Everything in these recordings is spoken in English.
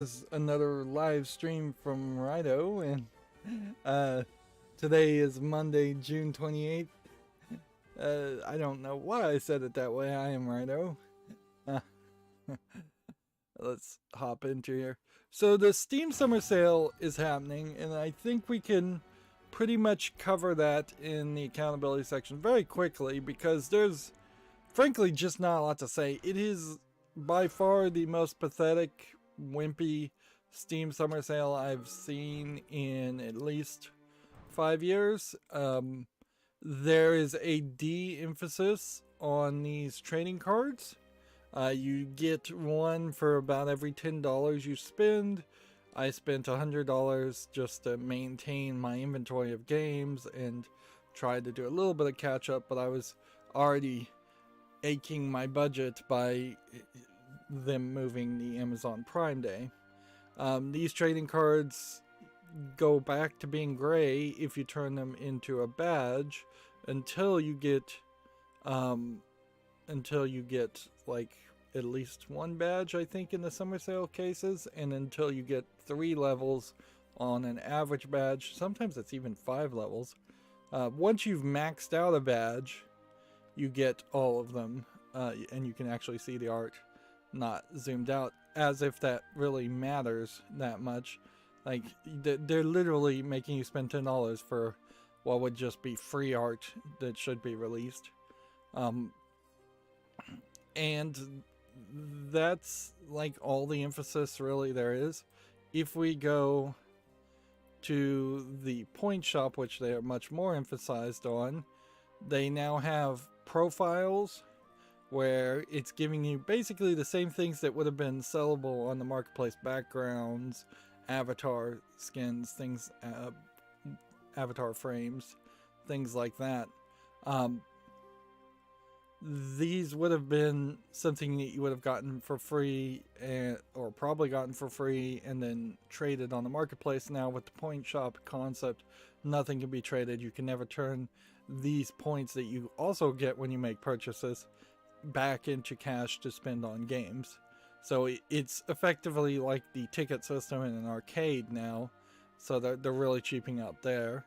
Is another live stream from Rydo, and today is Monday, June 28th. I don't know why I said it that way. I am Rydo. Let's hop into here. So the Steam Summer Sale is happening, and I think we can pretty much cover that in the accountability section very quickly because there's frankly just not a lot to say. It is by far the most pathetic, wimpy Steam Summer Sale I've seen in at least 5 years. There is a de-emphasis on these trading cards. You get one for about every $10 you spend. I spent $100 just to maintain my inventory of games and tried to do a little bit of catch up, but I was already aching my budget by them moving the Amazon Prime Day. These trading cards go back to being gray if you turn them into a badge until you get like at least one badge, I think, in the summer sale cases, and until you get 3 levels on an average badge. Sometimes it's even 5 levels. Once you've maxed out a badge, you get all of them, and you can actually see the art not zoomed out, as if that really matters that much. Like, they're literally making you spend $10 for what would just be free art that should be released. And that's like all the emphasis really there is. If we go to the point shop, which they are much more emphasized on, they now have profiles where it's giving you basically the same things that would have been sellable on the marketplace: backgrounds, avatar skins, things, avatar frames, things like that. These would have been something that you would have gotten for free, or probably gotten for free and then traded on the marketplace. Now with the point shop concept, nothing can be traded. You can never turn these points that you also get when you make purchases back into cash to spend on games. So it's effectively like the ticket system in an arcade now. So they're really cheaping out there.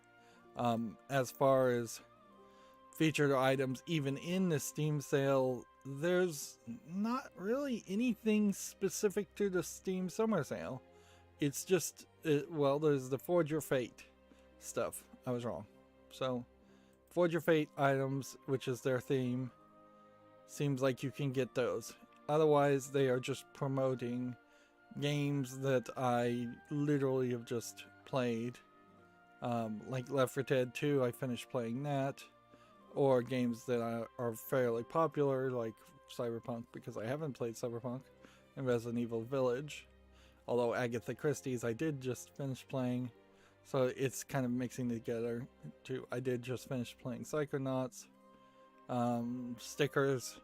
As far as featured items, even in the Steam sale, there's not really anything specific to the Steam Summer Sale. It's just, well, there's the Forge Your Fate stuff. I was wrong. So, Forge Your Fate items, which is their theme, seems like you can get those. Otherwise, they are just promoting games that I literally have just played. Like Left 4 Dead 2, I finished playing that. Or games that are fairly popular, like Cyberpunk, because I haven't played Cyberpunk, and Resident Evil Village. Although Agatha Christie's I did just finish playing, so it's kind of mixing together too. I did just finish playing Psychonauts. Stickers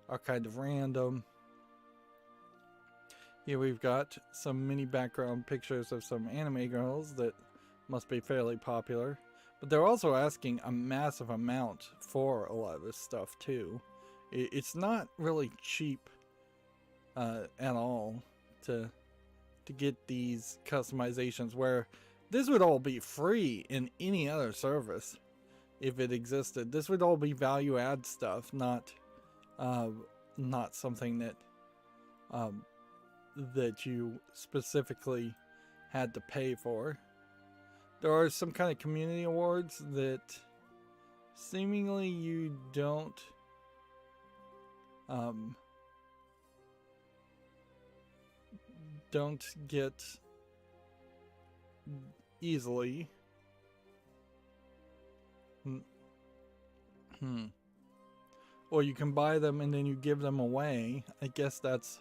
are kind of random. Here we've got some mini background pictures of some anime girls that must be fairly popular. But they're also asking a massive amount for a lot of this stuff too. It's not really cheap at all to get these customizations, where this would all be free in any other service if it existed. This would all be value add stuff, not something that that you specifically had to pay for. There are some kind of community awards that seemingly you don't get easily. Or you can buy them and then you give them away. I guess that's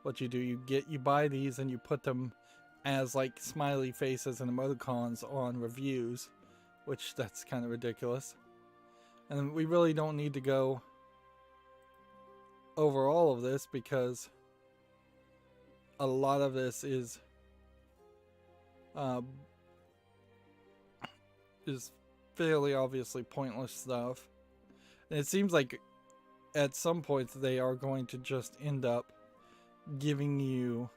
what you do. You buy these and you put them as like smiley faces and emoticons on reviews, which that's kind of ridiculous. And we really don't need to go over all of this because a lot of this is fairly obviously pointless stuff. And it seems like at some point they are going to just end up giving you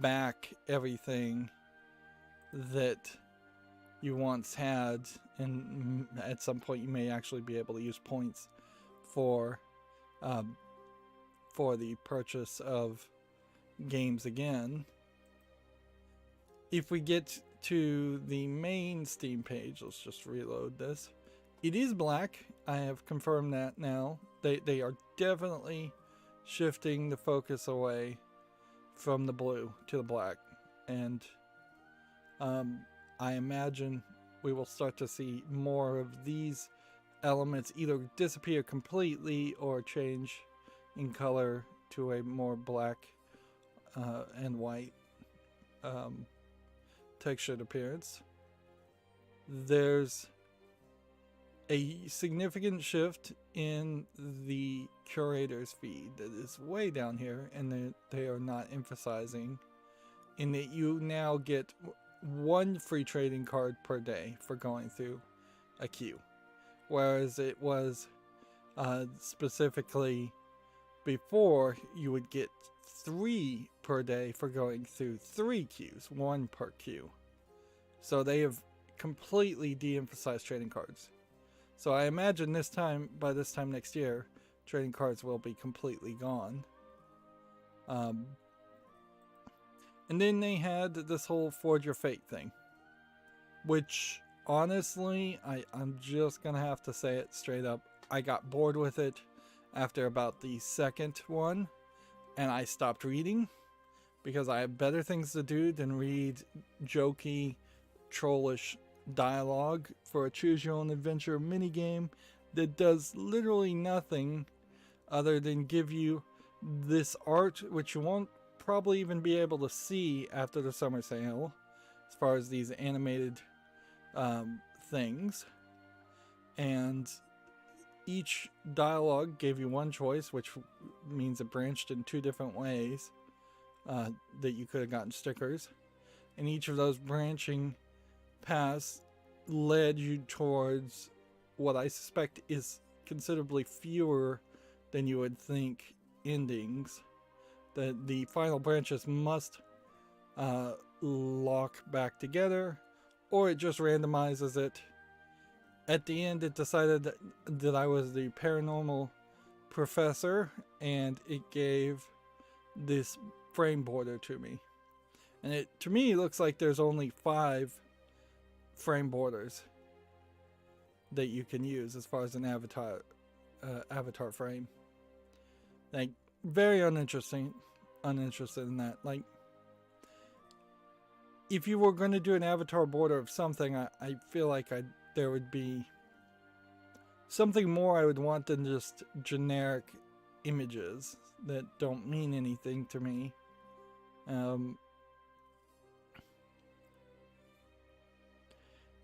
back everything that you once had, and at some point you may actually be able to use points for the purchase of games again. If we get to the main Steam page, let's just reload this. It is black. I have confirmed that now. They are definitely shifting the focus away from the blue to the black, and I imagine we will start to see more of these elements either disappear completely or change in color to a more black and white textured appearance. There's a significant shift in the curator's feed that is way down here, and they are not emphasizing, in that you now get one free trading card per day for going through a queue, whereas it was specifically before you would get 3 per day for going through 3 queues, 1 per queue. So they have completely de-emphasized trading cards. So I imagine by this time next year, trading cards will be completely gone. And then they had this whole Forge Your Fate thing, which honestly, I'm just gonna have to say it straight up. I got bored with it after about the second one, and I stopped reading because I have better things to do than read jokey, trollish dialogue for a choose your own adventure minigame that does literally nothing other than give you this art, which you won't probably even be able to see after the summer sale, as far as these animated things. And each dialogue gave you one choice, which means it branched in 2 different ways that you could have gotten stickers, and each of those branching paths led you towards what I suspect is considerably fewer than you would think endings. That the final branches must lock back together, or it just randomizes it. At the end, it decided that I was the paranormal professor, and it gave this frame border to me. And it, to me, looks like there's only 5 frame borders that you can use as far as an avatar frame. Like, very uninterested in that. Like, if you were going to do an avatar border of something, I feel like there would be something more I would want than just generic images that don't mean anything to me.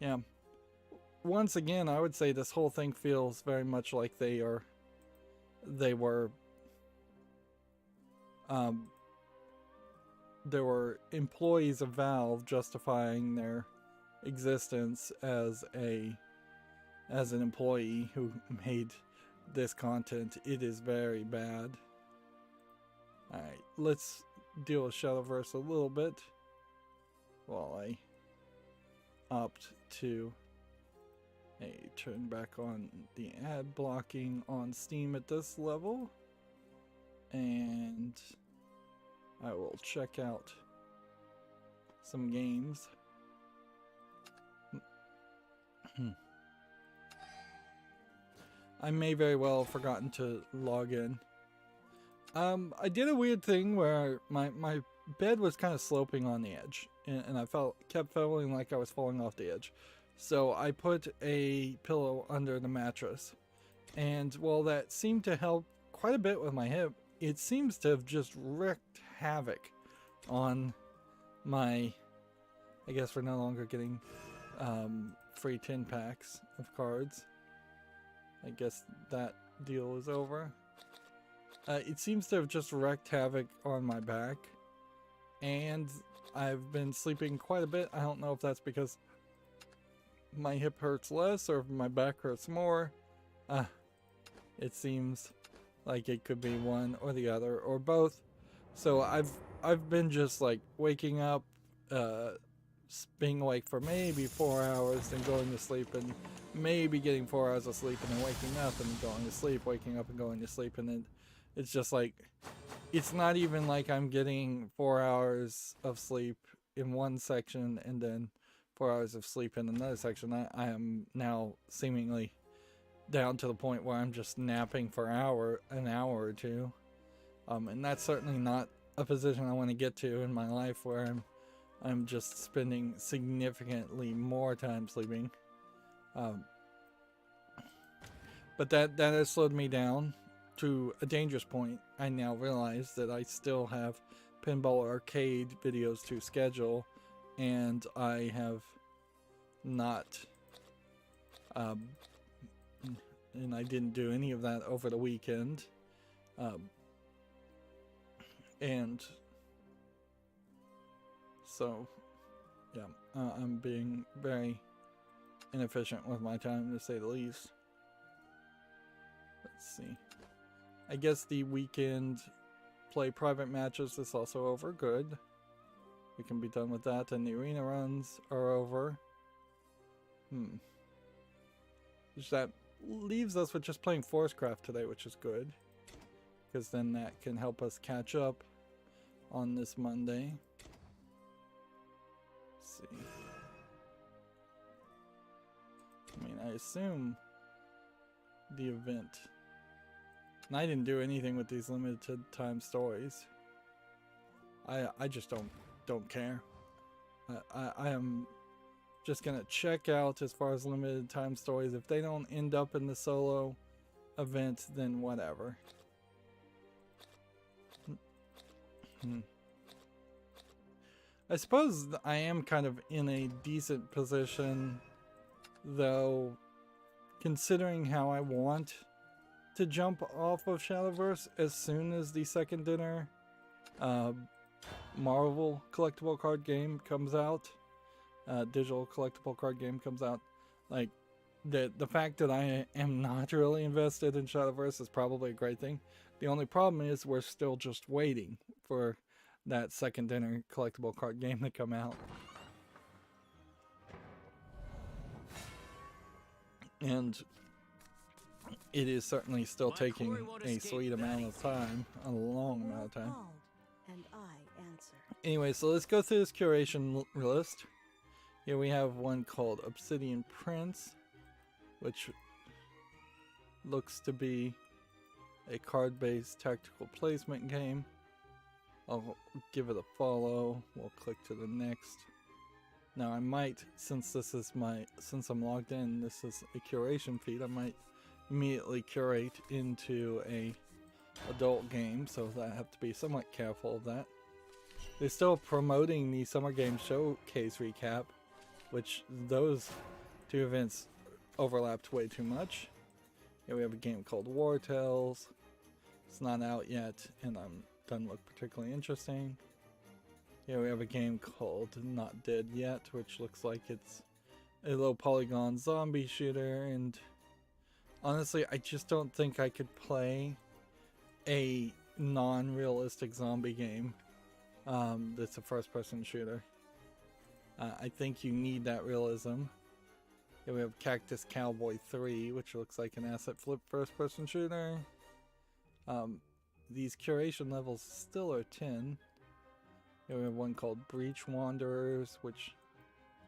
Yeah. Once again, I would say this whole thing feels very much like they were there were employees of Valve justifying their existence as an employee who made this content. It is very bad. Alright, let's deal with Shadowverse a little bit while I opt to turn back on the ad blocking on Steam at this level, and I will check out some games. I may very well have forgotten to log in. I did a weird thing where my bed was kind of sloping on the edge, and I kept feeling like I was falling off the edge. So I put a pillow under the mattress, and while that seemed to help quite a bit with my hip, it seems to have just wreaked havoc on my, I guess we're no longer getting free 10 packs of cards. I guess that deal is over. It seems to have just wreaked havoc on my back, and I've been sleeping quite a bit. I don't know if that's because my hip hurts less or if my back hurts more. It seems like it could be one or the other or both. So I've I've been just like waking up, being awake for maybe 4 hours, then going to sleep, and maybe getting 4 hours of sleep, and then waking up and going to sleep, waking up and going to sleep, and then it's just like, it's not even like I'm getting 4 hours of sleep in one section and then 4 hours of sleep in another section. I am now seemingly down to the point where I'm just napping for an hour or two, and that's certainly not a position I want to get to in my life, where I'm just spending significantly more time sleeping. But that has slowed me down to a dangerous point. I now realize that I still have pinball arcade videos to schedule, and I have not, and I didn't do any of that over the weekend, and so yeah, I'm being very inefficient with my time, to say the least. Let's see. I guess the weekend play private matches is also over. Good. We can be done with that, and the arena runs are over. Which that leaves us with just playing Forcecraft today, which is good, because then that can help us catch up on this Monday. Let's see. I mean, I assume the event. And I didn't do anything with these limited time stories. I just don't care. I am just gonna check out as far as limited time stories. If they don't end up in the solo event, then whatever. I suppose I am kind of in a decent position, though, considering how I want to jump off of Shadowverse as soon as the second dinner Marvel collectible card game comes out, digital collectible card game comes out. Like, the fact that I am not really invested in Shadowverse is probably a great thing. The only problem is we're still just waiting for that second dinner collectible card game to come out. And it is certainly still taking a sweet amount of time, a long amount of time. Anyway, so let's go through this curation list. Here we have one called Obsidian Prince, which looks to be a card-based tactical placement game. I'll give it a follow. We'll click to the next. Now I might, since I'm logged in, this is a curation feed, I might immediately curate into a adult game, so I have to be somewhat careful of that. They're still promoting the Summer Games Showcase recap, which those two events overlapped way too much. Here we have a game called War Tales. It's not out yet, and doesn't look particularly interesting. Here we have a game called Not Dead Yet, which looks like it's a low polygon zombie shooter, and honestly, I just don't think I could play a non-realistic zombie game that's a first-person shooter. I think you need that realism. Here we have Cactus Cowboy 3, which looks like an asset flip first-person shooter. These curation levels still are 10. Here we have one called Breach Wanderers, which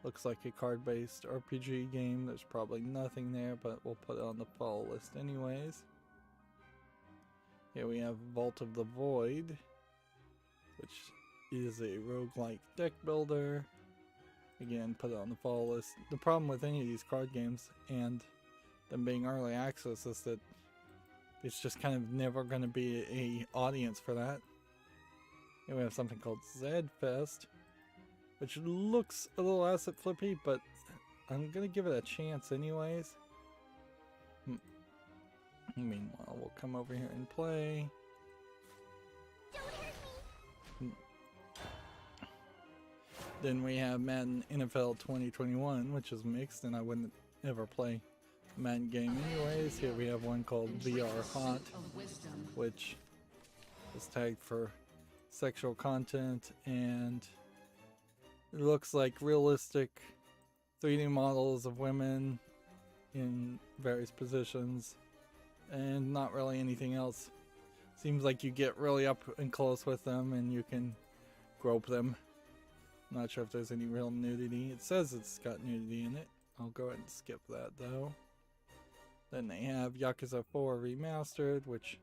looks like a card-based RPG game. There's probably nothing there, but we'll put it on the follow list anyways. Here we have Vault of the Void, which is a roguelike deck builder. Again, put it on the follow list. The problem with any of these card games and them being early access is that it's just kind of never going to be a audience for that. Here we have something called Zedfest, which looks a little asset flippy, but I'm going to give it a chance anyways. Meanwhile, we'll come over here and play. Then we have Madden NFL 2021, which is mixed, and I wouldn't ever play a Madden game anyways. Here we have one called VR Hot, which is tagged for sexual content, and it looks like realistic 3D models of women in various positions, and not really anything else. Seems like you get really up and close with them and you can grope them. Not sure if there's any real nudity. It says it's got nudity in it. I'll go ahead and skip that though. Then they have Yakuza 4 Remastered, which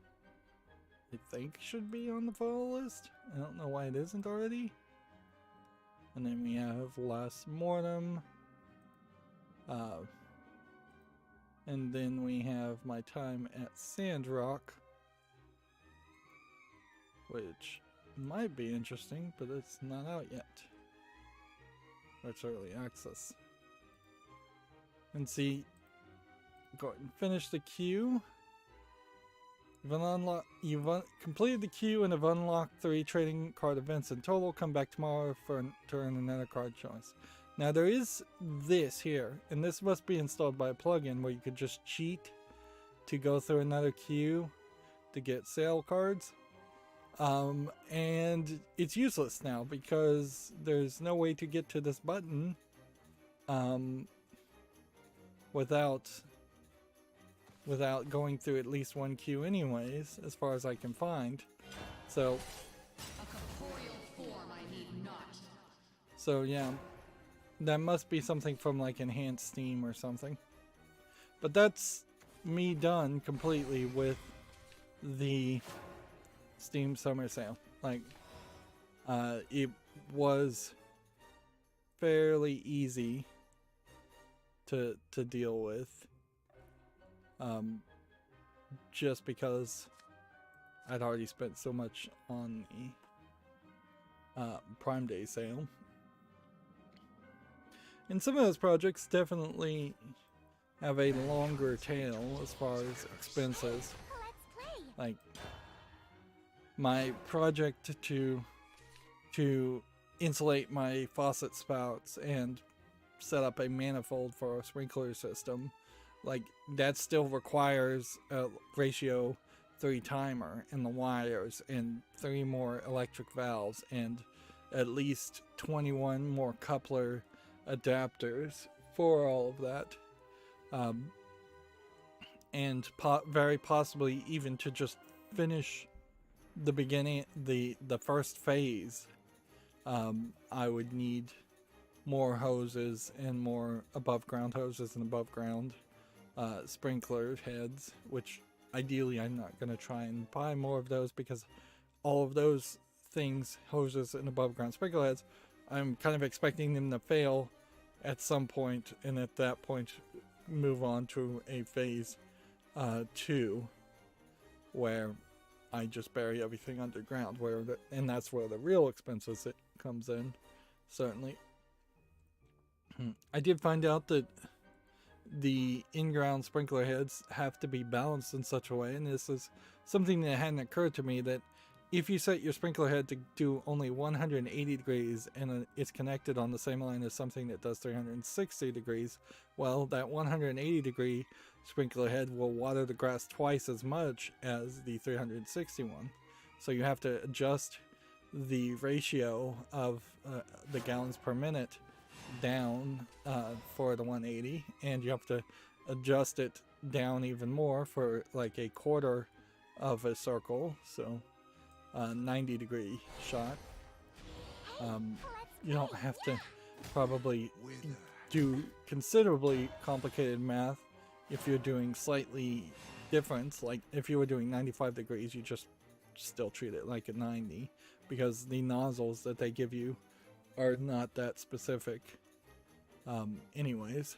I think should be on the photo list. I don't know why it isn't already. And then we have Last Mortem. And then we have My Time at Sandrock, which might be interesting, but it's not out yet. It's early access. And see, go ahead and finish the queue. You've completed the queue and have unlocked 3 trading card events in total. Come back tomorrow to earn another card choice. Now there is this here, and this must be installed by a plugin where you could just cheat to go through another queue to get sale cards. And it's useless now because there's no way to get to this button without going through at least one queue anyways, as far as I can find. So yeah, that must be something from like Enhanced Steam or something. But that's me done completely with the Steam Summer Sale. Like, it was fairly easy to deal with, just because I'd already spent so much on the Prime Day sale. And some of those projects definitely have a longer tail as far as expenses. Like my project to insulate my faucet spouts and set up a manifold for a sprinkler system, like that still requires a ratio 3 timer and the wires and 3 more electric valves and at least 21 more coupler adapters for all of that, and very possibly even to just finish the beginning, the first phase, I would need more hoses and more above ground hoses and above ground sprinkler heads, which ideally I'm not going to try and buy more of those because all of those things, hoses and above ground sprinkler heads, I'm kind of expecting them to fail at some point, and at that point move on to a phase 2 where I just bury everything underground, and that's where the real expenses it comes in, certainly. I did find out that the in-ground sprinkler heads have to be balanced in such a way, and this is something that hadn't occurred to me, that if you set your sprinkler head to do only 180 degrees and it's connected on the same line as something that does 360 degrees, well, that 180 degree sprinkler head will water the grass twice as much as the 361. So you have to adjust the ratio of the gallons per minute down for the 180, and you have to adjust it down even more for like a quarter of a circle, so 90 degree shot. You don't have to probably do considerably complicated math if you're doing slightly different. Like if you were doing 95 degrees, you just still treat it like a 90, because the nozzles that they give you are not that specific anyways.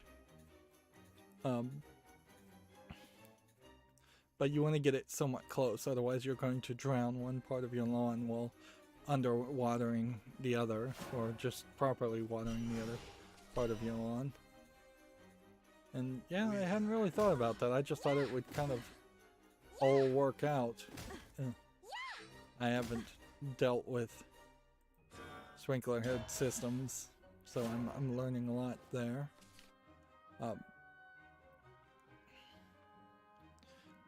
But you want to get it somewhat close, otherwise you're going to drown one part of your lawn while underwatering the other, or just properly watering the other part of your lawn. And yeah, I hadn't really thought about that. I just thought it would kind of all work out. I haven't dealt with sprinkler head systems, so I'm learning a lot there.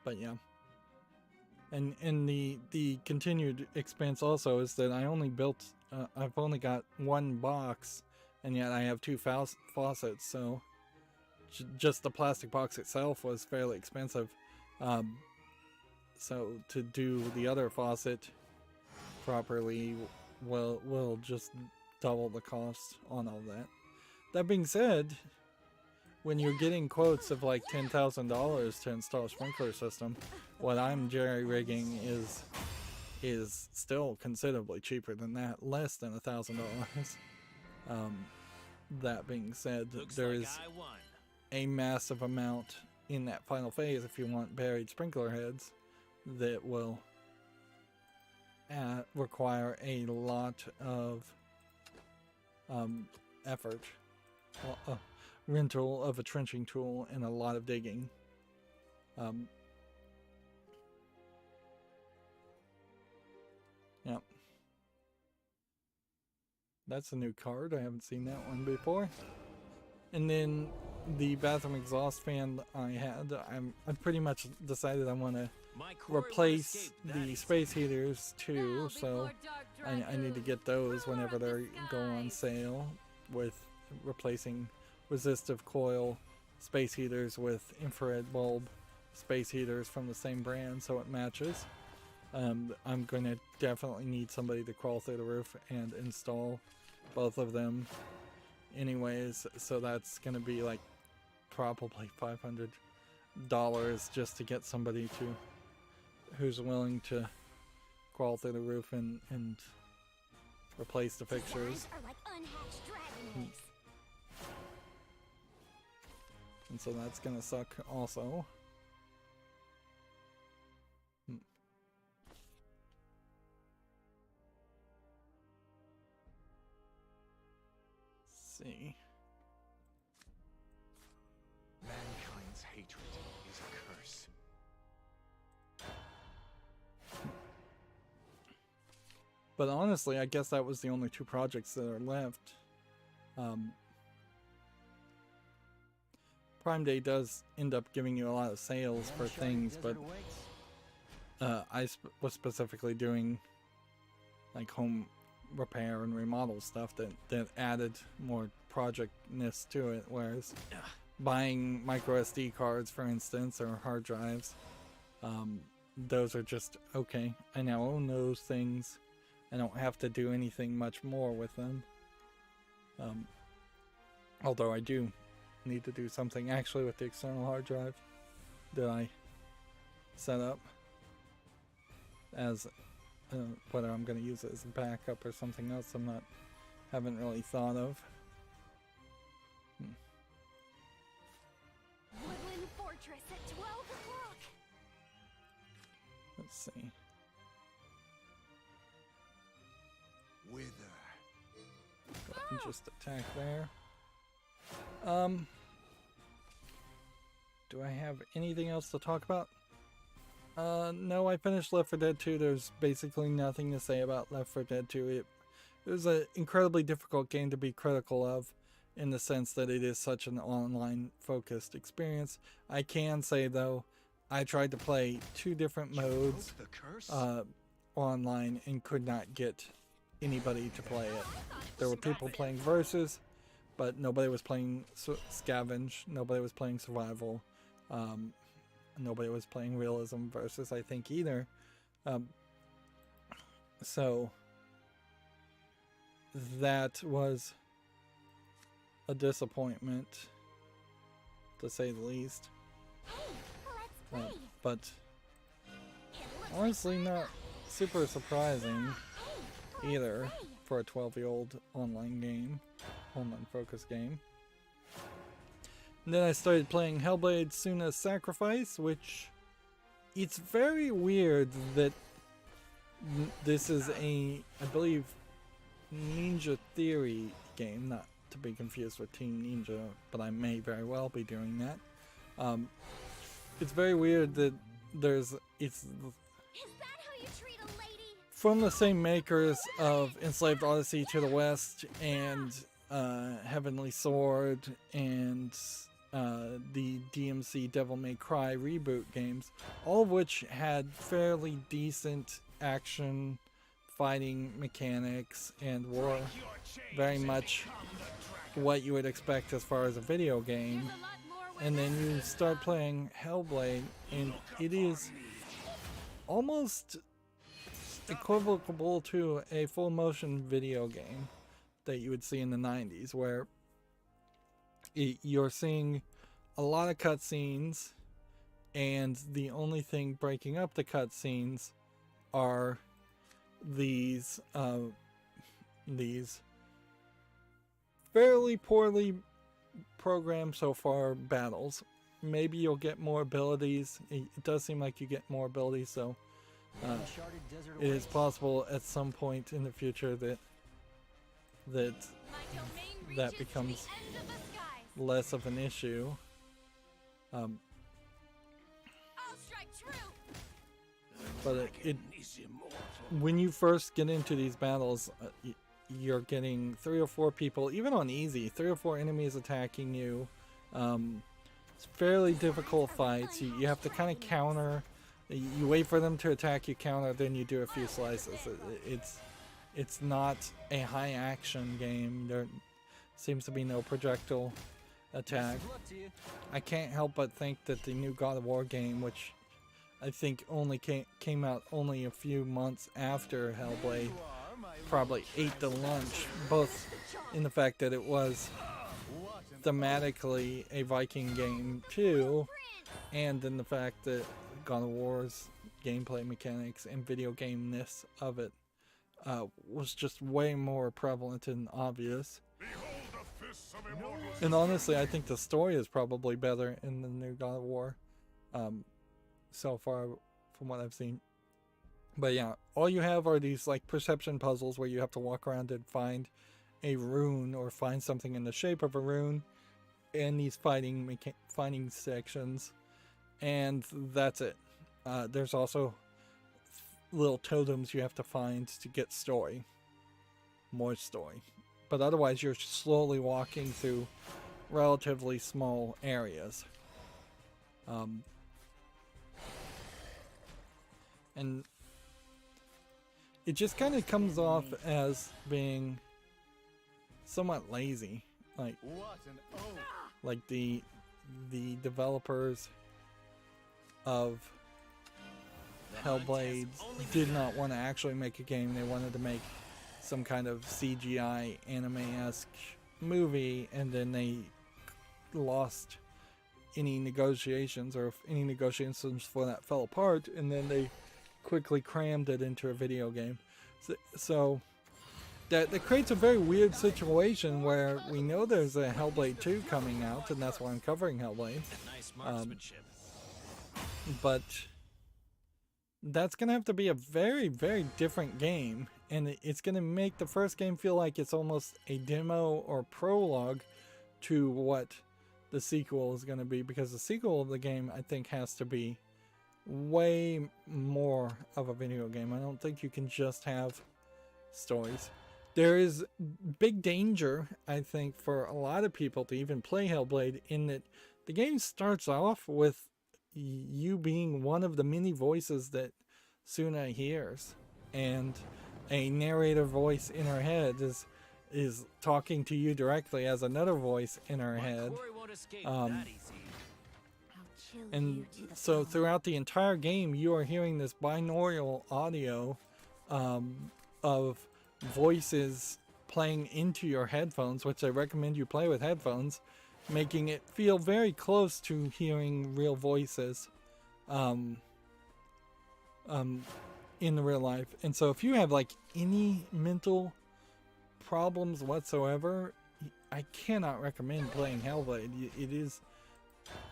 But yeah, And the continued expense also is that I only built, I've only got one box, and yet I have two faucets, so just the plastic box itself was fairly expensive. So to do the other faucet properly will just double the cost on all that. That being said, when you're getting quotes of like $10,000 to install a sprinkler system, what I'm jerry-rigging is still considerably cheaper than that, less than $1,000. That being said, there is a massive amount in that final phase if you want buried sprinkler heads that will require a lot of effort, rental of a trenching tool, and a lot of digging. Yep. That's a new card. I haven't seen that one before. And then the bathroom exhaust fan I had, I've pretty much decided I want to replace the space heaters too, so I need to get those whenever they go on sale, with replacing resistive coil space heaters with infrared bulb space heaters from the same brand so it matches. I'm going to definitely need somebody to crawl through the roof and install both of them anyways, so that's going to be like probably $500 just to get somebody who's willing to crawl through the roof and replace the fixtures. And so that's gonna suck also. Let's see. Mankind's hatred is a curse. But honestly, I guess that was the only two projects that are left. Prime Day does end up giving you a lot of sales for things, but I was specifically doing like home repair and remodel stuff that added more projectness to it, whereas buying micro SD cards, for instance, or hard drives, those are just, okay, I now own those things. I don't have to do anything much more with them. Although I do need to do something actually with the external hard drive that I set up as whether I'm going to use it as a backup or something else haven't really thought of. Woodland Fortress at 12 o'clock. Let's see. Wither. Go ahead and just attack there. Do I have anything else to talk about? No, I finished Left 4 Dead 2. There's basically nothing to say about Left 4 Dead 2. It was an incredibly difficult game to be critical of, in the sense that it is such an online focused experience. I can say though, I tried to play 2 different modes online and could not get anybody to play it. There were people playing versus, but nobody was playing scavenge, nobody was playing survival, nobody was playing realism versus, I think, either. So that was a disappointment, to say the least. But honestly not super surprising either for a 12-year-old online focused game. And then I started playing Hellblade: Senua's Sacrifice, which it's very weird that this is I believe, Ninja Theory game, not to be confused with Team Ninja, but I may very well be doing that. It's very weird that it's Is that how you treat a lady? from the same makers of Enslaved Odyssey to the West and Heavenly Sword and the DMC Devil May Cry reboot games, all of which had fairly decent action, fighting mechanics, and were very much what you would expect as far as a video game. And then you start playing Hellblade, and it is almost equivocal to a full motion video game that you would see in the 90s, where you're seeing a lot of cutscenes, and the only thing breaking up the cutscenes are these fairly poorly programmed so far battles. Maybe you'll get more abilities. It does seem like you get more abilities, so it is possible at some point in the future that becomes less of an issue. But when you first get into these battles, you're getting 3 or 4 people, even on easy, 3 or 4 enemies attacking you. It's fairly difficult fights. You have to kind of counter. You wait for them to attack, you counter, then you do a few slices. It's not a high action game. There seems to be no projectile attack. I can't help but think that the new God of War game, which I think only came out only a few months after Hellblade, probably ate the lunch, both in the fact that it was thematically a Viking game too, and in the fact that God of War's gameplay mechanics and video game-ness of it was just way more prevalent and obvious. And honestly, I think the story is probably better in the new God of War so far from what I've seen. But yeah, all you have are these like perception puzzles where you have to walk around and find a rune or find something in the shape of a rune, and these fighting sections, and that's it. There's also little totems you have to find to get story, more story. But otherwise, you're slowly walking through relatively small areas. And it just kind of comes off as being somewhat lazy. Like the developers of Hellblade did not want to actually make a game. They wanted to make some kind of CGI anime-esque movie, and then they lost any negotiations, or if any negotiations for that fell apart, and then they quickly crammed it into a video game. So that creates a very weird situation where we know there's a Hellblade 2 coming out, and that's why I'm covering Hellblade. But that's going to have to be a very, very different game, and it's going to make the first game feel like it's almost a demo or prologue to what the sequel is going to be, because the sequel of the game, I think, has to be way more of a video game. I don't think you can just have stories. There is big danger, I think, for a lot of people to even play Hellblade, in that the game starts off with you being one of the many voices that Suna hears, and a narrator voice in her head is talking to you directly as another voice in her head. And so throughout the entire game, you are hearing this binaural audio of voices playing into your headphones, which I recommend you play with headphones, making it feel very close to hearing real voices in real life. And so if you have like any mental problems whatsoever, I cannot recommend playing Hellblade. It is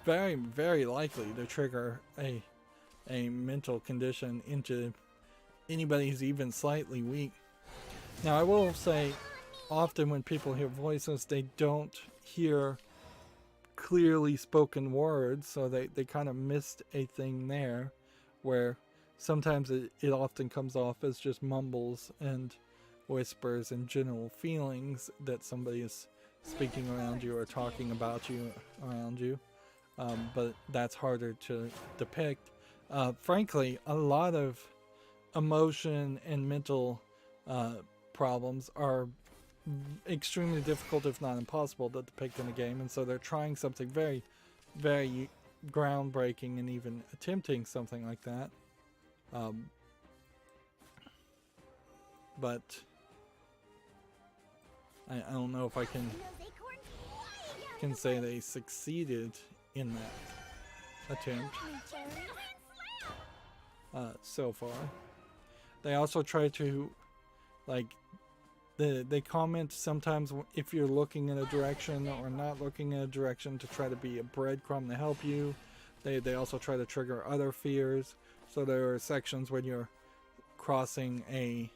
very, very likely to trigger a mental condition into anybody who's even slightly weak. Now, I will say, often when people hear voices, they don't hear clearly spoken words, so they kind of missed a thing there, where sometimes it often comes off as just mumbles and whispers and general feelings that somebody is speaking around you or talking about you around you. But that's harder to depict. Frankly, a lot of emotion and mental problems are extremely difficult, if not impossible, to depict in a game, and so they're trying something very, very groundbreaking and even attempting something like that. But I don't know if I can say they succeeded in that attempt so far. They also try to, like, they comment sometimes if you're looking in a direction or not looking in a direction to try to be a breadcrumb to help you. They also try to trigger other fears. So there are sections when you're crossing a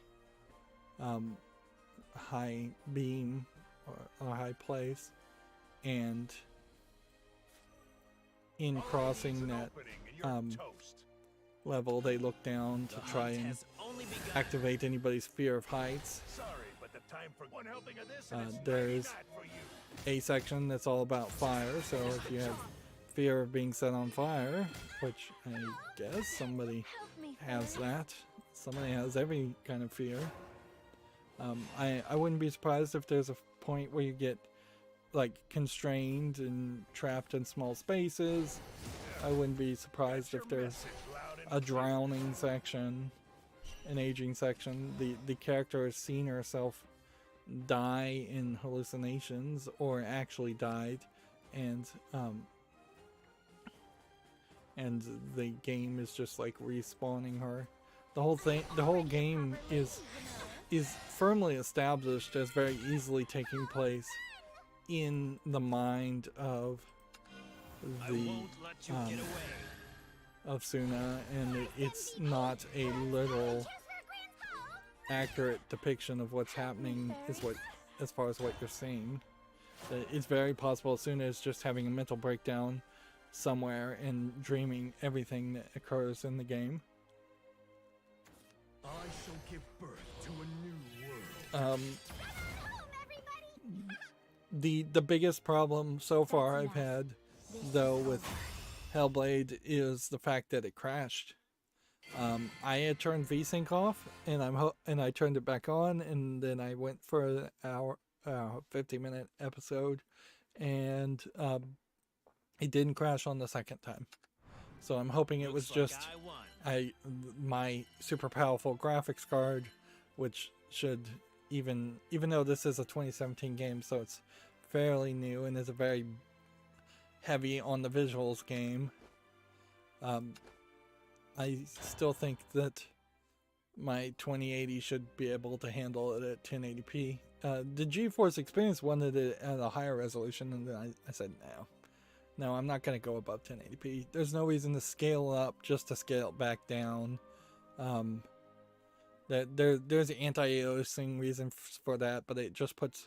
high beam or a high place, and in crossing that level, they look down to try and activate anybody's fear of heights. There's a section that's all about fire, so if you have fear of being set on fire, which I guess somebody has that. Somebody has every kind of fear. I wouldn't be surprised if there's a point where you get like constrained and trapped in small spaces. I wouldn't be surprised if there's a drowning section, an aging section. The character has seen herself die in hallucinations or actually died, and the game is just like respawning her. The whole game is firmly established as very easily taking place in the mind of the of Suna, and it's not a literal accurate depiction of what's happening as far as what you're seeing. It's very possible Suna is just having a mental breakdown somewhere and dreaming everything that occurs in the game. I shall give birth to a new world. The biggest problem so far I've had, though, with Hellblade is the fact that it crashed. I had turned VSync off, and I turned it back on, and then I went for an hour, 50-minute episode, and it didn't crash on the second time. So I'm hoping it was just my super powerful graphics card, which should, even though this is a 2017 game, so it's fairly new and is a very heavy on the visuals game. I still think that my 2080 should be able to handle it at 1080p. The GeForce Experience wanted it at a higher resolution, and then I said no, I'm not going to go above 1080p. There's no reason to scale up just to scale it back down. There's an anti-aliasing reason for that, but it just puts,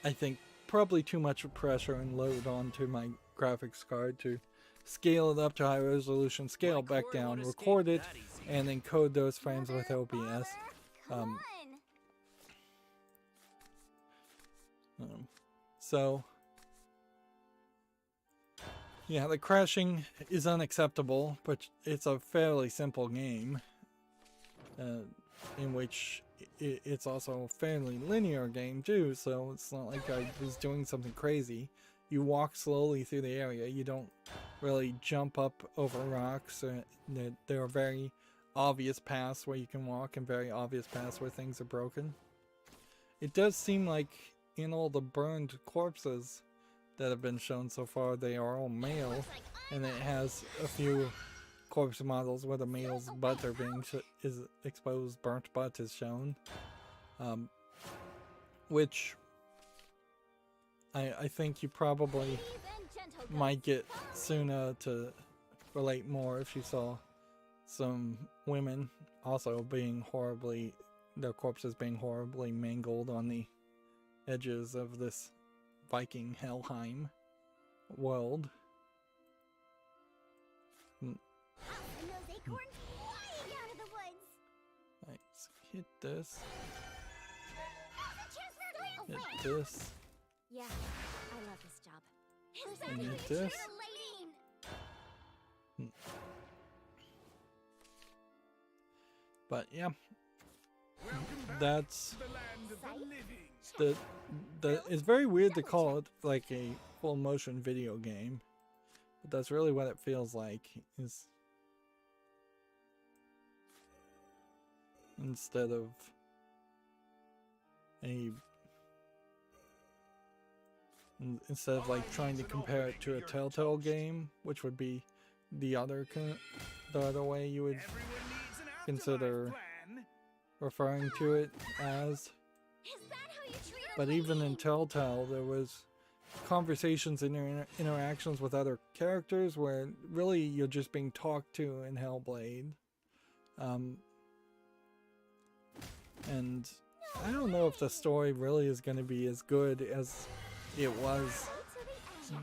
I think, probably too much pressure and load onto my graphics card to scale it up to high resolution, scale back down, record it, and then code those frames with OBS. So yeah, the crashing is unacceptable, but it's a fairly simple game, in which it's also a fairly linear game too, so it's not like I was doing something crazy. You walk slowly through the area, you don't really jump up over rocks. There are very obvious paths where you can walk and very obvious paths where things are broken. It does seem like in all the burned corpses that have been shown so far, they are all male, and it has a few corpse models where the male's butt are being is exposed, burnt butt is shown, which I think you probably might get Suna to relate more if you saw some women also being horribly, their corpses being horribly mangled on the edges of this Viking Helheim world. Nice. Hit this. Hit this. Yeah, I love this job. Is that And how you it treat is. a lady? But yeah, Welcome back that's to the land of the Sight? living. it's very weird to call it like a full motion video game, but that's really what it feels like, is instead of like trying to compare it to a Telltale game, which would be the other way you would Everyone needs an consider afterlife plan. referring to it as. Is that how you treat a But lady? even in Telltale, there was conversations and interactions with other characters where really you're just being talked to in Hellblade. And I don't know if the story really is going to be as good as it was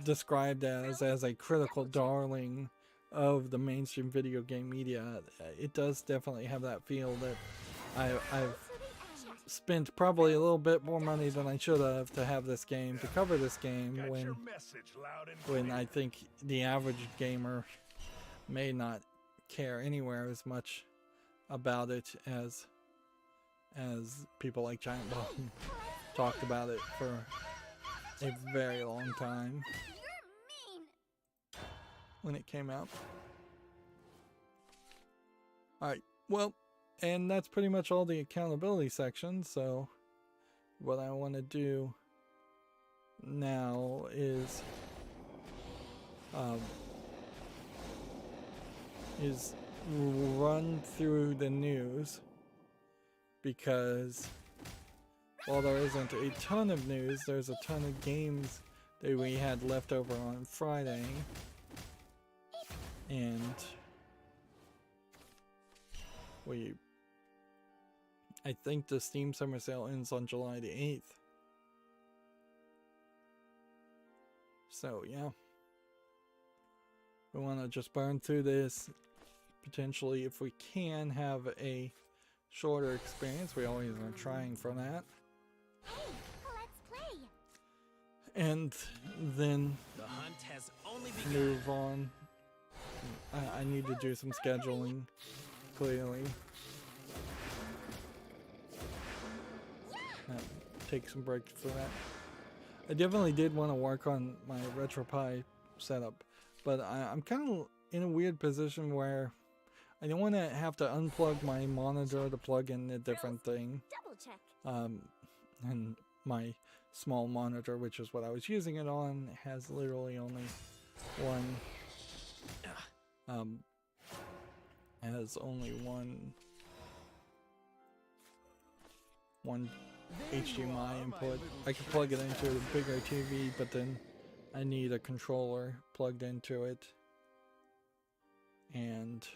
described as a critical darling of the mainstream video game media. It does definitely have that feel that I've spent probably a little bit more money than I should have to have this game, to cover this game, Got when your message loud and when clear. I think the average gamer may not care anywhere as much about it as people like Giant Bomb talked about it for a very long time You're mean. when it came out. Alright, well, and that's pretty much all the accountability section, so what I want to do now is run through the news, because while there isn't a ton of news, there's a ton of games that we had left over on Friday, and I think the Steam Summer Sale ends on July the 8th. So yeah, we want to just burn through this. Potentially, if we can, have a shorter experience. We always are trying for that. Hey, let's play. And then The hunt has only begun. move on. I need to do some scheduling, clearly. Take some breaks for that. I definitely did want to work on my RetroPie setup, but I'm kind of in a weird position where I don't want to have to unplug my monitor to plug in a different thing. Double check. And my small monitor, which is what I was using it on, has literally only one HDMI input. I could plug it into a bigger TV, but then I need a controller plugged into it, and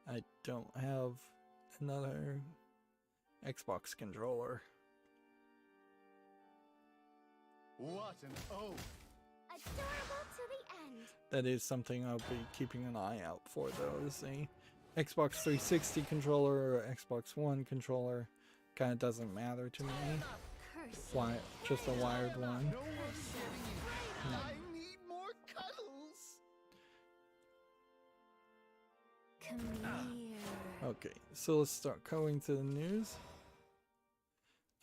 I don't have another Xbox controller. What an oath! Adorable to the end. That is something I'll be keeping an eye out for, though, is the Xbox 360 controller or Xbox One controller. Kind of doesn't matter to me. Curse. Why, just a wired one. No one's getting you. I need more cuddles. Come here. Okay, so let's start going through the news.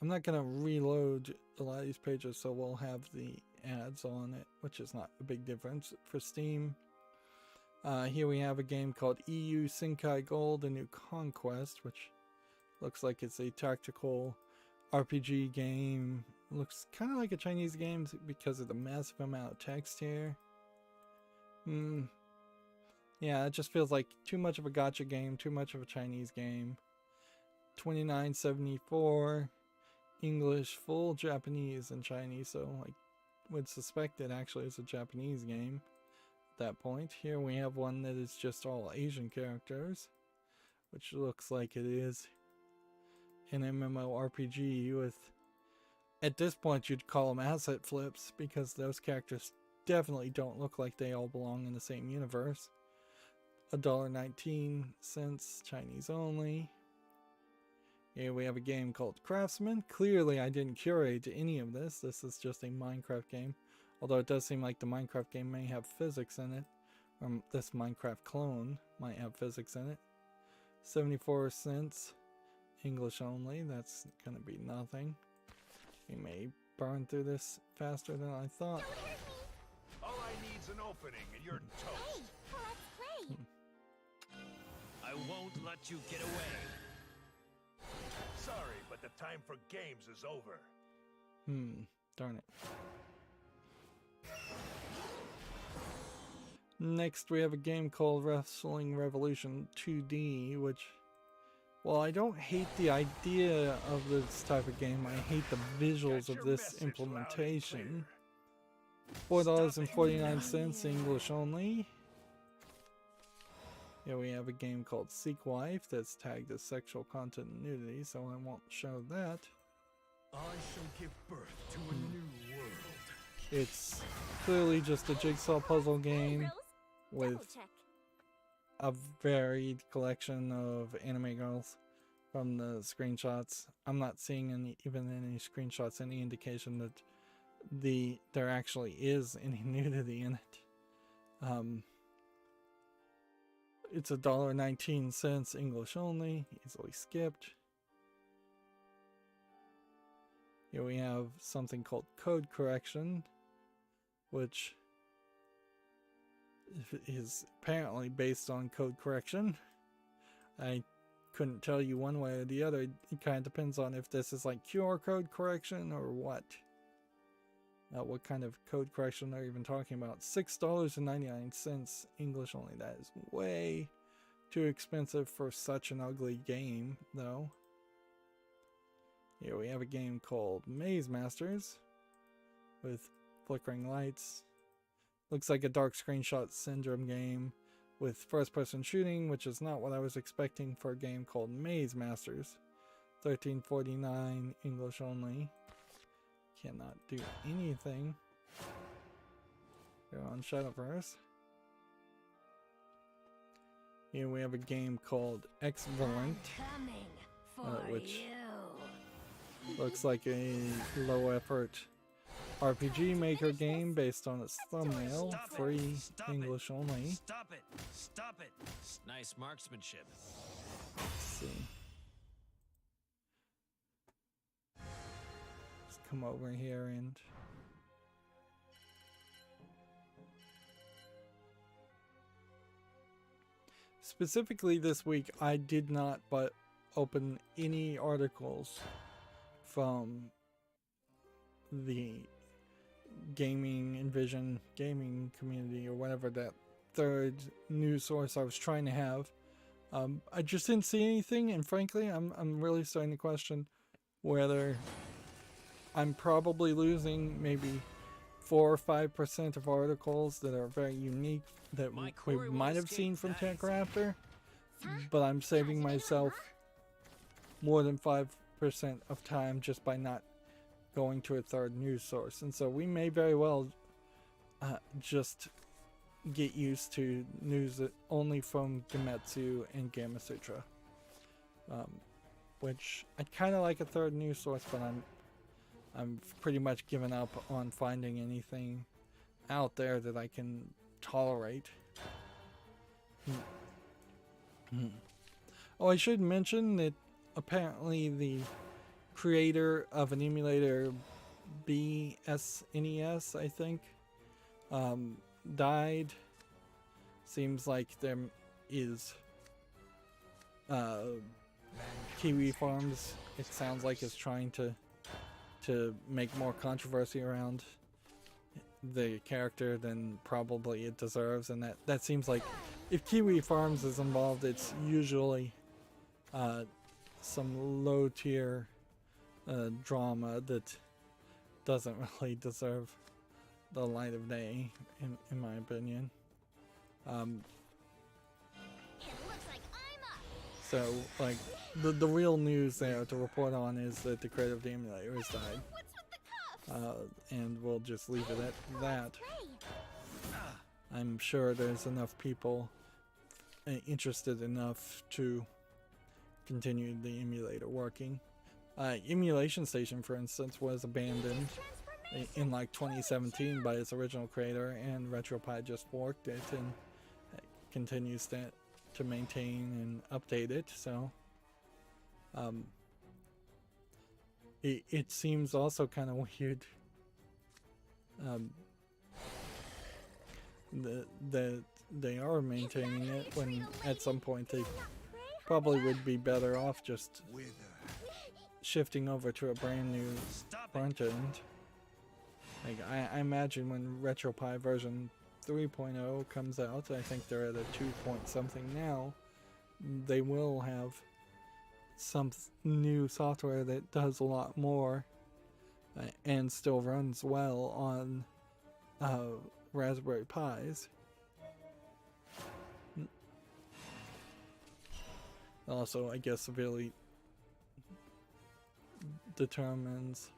I'm not going to reload a lot of these pages, so we'll have the ads on it, which is not a big difference for Steam. Here we have a game called EU Sinkai Gold, a new conquest, which looks like it's a tactical RPG game. Looks kind of like a Chinese game because of the massive amount of text here. Yeah, it just feels like too much of a gacha game, too much of a Chinese game. $29.74, English, full Japanese and Chinese, so I would suspect it actually is a Japanese game at that point. Here we have one that is just all Asian characters, which looks like it is an MMORPG with, at this point you'd call them asset flips, because those characters definitely don't look like they all belong in the same universe. $1.19, Chinese only. Here we have a game called Craftsman. Clearly I didn't curate any of this. This is just a Minecraft game. Although it does seem like the Minecraft game may have physics in it. This Minecraft clone might have physics in it. 74 cents. English only. That's gonna be nothing. We may burn through this faster than I thought. Don't hurt me. All I need's an opening and you're toast. Hey, let's play. I won't let you get away. Sorry, but the time for games is over. Darn it. Next we have a game called Wrestling Revolution 2D, which, well, I don't hate the idea of this type of game. I hate the visuals Got of your this message loud and implementation. clear. $4.49 English only. Here we have a game called Seek Wife that's tagged as sexual content and nudity, so I won't show that. I shall give birth to a new world. It's clearly just a jigsaw puzzle game Rose, with double check. a varied collection of anime girls from the screenshots. I'm not seeing any screenshots, any indication that there actually is any nudity in it. It's $1.19 English only, easily skipped. Here we have something called Code Correction, which is apparently based on code correction. I couldn't tell you one way or the other. It kind of depends on if this is like QR code correction or what. What kind of code correction are you even talking about? $6.99 English only. That is way too expensive for such an ugly game, though. Here we have a game called Maze Masters with flickering lights. Looks like a dark screenshot syndrome game with first-person shooting, which is not what I was expecting for a game called Maze Masters. $13.49 English only. Cannot do anything. Go on Shadowverse. Here we have a game called Exvalent, Coming for which you. looks like a low-effort RPG Maker game based on its thumbnail. Stop it. Free Stop it. English only. Stop it. Stop it. Nice marksmanship. Let's see. Let's come over here and specifically this week I did not but open any articles from the gaming Envision gaming community or whatever that third news source I was trying to have. I just didn't see anything, and frankly I'm really starting to question whether I'm probably losing maybe 4 or 5% of articles that are very unique that My we quarry will might have escape seen from that TechRaptor, Huh? but I'm saving How's it myself more than 5% of time just by not going to a third news source. And so we may very well just get used to news only from Gemetsu and Gamasutra, which I'd kind of like a third news source, but I'm pretty much given up on finding anything out there that I can tolerate. Oh, I should mention that apparently the creator of an emulator, BSNES, I think, died. Seems like there is Kiwi Farms, it sounds like, is trying to make more controversy around the character than probably it deserves, and that seems like if Kiwi Farms is involved, it's usually some low tier drama that doesn't really deserve the light of day, in my opinion. It looks like I'm up. So like the real news there to report on is that the creator of the emulator has died, What's with the cuffs? and we'll just leave it at that. Play. I'm sure there's enough people interested enough to continued the emulator working. Emulation Station, for instance, was abandoned in like 2017 by its original creator, and RetroPie just forked it and continues to maintain and update it. So it seems also kind of weird that they are maintaining it when at some point they probably would be better off just shifting over to a brand new front end. Like I imagine when RetroPie version 3.0 comes out, I think they're at a 2 point something now, they will have some new software that does a lot more and still runs well on Raspberry Pis. Also, I guess severely determines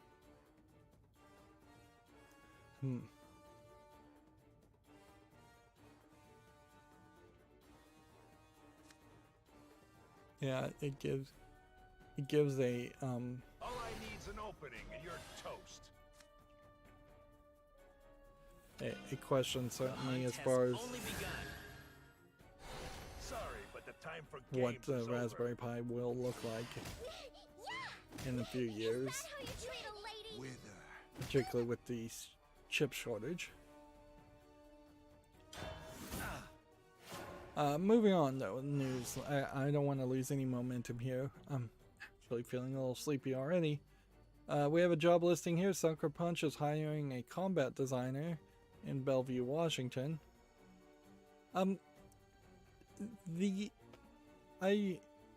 yeah, it gives a All I need's an opening and you're toast. a question certainly as far as Sorry, but the time for what games the is over. Raspberry Pi will look like in a few years, Is that how you treat a lady? particularly with the chip shortage. Moving on though, news. I don't want to lose any momentum here. I'm actually feeling a little sleepy already. We have a job listing here. Sucker Punch is hiring a combat designer in Bellevue, Washington. I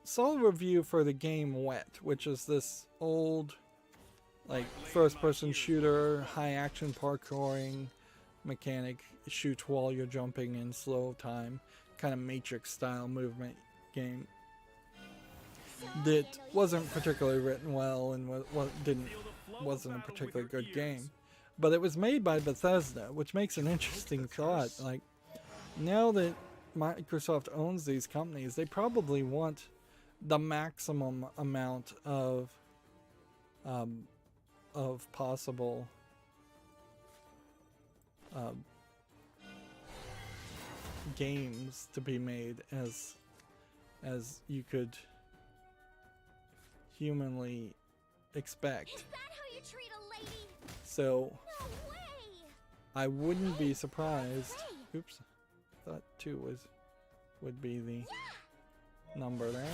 saw a review for the game Wet, which is this old, like, first-person shooter, high-action parkouring mechanic, shoot while you're jumping in slow time, kind of Matrix-style movement game that wasn't particularly written well and wasn't a particularly good game. But it was made by Bethesda, which makes an interesting thought. Like, now that Microsoft owns these companies, they probably want the maximum amount of possible games to be made as you could humanly expect. Is that how you treat a lady? So No way. I wouldn't be surprised. Oops, thought 2 would be the number there.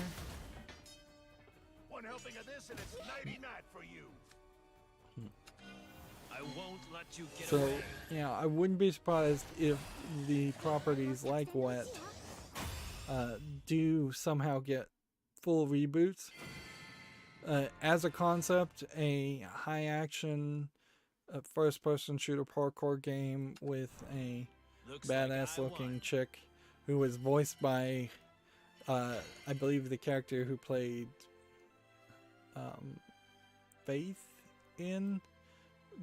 One helping of this and it's nighty-night for you. I won't let you get So away. yeah, I wouldn't be surprised if the properties like Wet do somehow get full reboots. As a concept, a high action first-person shooter parkour game with a Looks like badass I looking won. chick who was voiced by I believe the character who played Faith in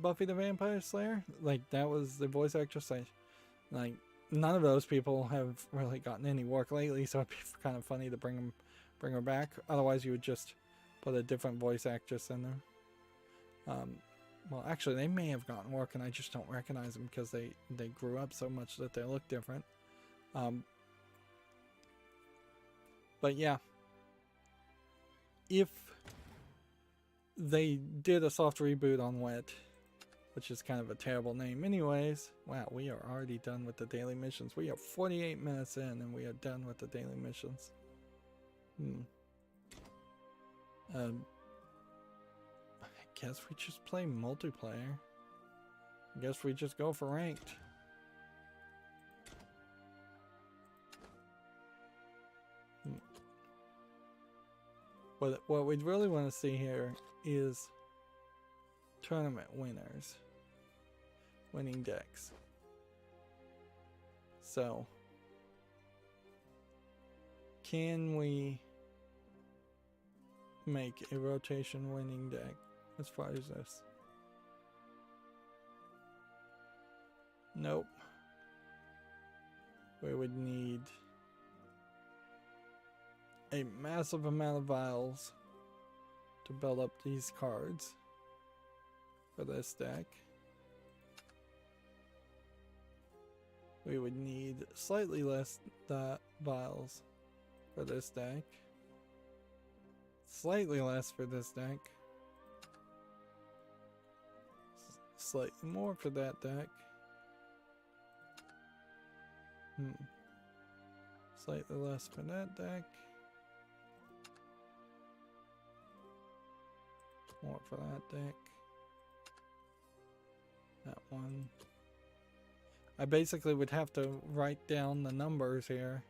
Buffy the Vampire Slayer. Like, that was the voice actress. Like none of those people have really gotten any work lately, so it'd be kind of funny to bring her back. Otherwise you would just put a different voice actress in there. Well, actually, they may have gotten work and I just don't recognize them because they grew up so much that they look different. But yeah, if they did a soft reboot on Wet, which is kind of a terrible name anyways. Wow, we are already done with the daily missions. We are 48 minutes in and we are done with the daily missions. I guess we just play multiplayer. I guess we just go for ranked. But what we'd really want to see here is tournament winners. Winning decks. So, can we make a rotation winning deck as far as this? Nope. We would need a massive amount of vials to build up these cards for this deck. We would need slightly less vials for this deck. Slightly less for this deck. Slightly more for that deck. Slightly less for that deck. More for that deck. That one. I basically would have to write down the numbers here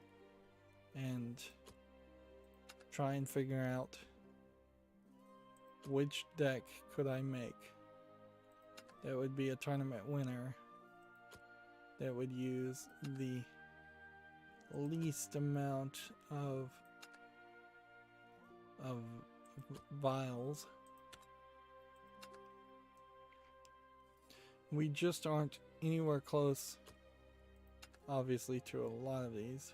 and try and figure out which deck could I make that would be a tournament winner, that would use the least amount of vials. We just aren't anywhere close, obviously, to a lot of these.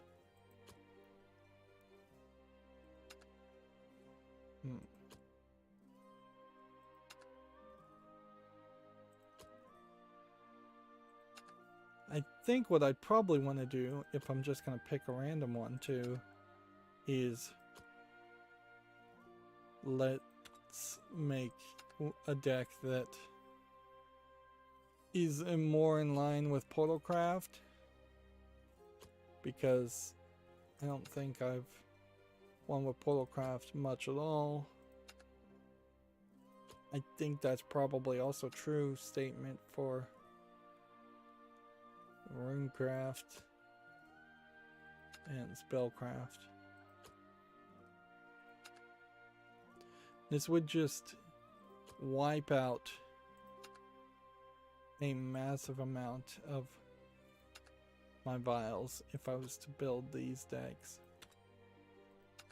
I think what I'd probably want to do, if I'm just going to pick a random one too, is let's make a deck that is more in line with Portalcraft, because I don't think I've won with Portalcraft much at all. I think that's probably also a true statement for Runecraft and Spellcraft. This would just wipe out a massive amount of my vials if I was to build these decks. I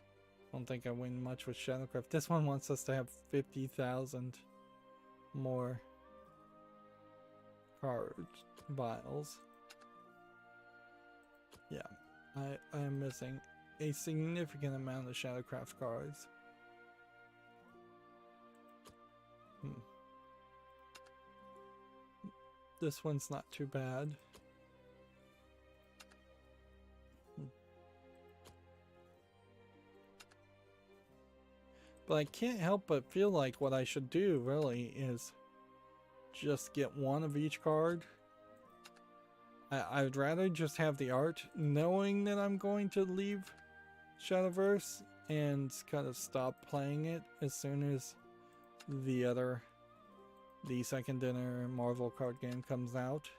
don't think I win much with Shadowcraft. This one wants us to have 50,000 more cards, vials. Yeah, I am missing a significant amount of Shadowcraft cards. This one's not too bad. But I can't help but feel like what I should do really is just get one of each card. I'd rather just have the art, knowing that I'm going to leave Shadowverse and kind of stop playing it as soon as the second dinner Marvel card game comes out.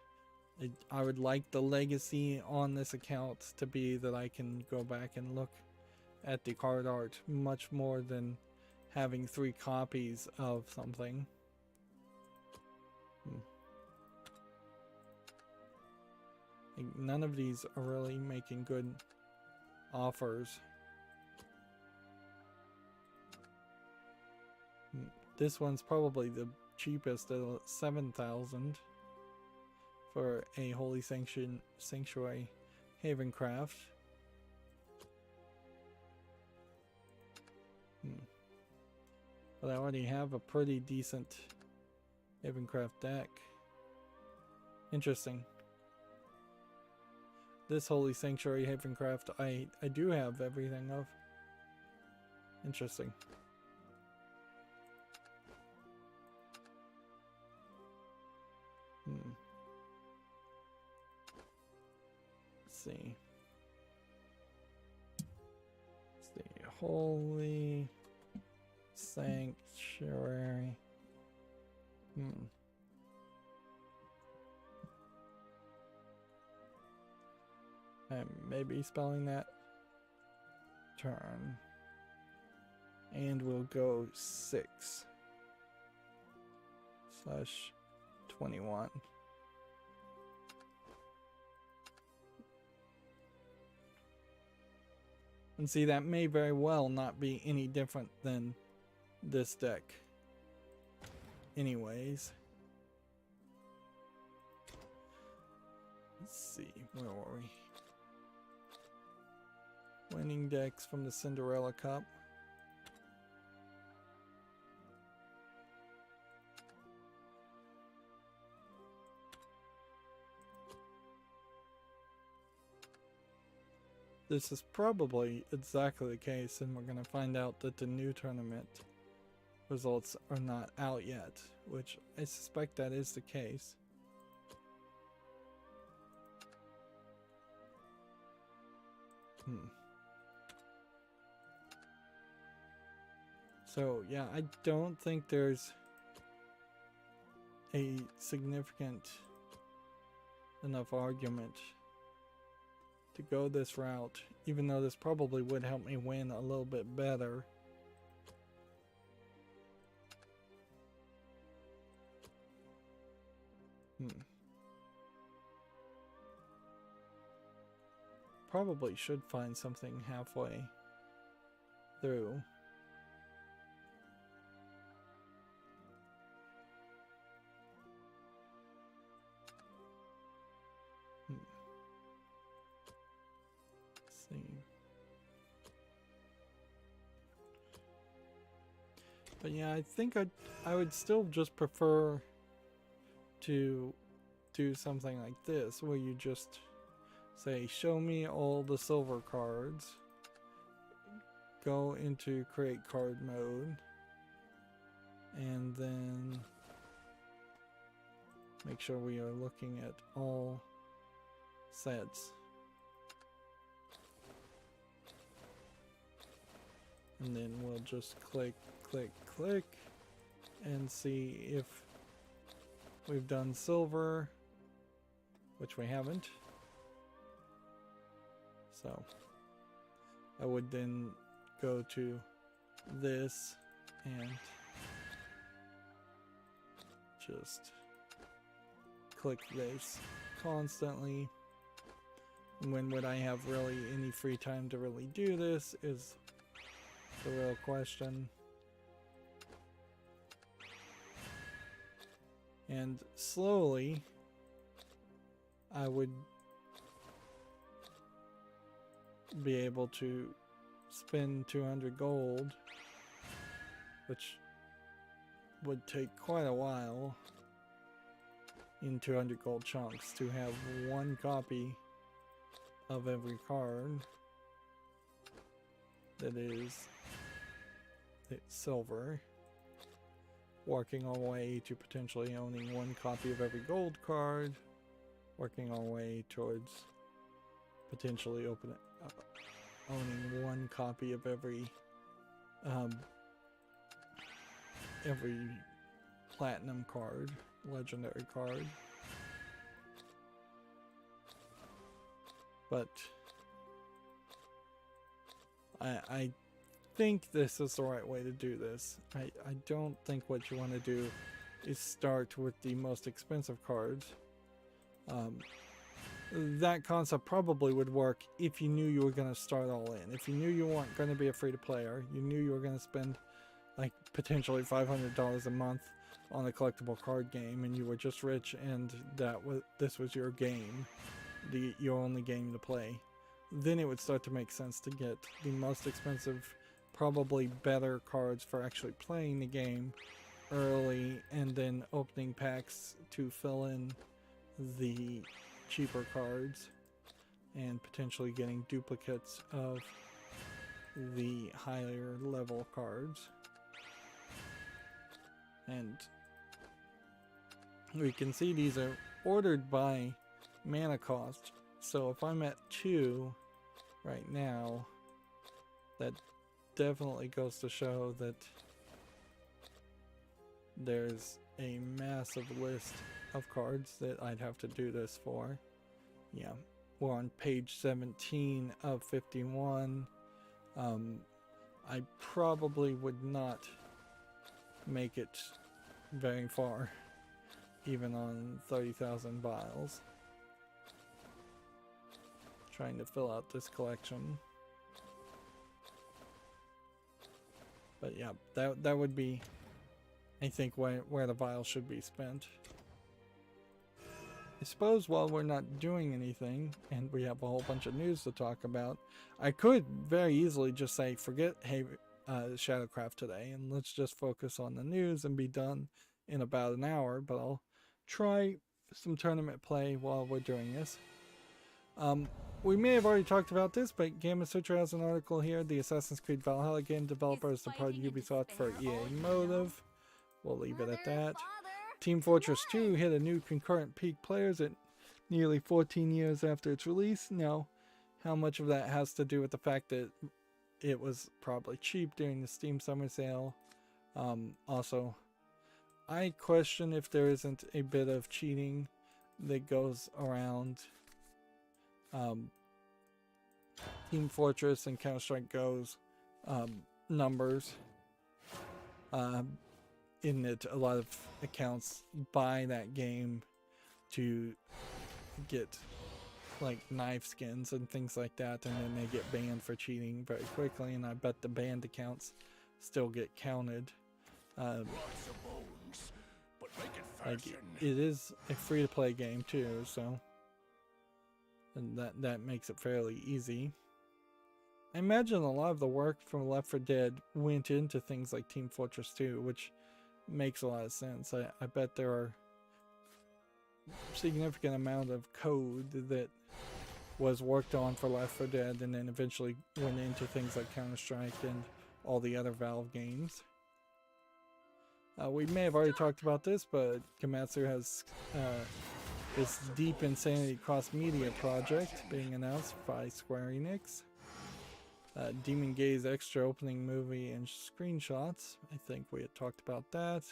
I would like the legacy on this account to be that I can go back and look at the card art much more than having 3 copies of something. None of these are really making good offers. This one's probably the cheapest at 7,000 for a Holy Sanctuary Havencraft. But I already have a pretty decent Havencraft deck. Interesting. This Holy Sanctuary Havencraft I do have everything of. Interesting. Let's see. Let's see. Holy Sanctuary. I may be spelling that turn. And we'll go 6/21. And see, that may very well not be any different than this deck. Anyways. Let's see, where were we? Winning decks from the Cinderella Cup. This is probably exactly the case, and we're going to find out that the new tournament results are not out yet, which I suspect that is the case. So yeah, I don't think there's a significant enough argument to go this route, even though this probably would help me win a little bit better. Probably should find something halfway through. Let's see. But yeah, I think I would still just prefer to do something like this, where you just say, show me all the silver cards, go into create card mode, and then make sure we are looking at all sets. And then we'll just click, click, click, and see if we've done silver, which we haven't. So I would then go to this and just click this constantly. When would I have really any free time to really do this is the real question. And slowly I would be able to spend 200 gold, which would take quite a while in 200 gold chunks to have one copy of every card that is silver, working our way to potentially owning one copy of every gold card, working our way towards potentially owning one copy of every platinum card, legendary card. But I think this is the right way to do this. I don't think what you want to do is start with the most expensive cards. That concept probably would work if you knew you were going to start all in. If you knew you weren't going to be a free-to-player, you knew you were going to spend like potentially $500 a month on a collectible card game, and you were just rich, and this was your game, your only game to play. Then it would start to make sense to get the most expensive, probably better cards for actually playing the game early, and then opening packs to fill in the cheaper cards and potentially getting duplicates of the higher level cards. And we can see these are ordered by mana cost. So if I'm at 2 right now, that definitely goes to show that there's a massive list of cards that I'd have to do this for. Yeah, we're on page 17 of 51. I probably would not make it very far, even on 30,000 vials, trying to fill out this collection. But yeah, that would be, I think, where the vial should be spent. I suppose while we're not doing anything and we have a whole bunch of news to talk about, I could very easily just say forget Shadowcraft today and let's just focus on the news and be done in about an hour, but I'll try some tournament play while we're doing this. We may have already talked about this, but Gamma Sutra has an article here. The Assassin's Creed Valhalla game developers departed Ubisoft for EA motive. We'll leave it at that. Team Fortress 2 hit a new concurrent peak players at nearly 14 years after its release. Now, how much of that has to do with the fact that it was probably cheap during the Steam Summer Sale? Also, I question if there isn't a bit of cheating that goes around Team Fortress and Counter-Strike Go's numbers. In that a lot of accounts buy that game to get like knife skins and things like that, and then they get banned for cheating very quickly, and I bet the banned accounts still get counted. Like it is a free-to-play game too, so and that makes it fairly easy. I imagine a lot of the work from Left 4 Dead went into things like Team Fortress 2, which makes a lot of sense. I bet there are significant amount of code that was worked on for Left 4 Dead and then eventually went into things like Counter-Strike and all the other Valve games. We may have already talked about this, but Gematsu has this Deep Insanity cross-media project being announced by Square Enix. Demon Gaze extra opening movie and screenshots. I think we had talked about that.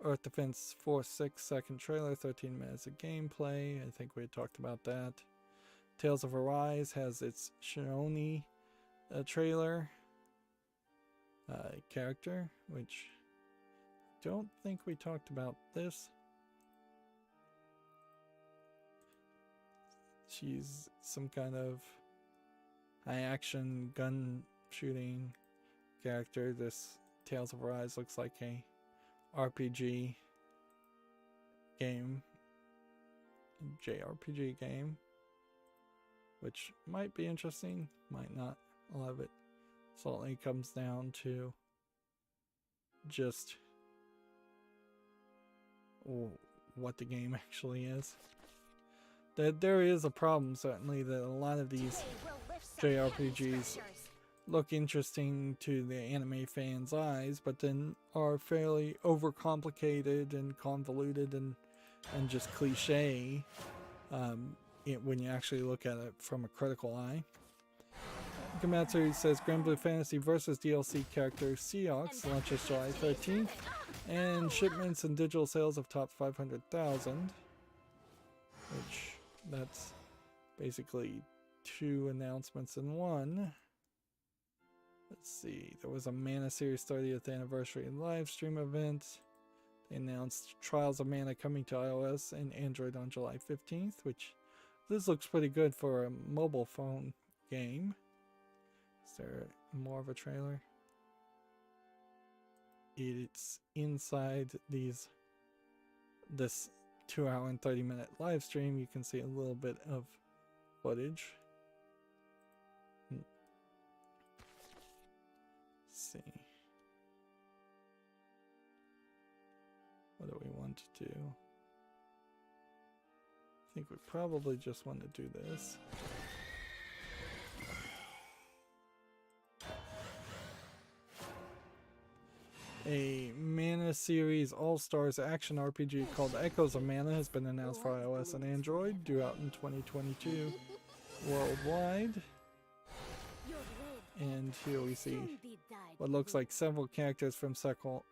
Earth Defense Force 6 second trailer, 13 minutes of gameplay. I think we had talked about that. Tales of Arise has its Shioni trailer character, which don't think we talked about this. She's some kind of high action gun shooting character. This Tales of Arise looks like a RPG game, JRPG game, which might be interesting, might not. A lot of it certainly comes down to just what the game actually is. That there is a problem certainly that a lot of these JRPGs look interesting to the anime fans' eyes, but then are fairly overcomplicated and convoluted and just cliche when you actually look at it from a critical eye. Gematsu says Grand Blue Fantasy vs. DLC character Seox launches July 13th, and shipments and digital sales have topped 500,000, which that's basically 2 announcements in one. Let's see, there was a Mana Series 30th anniversary live stream event. They announced Trials of Mana coming to iOS and Android on July 15th, which this looks pretty good for a mobile phone game. Is there more of a trailer? It's inside this 2-hour and 30-minute live stream. You can see a little bit of footage. Let's see. What do we want to do? I think we probably just want to do this. A Mana Series All-Stars action RPG called Echoes of Mana has been announced for iOS and Android, due out in 2022 worldwide. And here we see what looks like several characters from several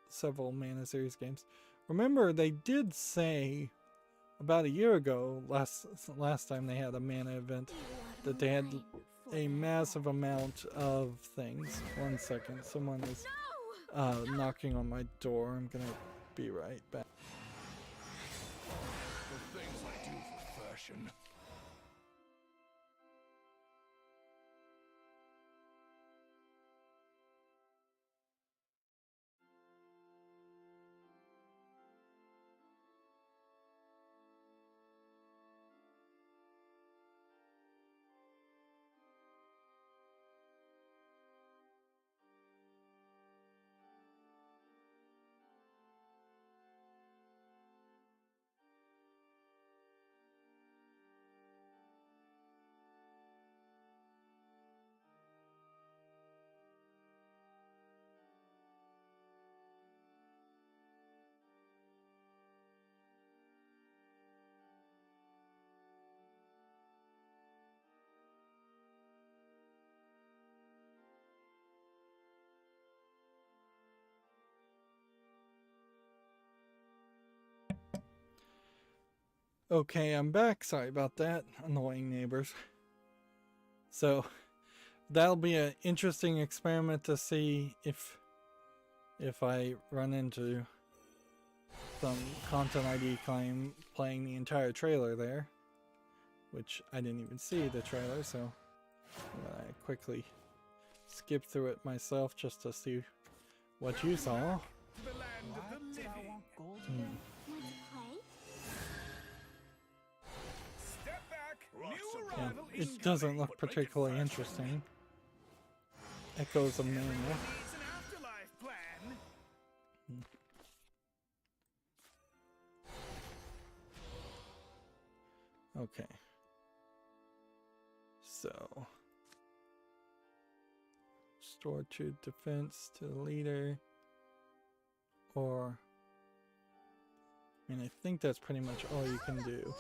Mana Series games. Remember, they did say about a year ago, last time they had a Mana event, that they had a massive amount of things. One second, someone is knocking on my door. I'm gonna be right back. The things I do for fashion. Okay, I'm back. Sorry about that. Annoying neighbors. So that'll be an interesting experiment to see if I run into some content ID claim playing the entire trailer there, which I didn't even see the trailer, so I'm gonna quickly skip through it myself just to see what you saw. The land of the living. Want to play? Step back. New Yeah, arrival it doesn't look incoming. particularly interesting. Echoes of Mana. Needs an afterlife plan. Okay. So restore to defense to the leader, or I mean, I think that's pretty much all you can do.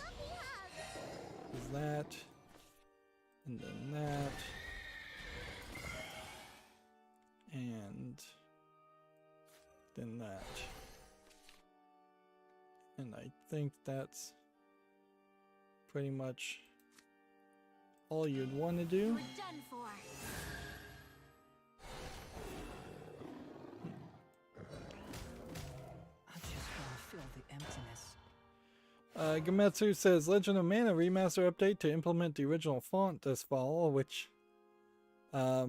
Is that, and then that, and then that, and I think that's pretty much all you'd want to do. You're done for. I just want to feel the emptiness. Gametsu says Legend of Mana remaster update to implement the original font this fall, which I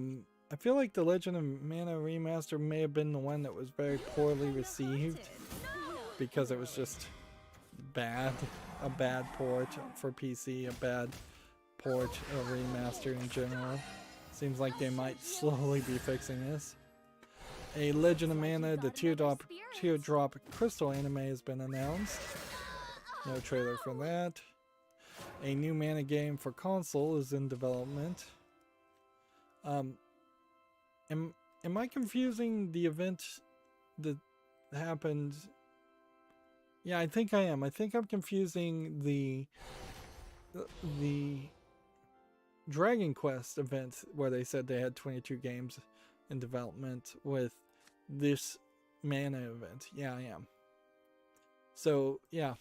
feel like the Legend of Mana remaster may have been the one that was very poorly received because it was just bad. A bad port for PC, a bad port or remaster in general. Seems like they might slowly be fixing this. A Legend of Mana, the Teardrop Crystal anime has been announced. No trailer for that. A new Mana game for console is in development. Am I confusing the event that happened? Yeah, I think I am. I think I'm confusing the Dragon Quest event where they said they had 22 games in development with this Mana event. Yeah, I am. So, yeah.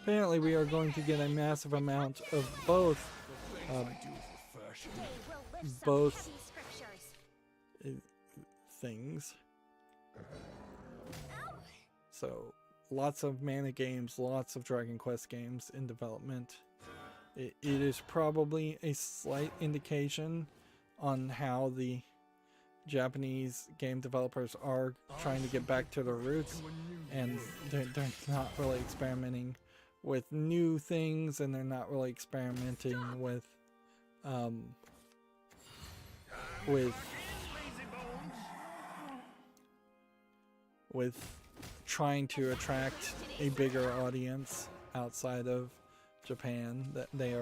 Apparently we are going to get a massive amount of both both things. So lots of Mana games, lots of Dragon Quest games in development. It is probably a slight indication on how the Japanese game developers are trying to get back to their roots, and they're not really experimenting with new things, and they're not really experimenting with trying to attract a bigger audience outside of Japan. That they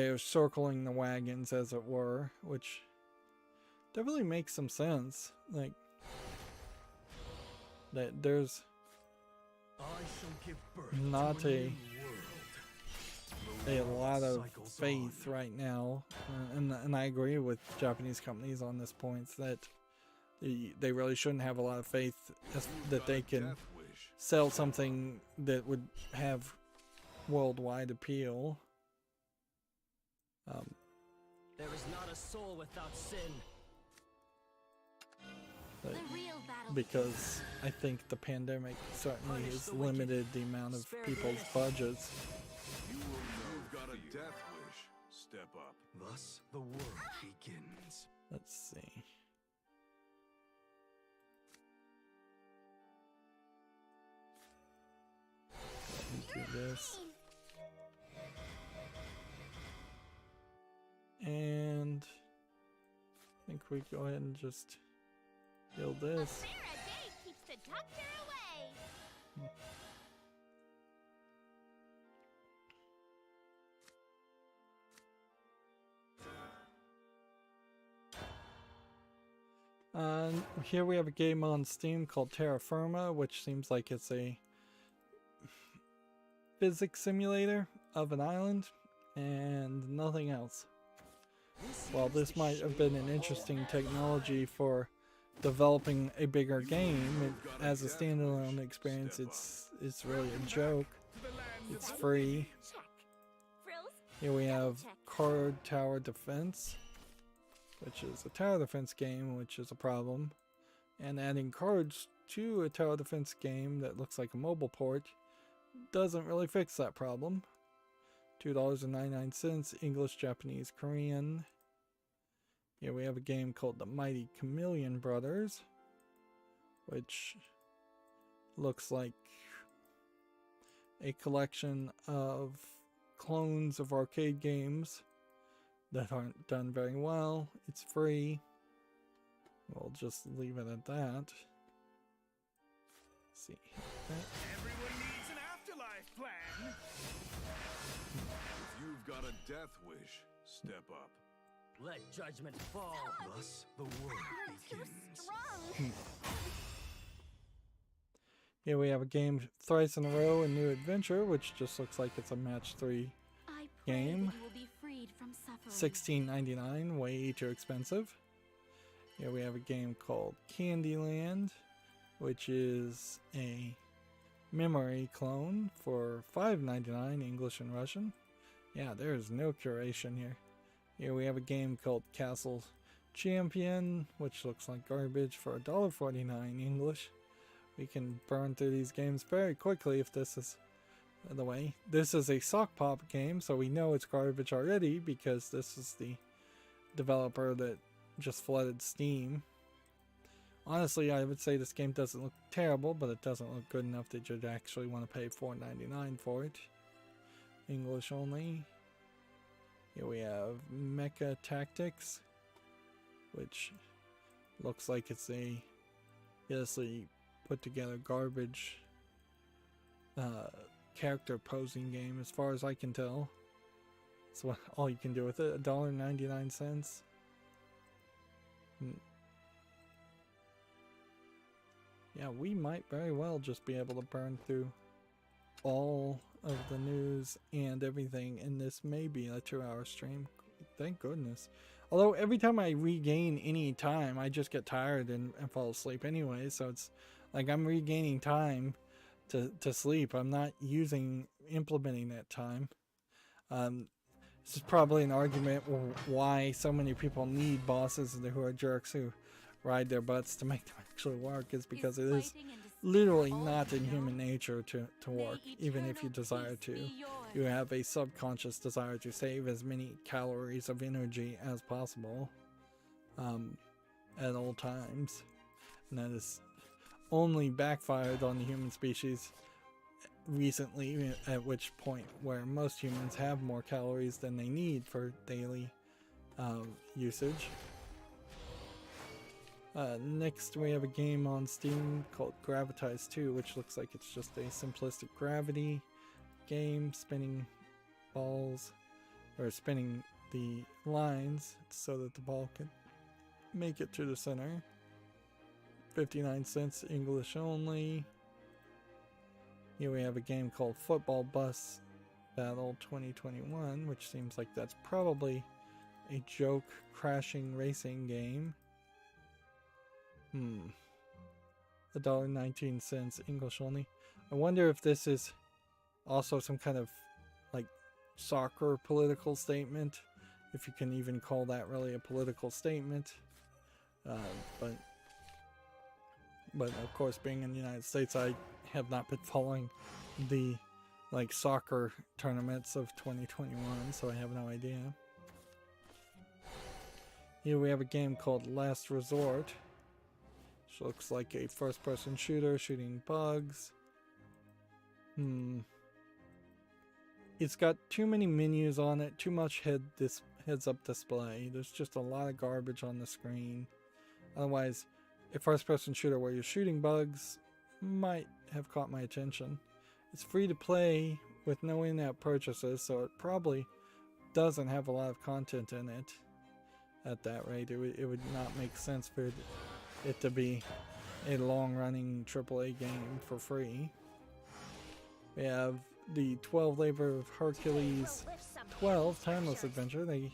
are circling the wagons, as it were, which definitely makes some sense. Like that there's not a lot of faith right now, and I agree with Japanese companies on this point that they really shouldn't have a lot of faith that they can sell something that would have worldwide appeal. There is not a soul without sin. The real battle. Because I think the pandemic certainly has limited the amount of people's budgets. You will know you've got a death wish. Step up. Thus, the world begins. Let's see. Let me do this. And I think we go ahead and just build A this. fair a day keeps the doctor away. Here we have a game on Steam called Terra Firma, which seems like it's a physics simulator of an island and nothing else. While this might have been an interesting technology for developing a bigger game, as a standalone experience, it's really a joke. The land It's free. Check. Frills? Here we have Check. Card Tower Defense, which is a tower defense game, which is a problem. And adding cards to a tower defense game that looks like a mobile port doesn't really fix that problem. $2.99, English, Japanese, Korean. Here we have a game called The Mighty Chameleon Brothers, which looks like a collection of clones of arcade games that aren't done very well. It's free. We'll just leave it at that. Let's see. Everyone needs an afterlife plan. If you've got a death wish, step up. Let judgment fall. Thus, the world You're too begins. strong. Here we have a game thrice in a row, a new adventure, which just looks like it's a match 3 I pray game. that you will be freed from suffering. $16.99, way too expensive. Here we have a game called Candyland, which is a memory clone for $5.99, English and Russian. Yeah, there's no curation here. Here we have a game called Castle Champion, which looks like garbage, for $1.49, English. We can burn through these games very quickly if this is the way. This is a sock pop game, so we know it's garbage already because this is the developer that just flooded Steam. Honestly, I would say this game doesn't look terrible, but it doesn't look good enough that you'd actually want to pay $4.99 for it. English only. Here we have Mecha Tactics, which looks like it's a hideously put together garbage character posing game as far as I can tell. That's what all you can do with it. $1.99. Yeah, we might very well just be able to burn through all of the news and everything, and this may be a 2-hour stream. Thank goodness. Although every time I regain any time, I just get tired and fall asleep anyway, so it's like I'm regaining time to sleep. I'm not implementing that time. This is probably an argument why so many people need bosses who are jerks who ride their butts to make them actually work, is because it is literally not in human nature to work, even if you desire to. You have a subconscious desire to save as many calories of energy as possible at all times. And that has only backfired on the human species recently, at which point where most humans have more calories than they need for daily usage. Next we have a game on Steam called Gravitize 2, which looks like it's just a simplistic gravity game, spinning balls, or spinning the lines so that the ball can make it to the center. 59 cents, English only. Here we have a game called Football Bus Battle 2021, which seems like that's probably a joke crashing racing game. $1.19, English only. I wonder if this is also some kind of like soccer political statement, if you can even call that really a political statement. But of course, being in the United States, I have not been following the like soccer tournaments of 2021, so I have no idea. Here we have a game called Last Resort, which looks like a first-person shooter shooting bugs. It's got too many menus on it, too much heads-up display. There's just a lot of garbage on the screen. Otherwise, a first-person shooter where you're shooting bugs might have caught my attention. It's free to play with no in-app purchases, so it probably doesn't have a lot of content in it. At that rate, it would not make sense for it to be a long-running AAA game for free. We have the 12 Labor of Hercules 12 Timeless Adventure. They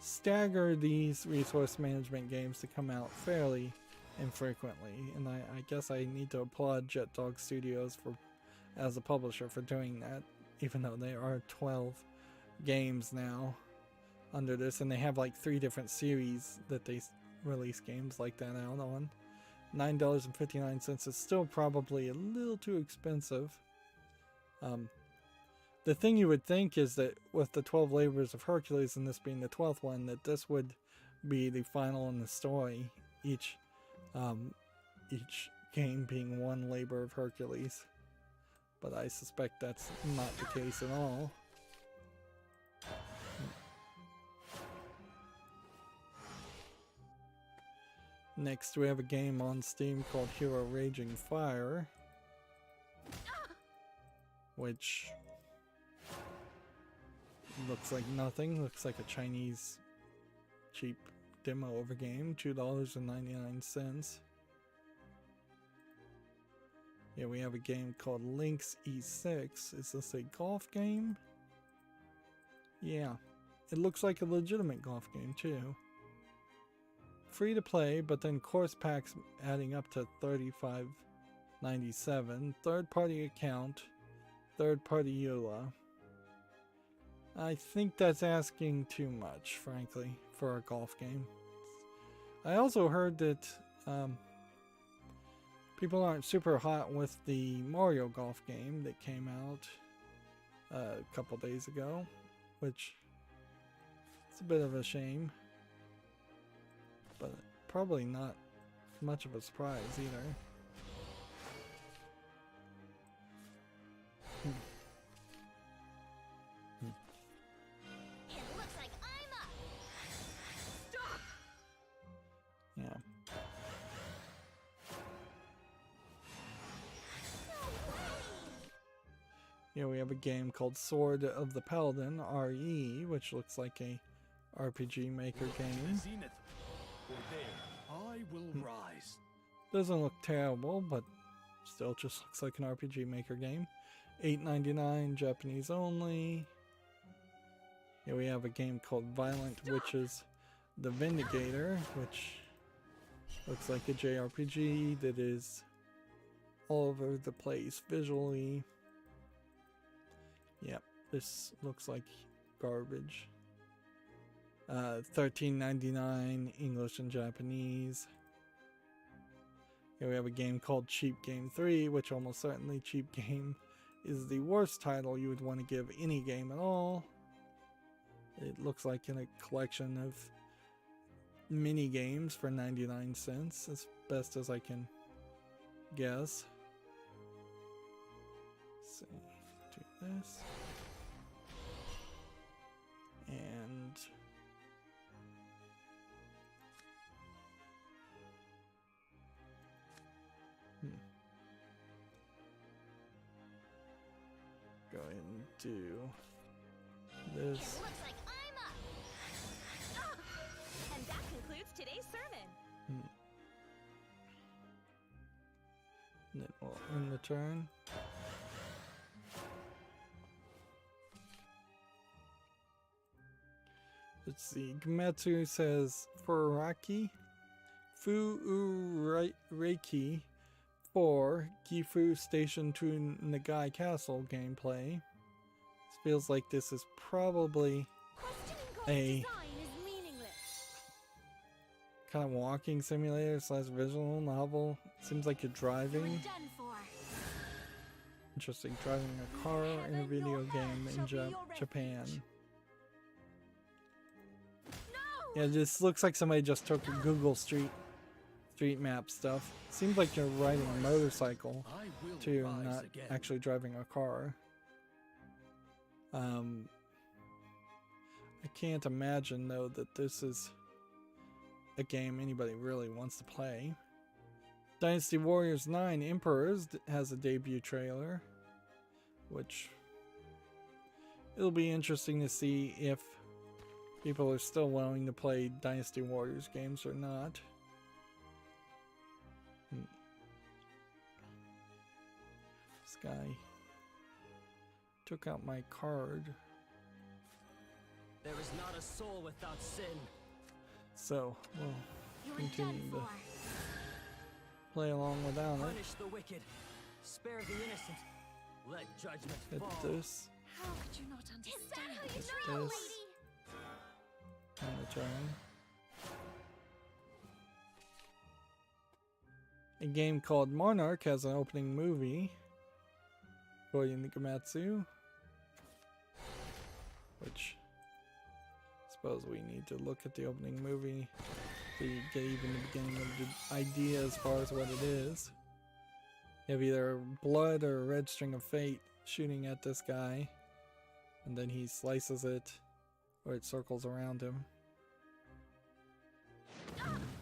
stagger these resource management games to come out fairly infrequently, and I guess I need to applaud Jet Dog Studios for as a publisher for doing that, even though there are 12 games now under this, and they have like 3 different series that they release games like that out on. $9.59 is still probably a little too expensive. The thing you would think is that with the 12 Labors of Hercules and this being the 12th one, that this would be the final in the story, each game being one Labor of Hercules. But I suspect that's not the case at all. Next we have a game on Steam called Hero Raging Fire, which looks like nothing, looks like a Chinese cheap demo of a game, $2.99. Yeah, we have a game called Lynx E6. Is this a golf game? Yeah, it looks like a legitimate golf game too. Free to play, but then course packs adding up to $35.97. Third party account, third party EULA. I think that's asking too much, frankly, for a golf game. I also heard that people aren't super hot with the Mario Golf game that came out a couple days ago, which is a bit of a shame, but probably not much of a surprise either. It looks like I'm up. Stop! Yeah. No way! Yeah, we have a game called Sword of the Paladin, RE, which looks like a RPG Maker game. Zenith, or there, I will rise. Doesn't look terrible, but still just looks like an RPG Maker game. $8.99, Japanese only. Here we have a game called Violent Witches the Vindicator, which looks like a JRPG that is all over the place visually. Yep, this looks like garbage. $13.99, English and Japanese. Here we have a game called Cheap Game 3, which almost certainly Cheap Game is the worst title you would want to give any game at all. It looks like in a collection of mini games for 99 cents, as best as I can guess. Let's see, do this. And go ahead and do this. It looks like I'm up. Ah! And that concludes today's sermon. And then we'll end the turn. Let's see. Gametsu says Furaki Reiki for Gifu Station to Nagai Castle gameplay. This feels like this is probably Questioning God's a design is meaningless. kind of walking simulator / visual novel. Seems like you're driving. You're done for. Interesting, driving a car in a video game in Japan. No! Yeah, this looks like somebody just took Google Street map stuff. Seems like you're riding a motorcycle I will too, rise not again. actually driving a car. I can't imagine though that this is a game anybody really wants to play. Dynasty Warriors 9 Emperors has a debut trailer, which it'll be interesting to see if people are still willing to play Dynasty Warriors games or not. This guy took out my card. There is not a soul without sin. So we'll You're continue done to for. play along without it. Punish the wicked. Spare the innocent. Let judgment Hit fall. this. How could you not understand? Is that how you Hit draw, this. lady? On the turn. A game called Monarch has an opening movie, according to Gamatsu, which I suppose we need to look at the opening movie to get even the beginning of the idea as far as what it is. You have either blood or a red string of fate shooting at this guy, and then he slices it, or it circles around him.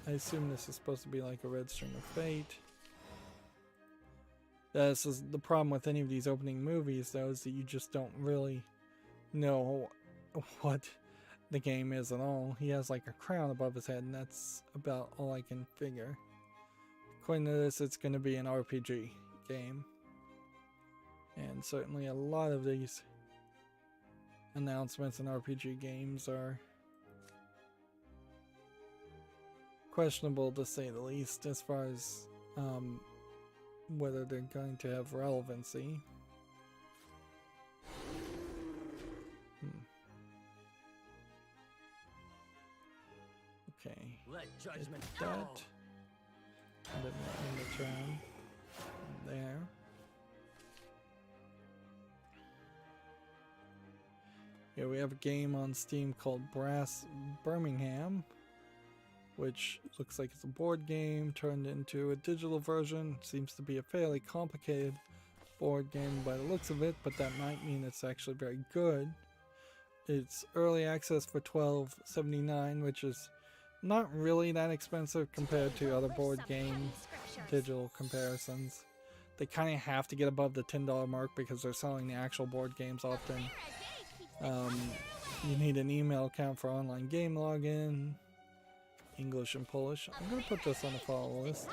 I assume this is supposed to be like a red string of fate. This is the problem with any of these opening movies, though, is that you just don't really know what the game is at all. He has like a crown above his head, and that's about all I can figure. According to this, it's going to be an RPG game. And certainly a lot of these announcements in RPG games are questionable, to say the least, as far as whether they're going to have relevancy. Okay. Let judgment Hit fall. that. And then in the turn. There. Here we have a game on Steam called Brass Birmingham, which looks like it's a board game turned into a digital version. Seems to be a fairly complicated board game by the looks of it, but that might mean it's actually very good. It's early access for $12.79, which is not really that expensive compared to other board game digital comparisons. They kind of have to get above the $10 mark because they're selling the actual board games often. You need an email account for online game login, English and Polish. I'm going to put this on the follow list.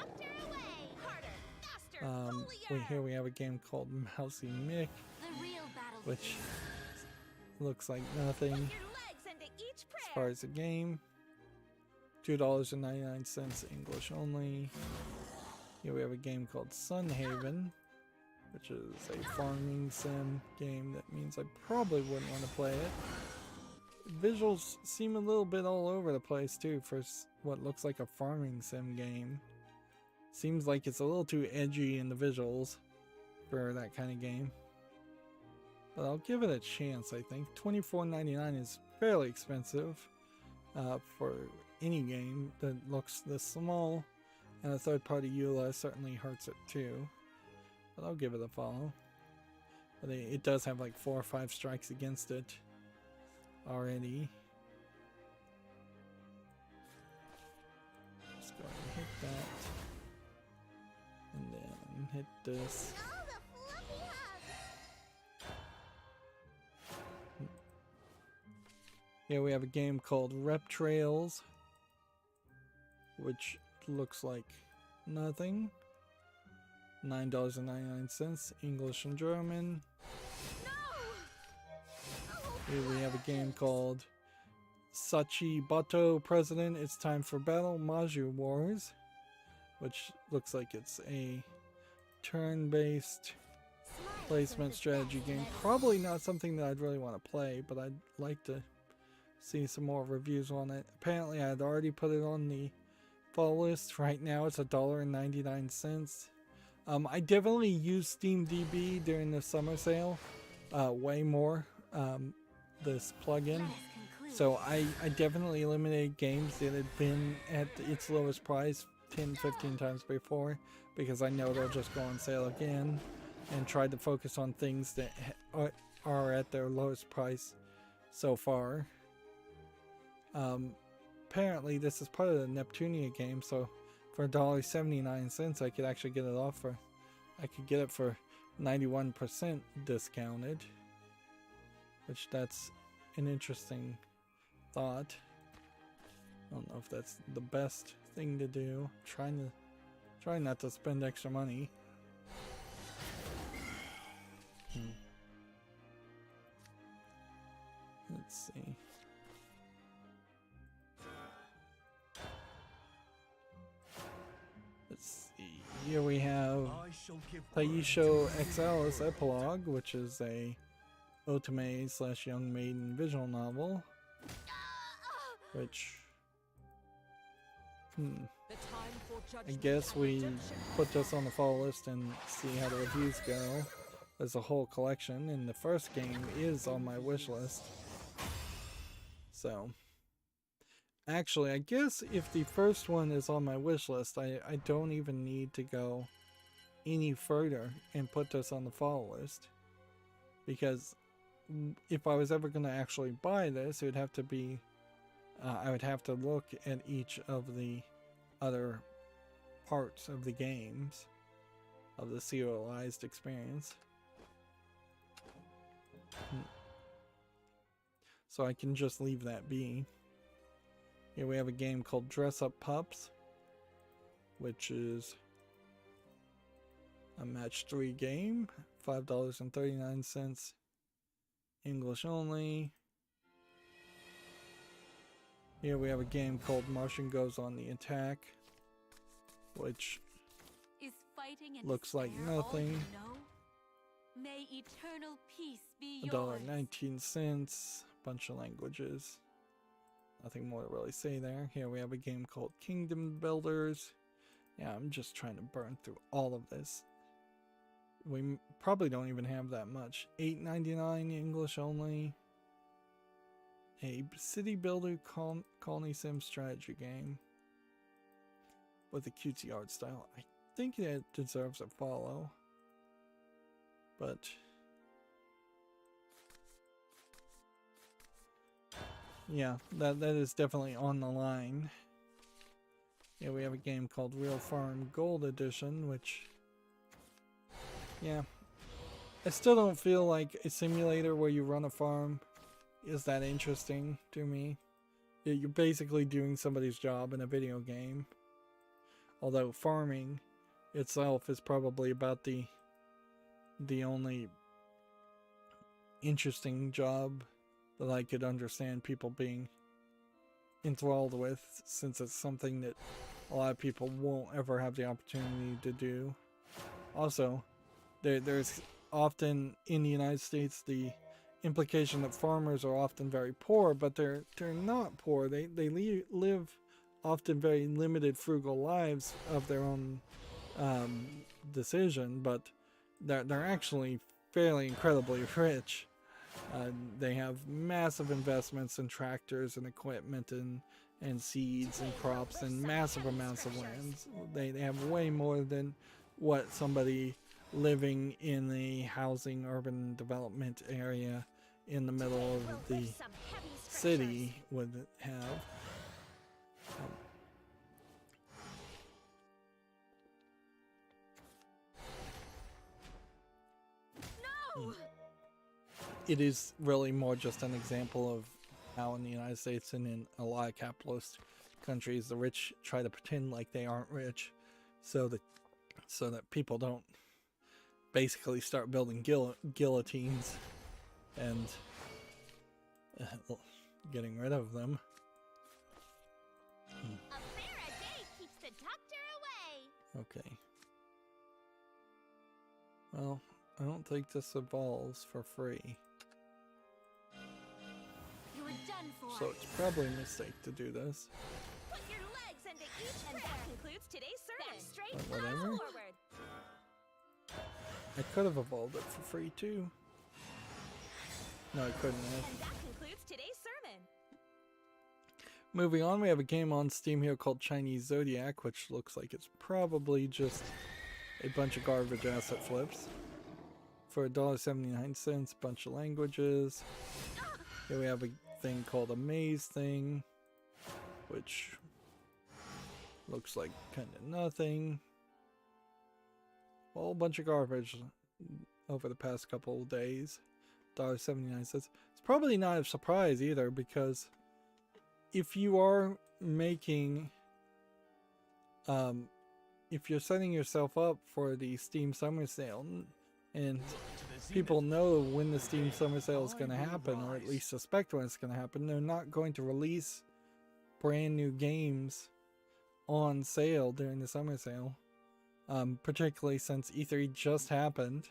Here we have a game called Mousy Mick, which looks like nothing as far as the game. $2.99 English only. Here we have a game called Sunhaven, which is a farming sim game. That means I probably wouldn't want to play it. Visuals seem a little bit all over the place too for what looks like a farming sim game. Seems like it's a little too edgy in the visuals for that kind of game. But I'll give it a chance, I think. $24.99 is fairly expensive for any game that looks this small, and a third-party EULA certainly hurts it too. But I'll give it a follow. But it does have like 4 or 5 strikes against it already. Just go ahead and hit that. And then hit this. Here we have a game called Rep Trails, which looks like nothing. $9.99, English and German. Here we have a game called Sachi Bato President, It's Time for Battle, Maju Wars, which looks like it's a turn-based placement strategy game. Probably not something that I'd really want to play, but I'd like to see some more reviews on it. Apparently I'd already put it on the follow list. Right now it's $1.99. I definitely used SteamDB during the summer sale way more, this plugin. So I definitely eliminated games that had been at its lowest price 10-15 times before, because I know they'll just go on sale again, and tried to focus on things that are at their lowest price so far. Apparently this is part of the Neptunia game, so for $1.79 I could actually get it off for, I could get it for 91% discounted, which that's an interesting thought. I don't know if that's the best thing to do. Try not to spend extra money. Let's see. Let's see. Here we have shall give Taisho Exilis Epilogue, which is a otome / young maiden visual novel, which The time for I judgment guess and we redemption put this on the follow list and see how the reviews go. There's a whole collection, and the first game is on my wish list. So, actually, I guess if the first one is on my wish list, I don't even need to go any further and put this on the follow list. Because if I was ever going to actually buy this, it would have to be, I would have to look at each of the other parts of the games, of the serialized experience. So I can just leave that be. Here we have a game called Dress Up Pups, which is a match 3 game, $5.39, English only. Here we have a game called Martian Goes on the Attack, which Is fighting and looks like despair all you nothing. know? May eternal peace be yours. $1.19, bunch of languages. Nothing more to really say there. Here we have a game called Kingdom Builders. Yeah, I'm just trying to burn through all of this. We probably don't even have that much. $8.99 English only. A city builder colony sim strategy game with a cutesy art style. I think it deserves a follow, but yeah, that is definitely on the line. Yeah, we have a game called Real Farm Gold Edition, which, yeah, I still don't feel like a simulator where you run a farm is that interesting to me. You're basically doing somebody's job in a video game. Although farming itself is probably about the only interesting job that I could understand people being enthralled with, since it's something that a lot of people won't ever have the opportunity to do. Also, there's often in the United States the implication that farmers are often very poor, but they're not poor. They live often very limited, frugal lives of their own decision, but they're actually fairly incredibly rich. They have massive investments in tractors and equipment and seeds and crops and massive amounts of land. They have way more than what somebody living in a housing urban development area in the middle of the city would have. No! It is really more just an example of how in the United States and in a lot of capitalist countries, the rich try to pretend like they aren't rich, so that people don't basically start building guillotines and getting rid of them. A bear a day keeps the doctor away. Okay. Well, I don't think this evolves for free, You were done for. so it's probably a mistake to do this. Put your legs into each and that concludes today's sermon. Back straight, But whatever. arms forward. I could have evolved it for free too. No, I couldn't have. And that concludes today's sermon. Moving on, we have a game on Steam here called Chinese Zodiac, which looks like it's probably just a bunch of garbage asset flips. For $1.79, bunch of languages. Here we have a thing called a maze thing, which looks like kind of nothing. A whole bunch of garbage over the past couple of days. $1.79. It's probably not a surprise either, because if you are making, if you're setting yourself up for the Steam Summer Sale, and people know when the Steam Summer Sale is going to happen, or at least suspect when it's going to happen, they're not going to release brand new games on sale during the summer sale. particularly since E3 just happened.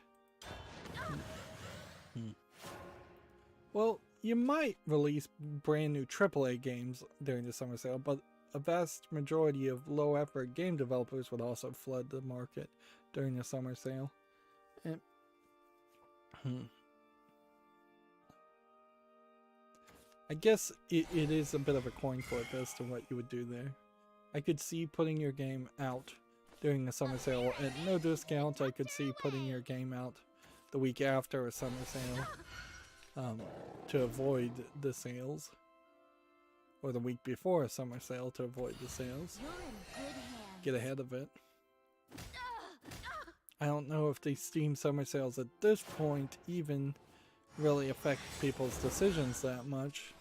Well, you might release brand new AAA games during the summer sale, but a vast majority of low-effort game developers would also flood the market during the summer sale. And I guess it is a bit of a coin flip as to what you would do there. I could see putting your game out during the summer sale at no discount. I could see putting your game out the week after a summer sale to avoid the sales. Or the week before a summer sale to avoid the sales. You're in good hands. Get ahead of it. I don't know if the Steam summer sales at this point even really affect people's decisions that much.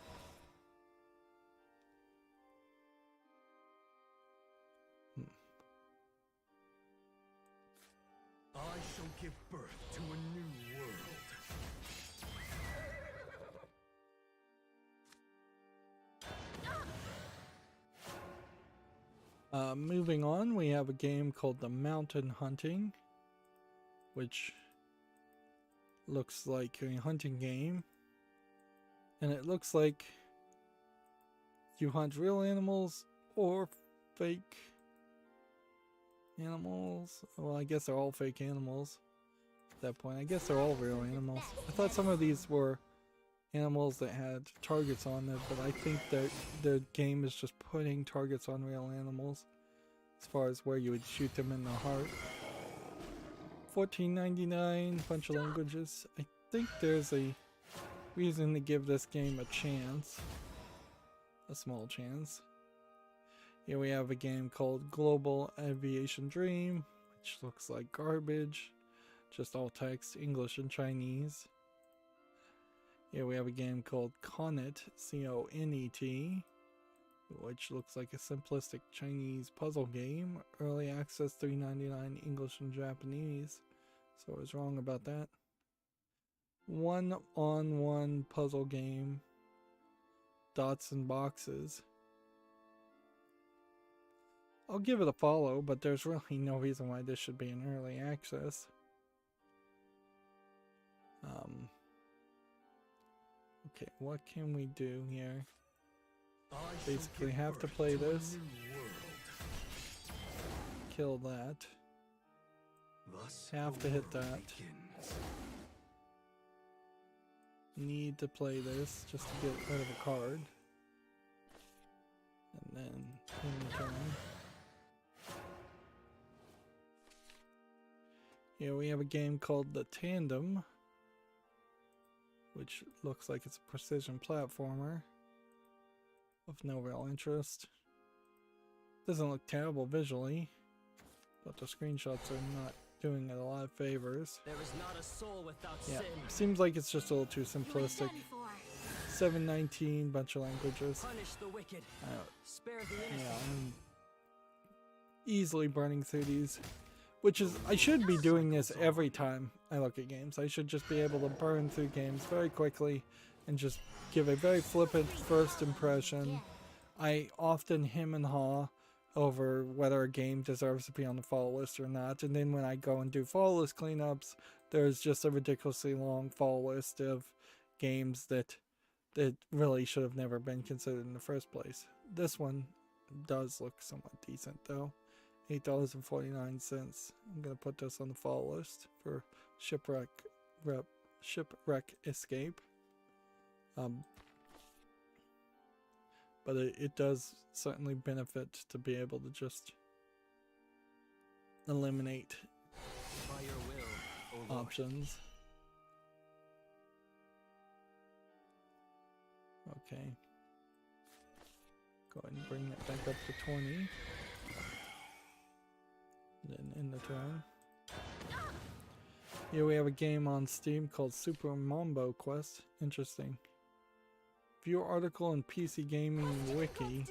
I shall give birth to a new world. Moving on, we have a game called The Mountain Hunting, which looks like a hunting game, and it looks like you hunt real animals or fake animals. Well, I guess they're all fake animals at that point. I guess they're all real animals. I thought some of these were animals that had targets on them, but I think that the game is just putting targets on real animals as far as where you would shoot them in the heart. $14.99, bunch of languages. I think there's a reason to give this game a chance, a small chance. Here we have a game called Global Aviation Dream, which looks like garbage, just all text, English and Chinese. Here we have a game called Conet, C-O-N-E-T, which looks like a simplistic Chinese puzzle game. Early access, $3.99, English and Japanese. So I was wrong about that. One-on-one puzzle game. Dots and boxes. I'll give it a follow, but there's really no reason why this should be in early access. Okay, what can we do here? Basically have to play this. Kill that. Have to hit that. Need to play this just to get rid of a card. And then in turn. Here we have a game called The Tandem, which looks like it's a precision platformer of no real interest. Doesn't look terrible visually, but the screenshots are not doing it a lot of favors. There is not a soul without Yeah, sin. seems like it's just a little too simplistic. Done for. $7.19, bunch of languages. Punish the wicked. Spare the Yeah, innocent. I'm easily burning through these. Which is, I should be doing this every time I look at games. I should just be able to burn through games very quickly and just give a very flippant first impression. I often hem and haw over whether a game deserves to be on the fall list or not. And then when I go and do fall list cleanups, there's just a ridiculously long fall list of games that really should have never been considered in the first place. This one does look somewhat decent though. $8.49. I'm gonna put this on the fall list for Shipwreck Escape. But it does certainly benefit to be able to just eliminate By your will, O Lord. options. Okay. Go ahead and bring that back up to 20. Then in the turn. Here we have a game on Steam called Super Mambo Quest. Interesting. View article in PC Gaming Wiki.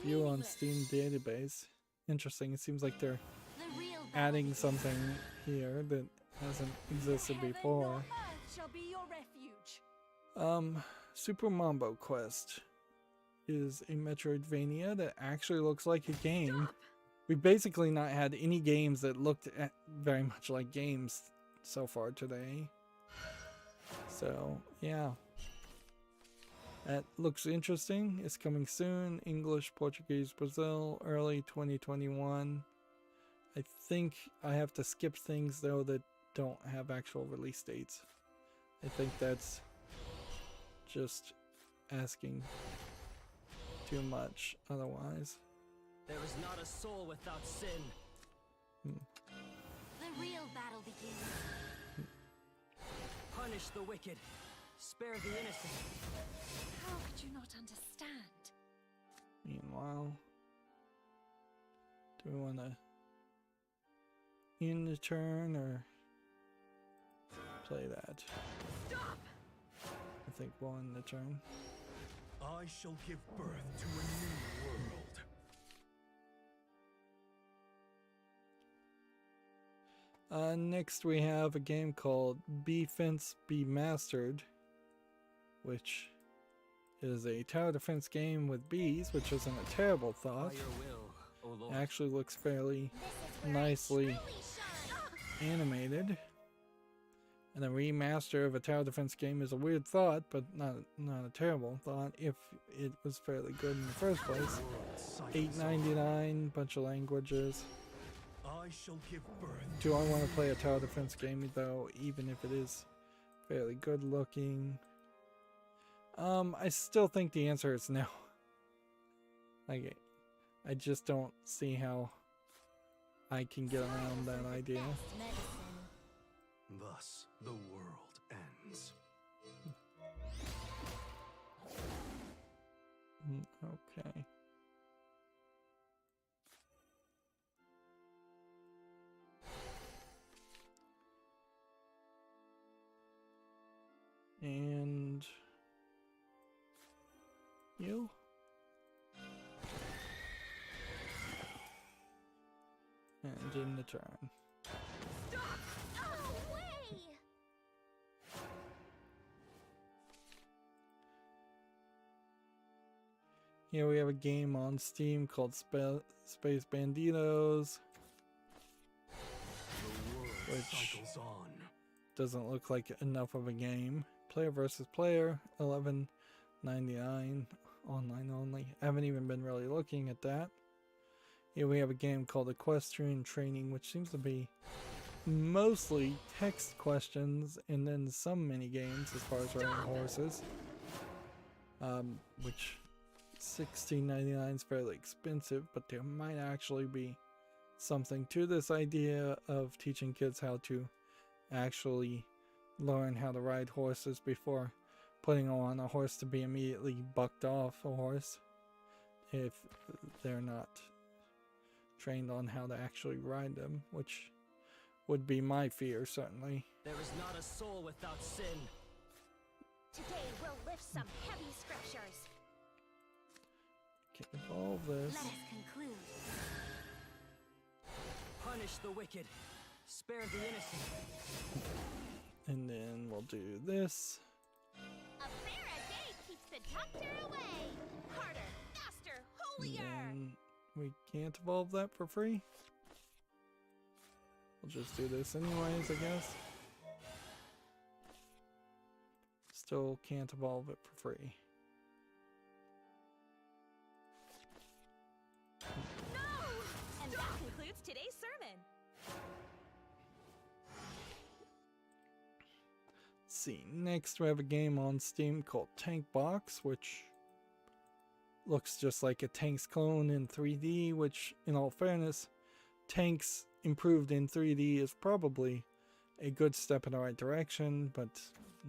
View on Steam database. Interesting. It seems like they're The real adding something here that hasn't existed heaven before. or earth shall be your refuge. Super Mambo Quest is a Metroidvania that actually looks like a game. we've basically not had any games that looked very much like games so far today. So, yeah. That looks interesting. It's coming soon. English, Portuguese, Brazil, early 2021. I think I have to skip things though that don't have actual release dates. I think that's just asking too much otherwise. There is not a soul without sin. The real battle begins. Punish the wicked. Spare the innocent. How could you not understand? Meanwhile, do we want to end the turn or play that? Stop! I think we'll end the turn. I shall give birth to a new world. Next we have a game called Be Fence Be Mastered, which is a tower defense game with bees, which isn't a terrible By thought. your will, O Lord. It actually looks fairly This is where nicely I truly shine. animated. And a remaster of a tower defense game is a weird thought, but not a terrible thought if it was fairly good in the first place. $8.99, bunch of languages. I shall give birth. Do I want to play a tower defense game though, even if it is fairly good looking? I still think the answer is no. Like, I just don't see how I can get around that idea. Best medicine. Thus the world ends. Okay. And you? And in the turn. Stop! Oh, way! Here we have a game on Steam called Space Banditos, The world Which- cycles on. doesn't look like enough of a game. Player versus player, $11.99, online only. I haven't even been really looking at that. Here we have a game called Equestrian Training, which seems to be mostly text questions and then some mini games as far as riding horses. Which $16.99 is fairly expensive, but there might actually be something to this idea of teaching kids how to actually learn how to ride horses before putting on a horse to be immediately bucked off a horse if they're not trained on how to actually ride them, which would be my fear, certainly. There is not a soul without sin. Today we'll lift some heavy scriptures. Can't evolve this. Let us conclude. Punish the wicked. Spare the innocent. And then we'll do this. A fair a day keeps the doctor away. Harder, faster, holier. And we can't evolve that for free. We'll just do this anyways, I guess. Still can't evolve it for free. No! And that concludes today's sermon. Let's see, next we have a game on Steam called Tank Box, which looks just like a Tanks clone in 3D, which, in all fairness, Tanks improved in 3D is probably a good step in the right direction, but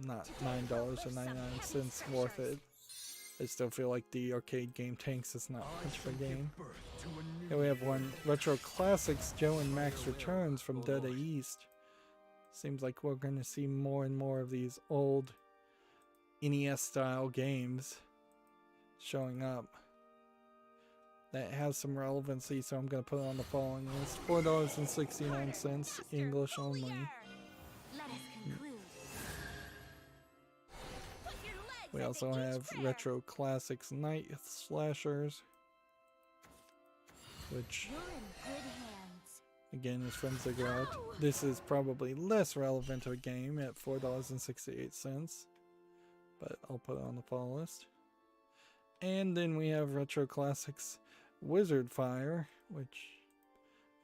not $9.99 worth it. I still feel like the arcade game Tanks is not much of a game. Here we have one, Retro Classics Joe and Max Returns from Dead East. Seems like we're going to see more and more of these old NES style games showing up that has some relevancy, so I'm going to put it on the following list. $4.69, English only. Let us conclude. Put your legs We up also to each have prayer. Retro Classics Night Slashers. which You're in good hands. again is from Ziggurat. This is probably less relevant to a game at $4.68, but I'll put it on the follow list. And then we have Retro Classics Wizard Fire, which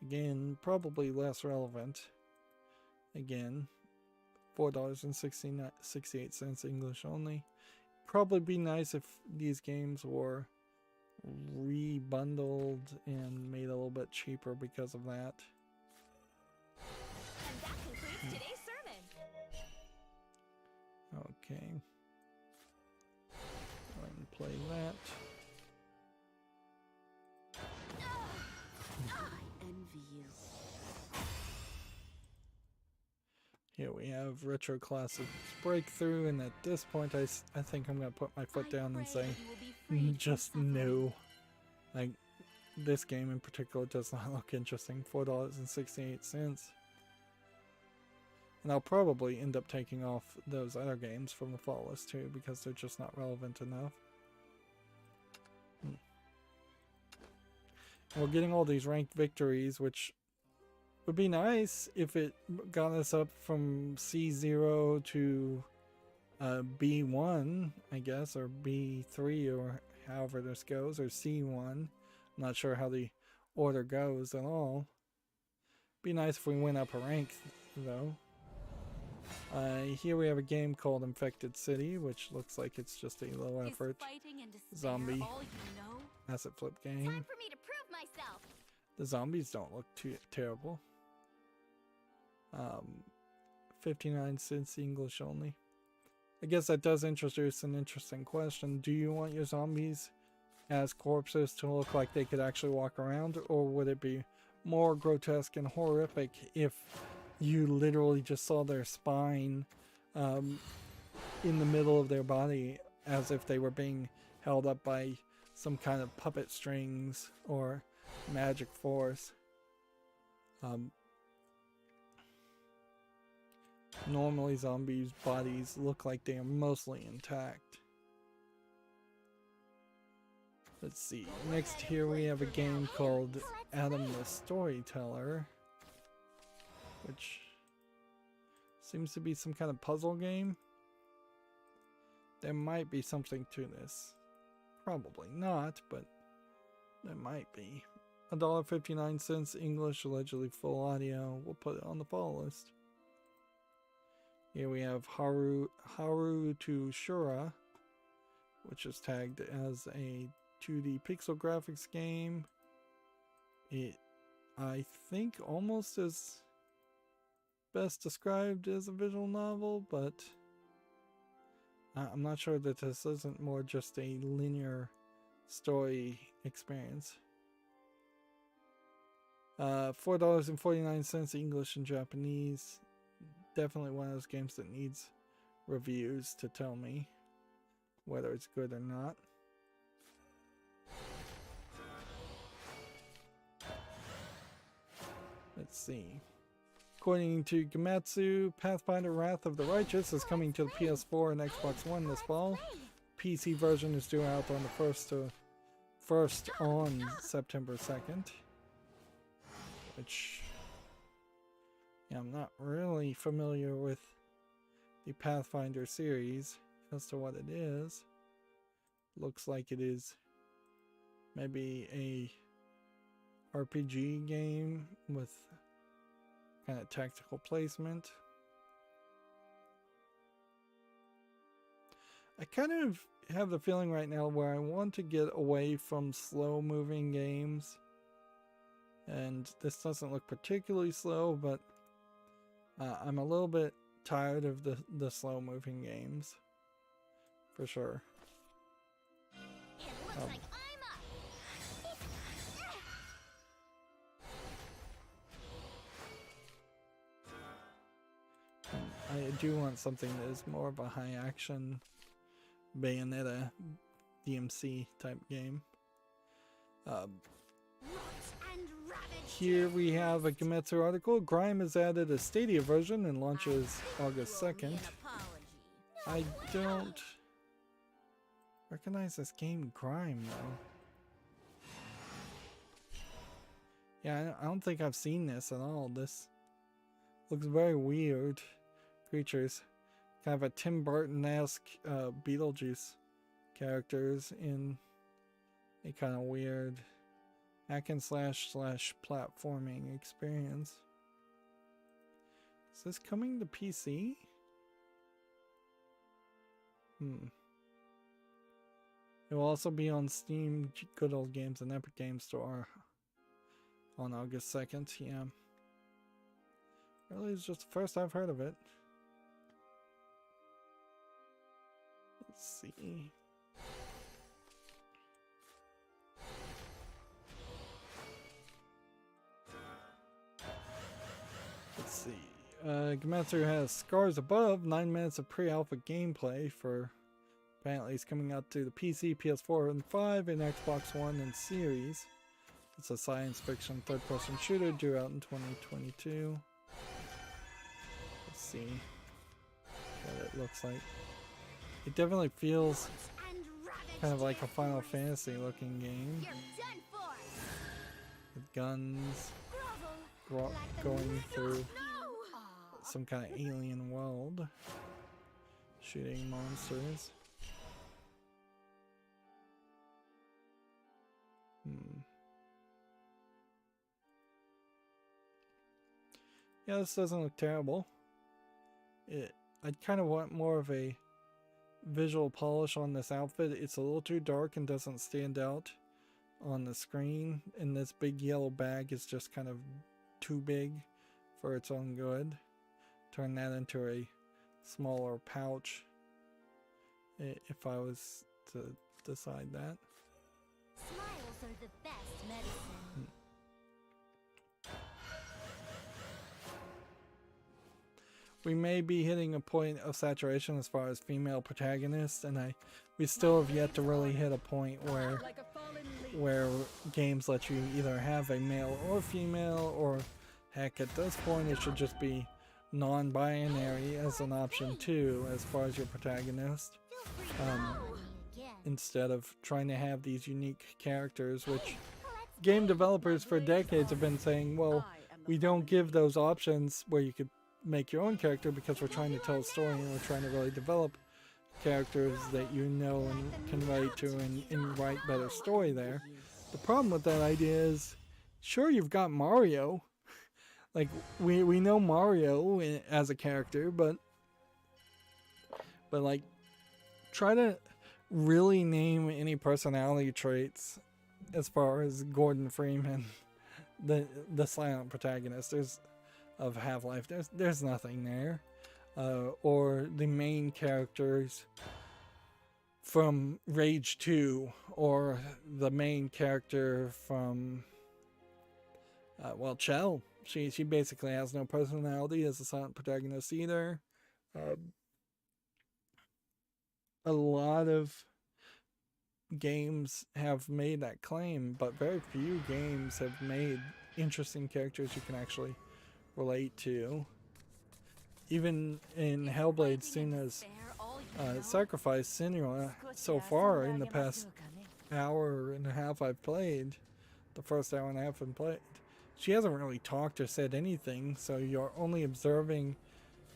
again probably less relevant. Again, $4.68 English only. Probably be nice if these games were rebundled and made a little bit cheaper because of that. And that concludes today's sermon. Okay. Go ahead and play that. I envy you. Here we have Retro Classics Breakthrough, and at this point I think I'm going to put my foot down and say just no. Like, this game in particular does not look interesting. $4.68. And I'll probably end up taking off those other games from the fall list too, because they're just not relevant enough. We're getting all these ranked victories, which would be nice if it got us up from C0 to B1, I guess, or B3, or however this goes, or C1. I'm not sure how the order goes at all. Be nice if we went up a rank, though. Here we have a game called Infected City, which looks like it's just a low effort zombie asset flip game. Time for me to prove myself. The zombies don't look too terrible. 59 cents English only. I guess that does introduce an interesting question. Do you want your zombies as corpses to look like they could actually walk around, or would it be more grotesque and horrific if you literally just saw their spine in the middle of their body as if they were being held up by some kind of puppet strings or magic force? Normally zombies' bodies look like they are mostly intact. Let's see. Next here we have a game called Adam the Storyteller, which seems to be some kind of puzzle game. There might be something to this. Probably not, but there might be. $1.59 English, allegedly full audio. We'll put it on the follow list. Here we have Haru to Shura, which is tagged as a 2D pixel graphics game. It, I think, almost as best described as a visual novel, but I'm not sure that this isn't more just a linear story experience. $4.49 English and Japanese. Definitely one of those games that needs reviews to tell me whether it's good or not. Let's see. According to Gamatsu, Pathfinder Wrath of the Righteous is coming to the PS4 and Xbox One this fall. PC version is due out on the first on September 2nd. Which, yeah, I'm not really familiar with the Pathfinder series as to what it is. Looks like it is maybe a RPG game with kind of tactical placement. I kind of have the feeling right now where I want to get away from slow moving games. And this doesn't look particularly slow, but I'm a little bit tired of the slow moving games. For sure. It looks like I'm up. I do want something that is more of a high action Bayonetta DMC type game. Here we have a Gametsu article. Grime has added a Stadia version and launches August 2nd. I don't recognize this game Grime though. Yeah, I don't think I've seen this at all. This looks very weird. Creatures. Kind of a Tim Burton-esque Beetlejuice characters in a kind of weird hack and slash platforming experience. Is this coming to PC? It will also be on Steam, Good Old Games, and Epic Games Store on August 2nd. Yeah. Really, it's just the first I've heard of it. Let's see. Let's see. Gamatsu has Scars Above, 9 minutes of pre-alpha gameplay for apparently it's coming out to the PC, PS4, and 5, and Xbox One and Series. It's a science fiction third-person shooter due out in 2022. Let's see what it looks like. It definitely feels kind of like a Final Fantasy looking game. With guns going through some kind of alien world. Shooting monsters. Yeah, this doesn't look terrible. I'd kind of want more of a visual polish on this outfit. It's a little too dark and doesn't stand out on the screen, and this big yellow bag is just kind of too big for its own good. Turn that into a smaller pouch if I was to decide that. Smiles are the best medicine. We may be hitting a point of saturation as far as female protagonists, and we still have yet to really hit a point where games let you either have a male or female, or heck, at this point it should just be non-binary as an option too, as far as your protagonist. Instead of trying to have these unique characters, which game developers for decades have been saying, well, we don't give those options where you could make your own character because we're trying to tell a story and we're trying to really develop characters that you know and can relate to and write better story there. The problem with that idea is, sure, you've got Mario. Like, we know Mario as a character, but like, try to really name any personality traits as far as Gordon Freeman, the silent protagonist of Half-Life. There's nothing there. Or the main characters from Rage 2, or the main character from Chell. She basically has no personality as a silent protagonist either. A lot of games have made that claim, but very few games have made interesting characters you can actually relate to. Even in Hellblade, Senua's sacrifice, Senua, so far in the past hour and a half I've played, the first hour and a half I've played, she hasn't really talked or said anything, so you're only observing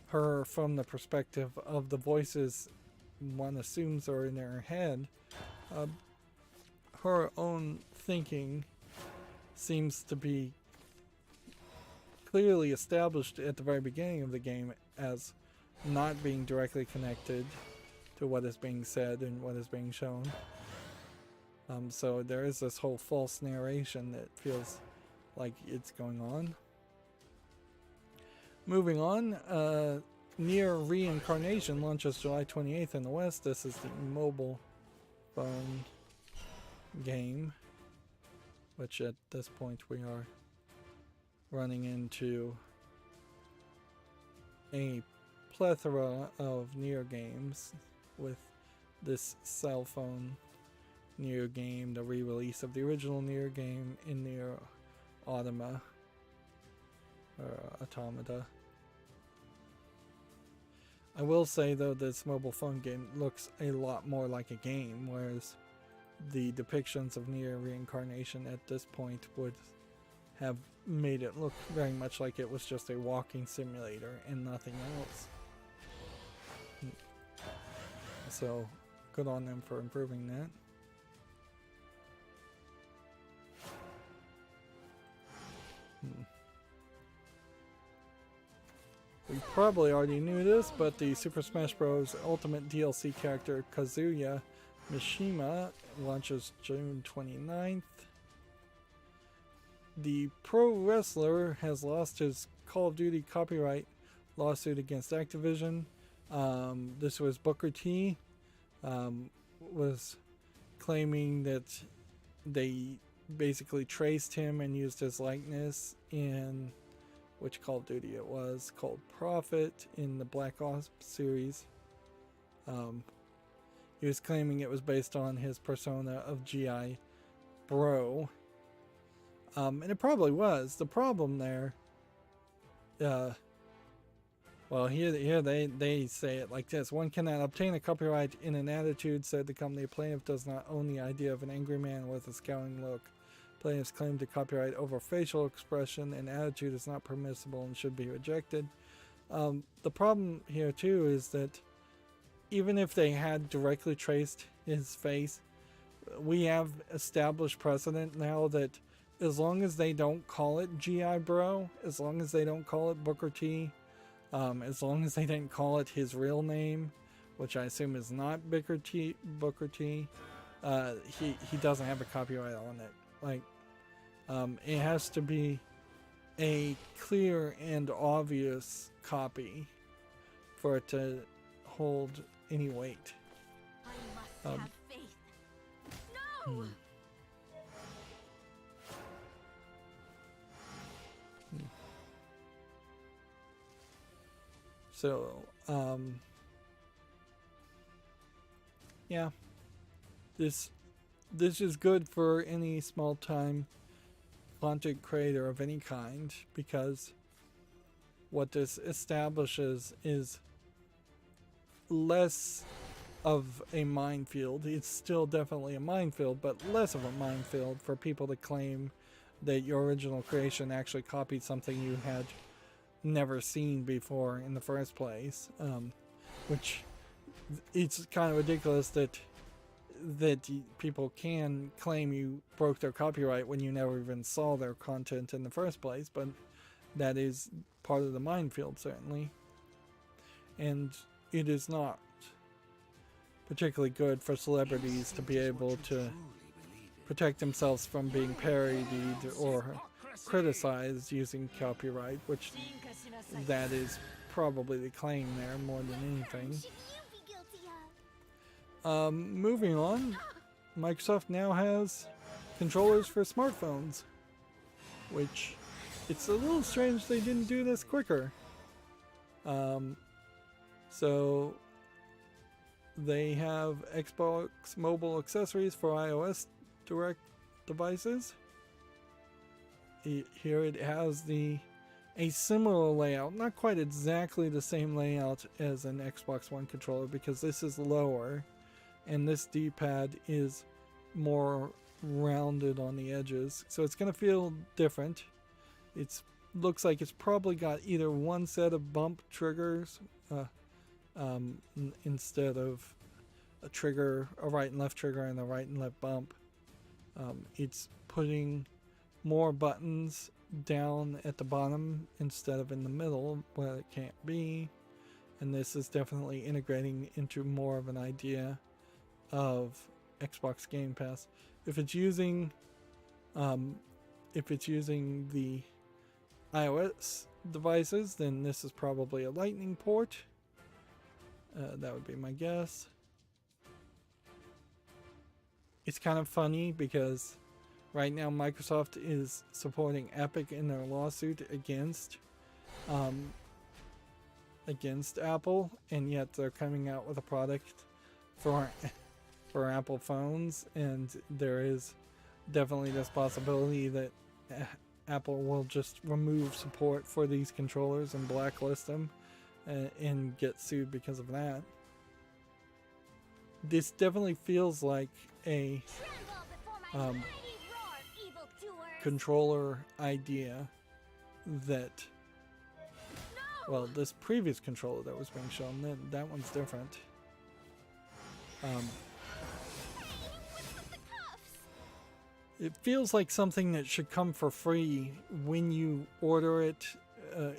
her from the perspective of the voices one assumes are in her head. Her own thinking seems to be clearly established at the very beginning of the game as not being directly connected to what is being said and what is being shown. So there is this whole false narration that feels like it's going on. Moving on, Nier Reincarnation launches July 28th in the West. This is the mobile phone game, which at this point we are running into a plethora of Nier games, with this cell phone Nier game, the re-release of the original Nier game in Nier Automata. I will say though, this mobile phone game looks a lot more like a game, whereas the depictions of Nier Reincarnation at this point would have made it look very much like it was just a walking simulator and nothing else. So good on them for improving that. We probably already knew this, but the Super Smash Bros. Ultimate DLC character Kazuya Mishima launches June 29th. The pro wrestler has lost his Call of Duty copyright lawsuit against Activision. This was Booker T. Was claiming that they basically traced him and used his likeness in which Call of Duty it was, called Prophet in the Black Ops series. He was claiming it was based on his persona of G.I. Bro. And it probably was. The problem there, well, here they say it like this. One cannot obtain a copyright in an attitude, said the company. Plaintiff does not own the idea of an angry man with a scowling look. Plaintiff's claim to copyright over facial expression and attitude is not permissible and should be rejected. The problem here too is that even if they had directly traced his face, we have established precedent now that as long as they don't call it G.I. Bro, as long as they don't call it Booker T, as long as they didn't call it his real name, which I assume is not Booker T, he doesn't have a copyright on it. Like, it has to be a clear and obvious copy for it to hold any weight. I must have faith. No! So, yeah, this is good for any small-time content creator of any kind, because what this establishes is less of a minefield. It's still definitely a minefield, but less of a minefield for people to claim that your original creation actually copied something you had never seen before in the first place, which it's kind of ridiculous that people can claim you broke their copyright when you never even saw their content in the first place, but that is part of the minefield, certainly. And it is not particularly good for celebrities to be able to protect themselves from being parodied or criticized using copyright, which that is probably the claim there more than anything. Should you be guilty of? Moving on, Microsoft now has controllers for smartphones, which it's a little strange they didn't do this quicker. So they have Xbox mobile accessories for iOS direct devices. Here it has a similar layout, not quite exactly the same layout as an Xbox One controller, because this is lower and this D-pad is more rounded on the edges, so it's going to feel different. It looks like it's probably got either one set of bump triggers instead of a right and left trigger and a right and left bump. It's putting more buttons down at the bottom instead of in the middle where it can't be, and this is definitely integrating into more of an idea of Xbox Game Pass. If it's using the iOS devices, then this is probably a Lightning port. That would be my guess. It's kind of funny because right now Microsoft is supporting Epic in their lawsuit against Apple, and yet they're coming out with a product for Apple phones, and there is definitely this possibility that Apple will just remove support for these controllers and blacklist them and get sued because of that. This definitely feels like a Tremble before my mighty roar, evildoer! controller idea that, well, this previous controller that was being shown, that one's different. It feels like something that should come for free when you order it,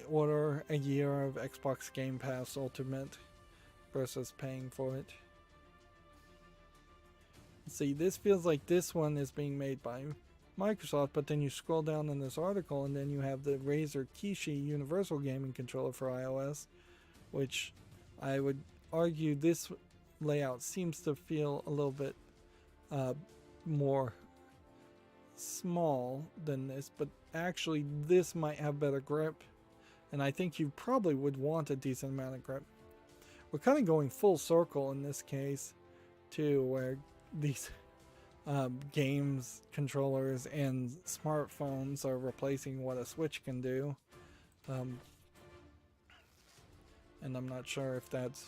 order a year of Xbox Game Pass Ultimate versus paying for it. See, this feels like this one is being made by Microsoft, but then you scroll down in this article and then you have the Razer Kishi Universal Gaming Controller for iOS, which I would argue this layout seems to feel a little bit more small than this, but actually this might have better grip, and I think you probably would want a decent amount of grip. We're kind of going full circle in this case too, where these games controllers and smartphones are replacing what a Switch can do, and I'm not sure if that's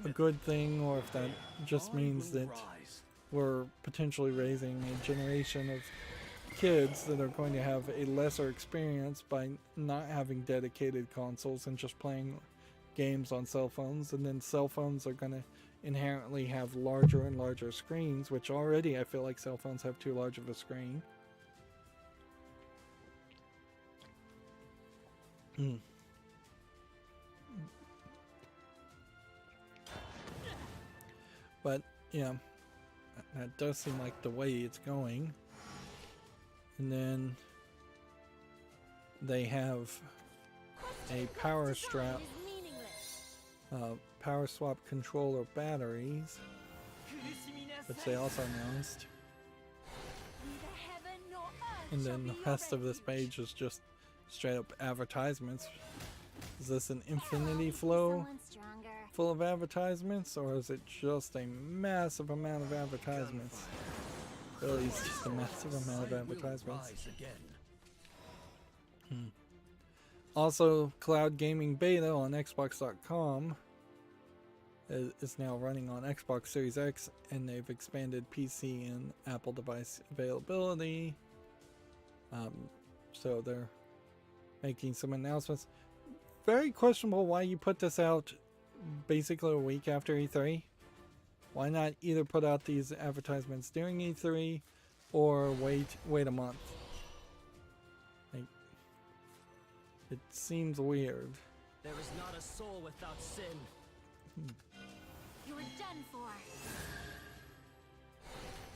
a good thing or if that just means that we're potentially raising a generation of kids that are going to have a lesser experience by not having dedicated consoles and just playing games on cell phones, and then cell phones are going to inherently have larger and larger screens, which already I feel like cell phones have too large of a screen. But yeah, that does seem like the way it's going. And then they have a power strap, power swap controller batteries, which they also announced. And then the rest of this page is just straight up advertisements. Is this an infinity flow full of advertisements, or is it just a massive amount of advertisements? Really, it's just a massive amount of advertisements. Also, cloud gaming beta on Xbox.com is now running on Xbox Series X, and they've expanded PC and Apple device availability. So they're making some announcements. Very questionable why you put this out basically a week after E3. Why not either put out these advertisements during E3 or wait a month? Like, it seems weird. There is not a soul without sin. You're done for.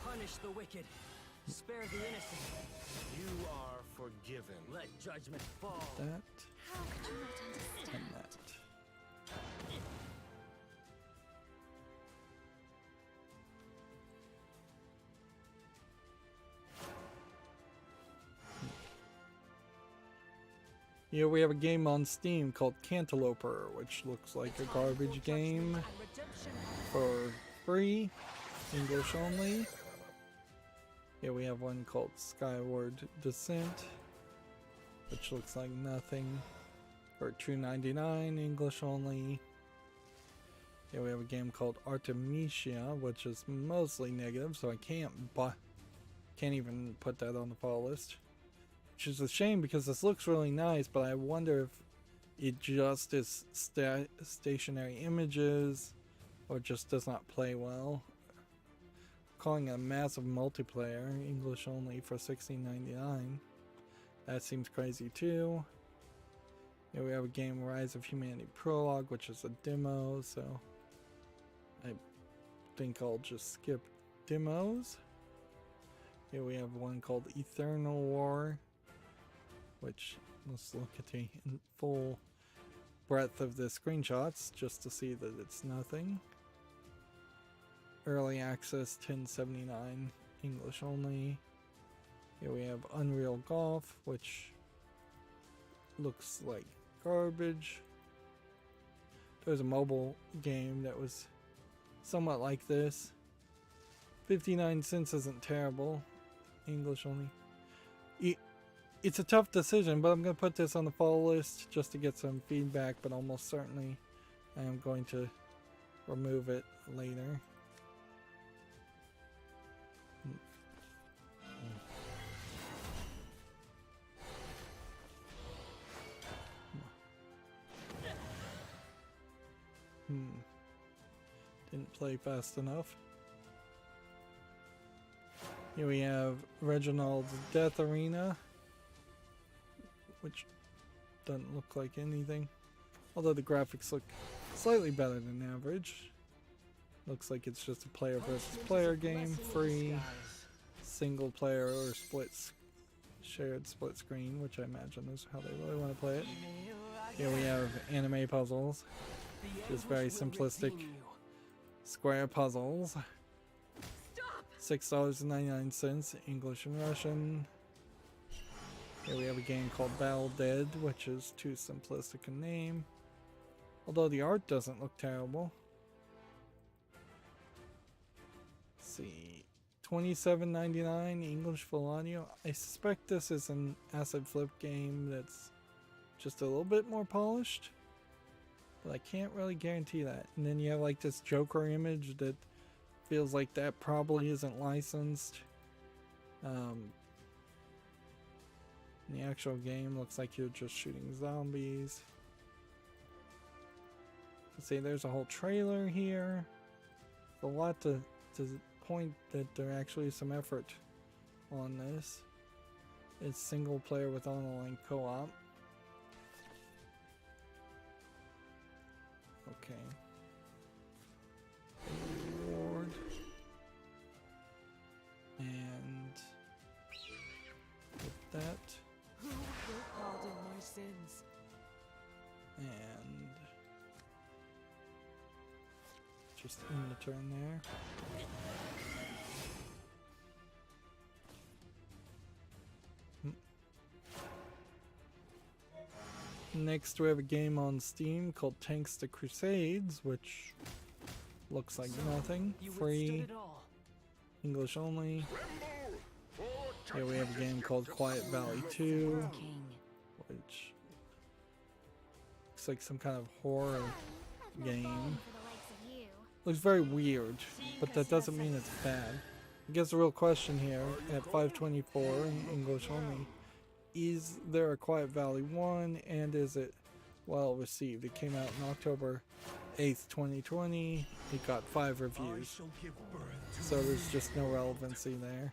Punish the wicked. Spare the innocent. You are forgiven. Let judgment fall. That How could you not understand? and that. Here we have a game on Steam called Cantalouper, which looks like a garbage game for free, English only. Here we have one called Skyward Descent, which looks like nothing, for $2.99, English only. Here we have a game called Artemisia, which is mostly negative, so I can't even put that on the follow list. Which is a shame because this looks really nice, but I wonder if it just is stationary images or just does not play well. Calling it a massive multiplayer, English only, for $16.99. That seems crazy too. Here we have a game, Rise of Humanity Prologue, which is a demo, so I think I'll just skip demos. Here we have one called Eternal War, which, let's look at the full breadth of the screenshots just to see that it's nothing. Early access, $10.79, English only. Here we have Unreal Golf, which looks like garbage. There's a mobile game that was somewhat like this. 59 cents isn't terrible, English only. It's a tough decision, but I'm going to put this on the follow list just to get some feedback, but almost certainly I am going to remove it later. play fast enough. Here we have Reginald's Death Arena, which doesn't look like anything. Although the graphics look slightly better than average. Looks like it's just a player versus player game, free, single player or shared split screen, which I imagine is how they really want to play it. Here we have anime puzzles, just very simplistic square puzzles. $6.99, English and Russian. Here we have a game called Battle Dead, which is too simplistic a name. Although the art doesn't look terrible. Let's see. $27.99, English full audio. I suspect this is an asset flip game that's just a little bit more polished. But I can't really guarantee that. And then you have like this Joker image that feels like that probably isn't licensed. The actual game looks like you're just shooting zombies. Let's see, there's a whole trailer here. A lot to point that there actually is some effort on this. It's single player with online co-op. Okay. Reward. And with that. Who will pardon my sins? And just in the turn there. Next we have a game on Steam called Tanks to Crusades, which looks like nothing. Free, English only. Here we have a game called Quiet Valley 2, which looks like some kind of horror game. Looks very weird, but that doesn't mean it's bad. I guess the real question here at 524 in English only, is there a Quiet Valley 1 and is it well received? It came out on October 8th, 2020. It got 5 reviews. So there's just no relevancy there.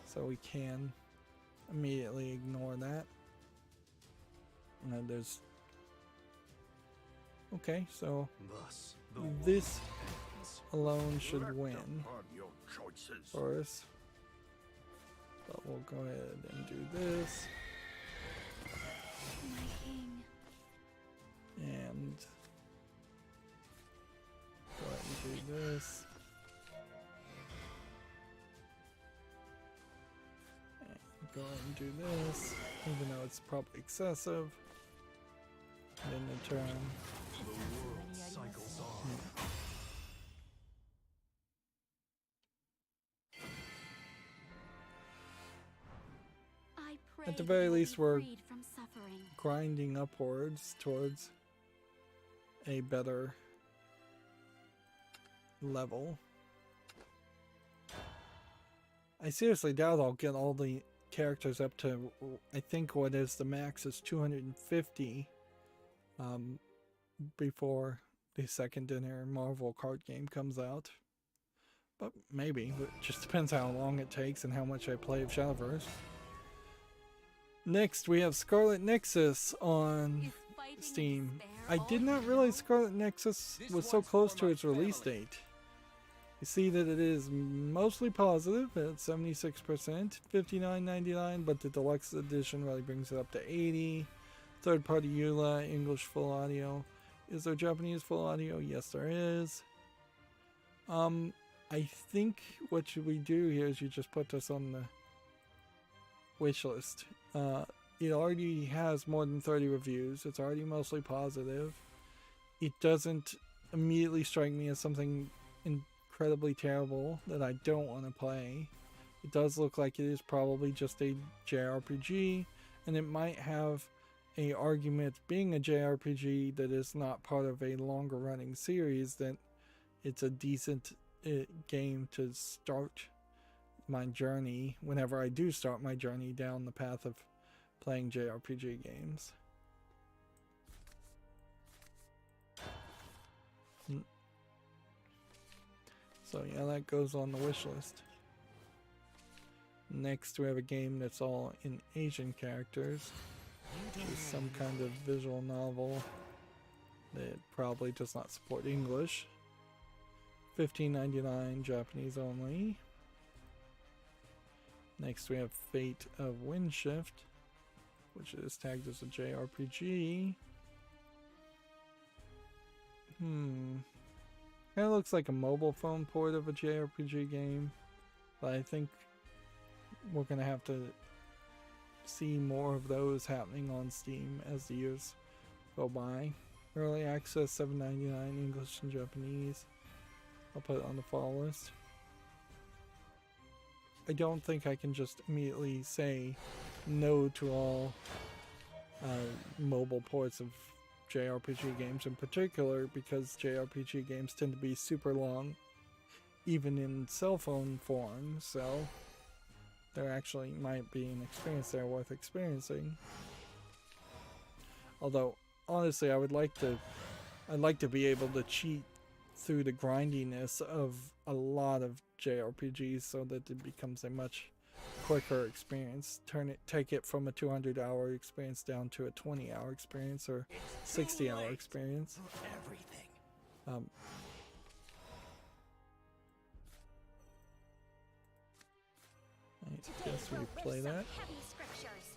So we can immediately ignore that. And there's... Okay, so this alone should win for us. But we'll go ahead and do this. And go ahead and do this. And go ahead and do this, even though it's probably excessive. And then the turn. The world cycles on. At the very least, we're grinding upwards towards a better level. I seriously doubt I'll get all the characters up to, I think what is the max is 250 before the second dinner Marvel card game comes out. But maybe, it just depends how long it takes and how much I play of Shadowverse. Next, we have Scarlet Nexus on Steam. I did not realize Scarlet Nexus was so close to its release date. You see that it is mostly positive at 76%, $59.99, but the deluxe edition really brings it up to $80. Third-party EULA, English full audio. Is there Japanese full audio? Yes, there is. I think what should we do here is you just put this on the wish list. It already has more than 30 reviews. It's already mostly positive. It doesn't immediately strike me as something incredibly terrible that I don't want to play. It does look like it is probably just a JRPG, and it might have a argument being a JRPG that is not part of a longer running series, that it's a decent game to start my journey whenever I do start my journey down the path of playing JRPG games. So yeah, that goes on the wish list. Next we have a game that's all in Asian characters. It's some kind of visual novel that probably does not support English. $15.99 Japanese only. Next we have Fate of Windshift, which is tagged as a JRPG. It looks like a mobile phone port of a JRPG game, but I think we're gonna have to see more of those happening on Steam as the years go by. Early access $7.99 English and Japanese. I'll put it on the follow list. I don't think I can just immediately say no to all mobile ports of JRPG games in particular, because JRPG games tend to be super long even in cell phone form, so there actually might be an experience there worth experiencing. Although honestly I'd like to be able to cheat through the grindiness of a lot of JRPGs so that it becomes a much quicker experience. Take it from a 200-hour experience down to a 20-hour experience or 60-hour experience. Everything. I guess we play that. Heavy scriptures.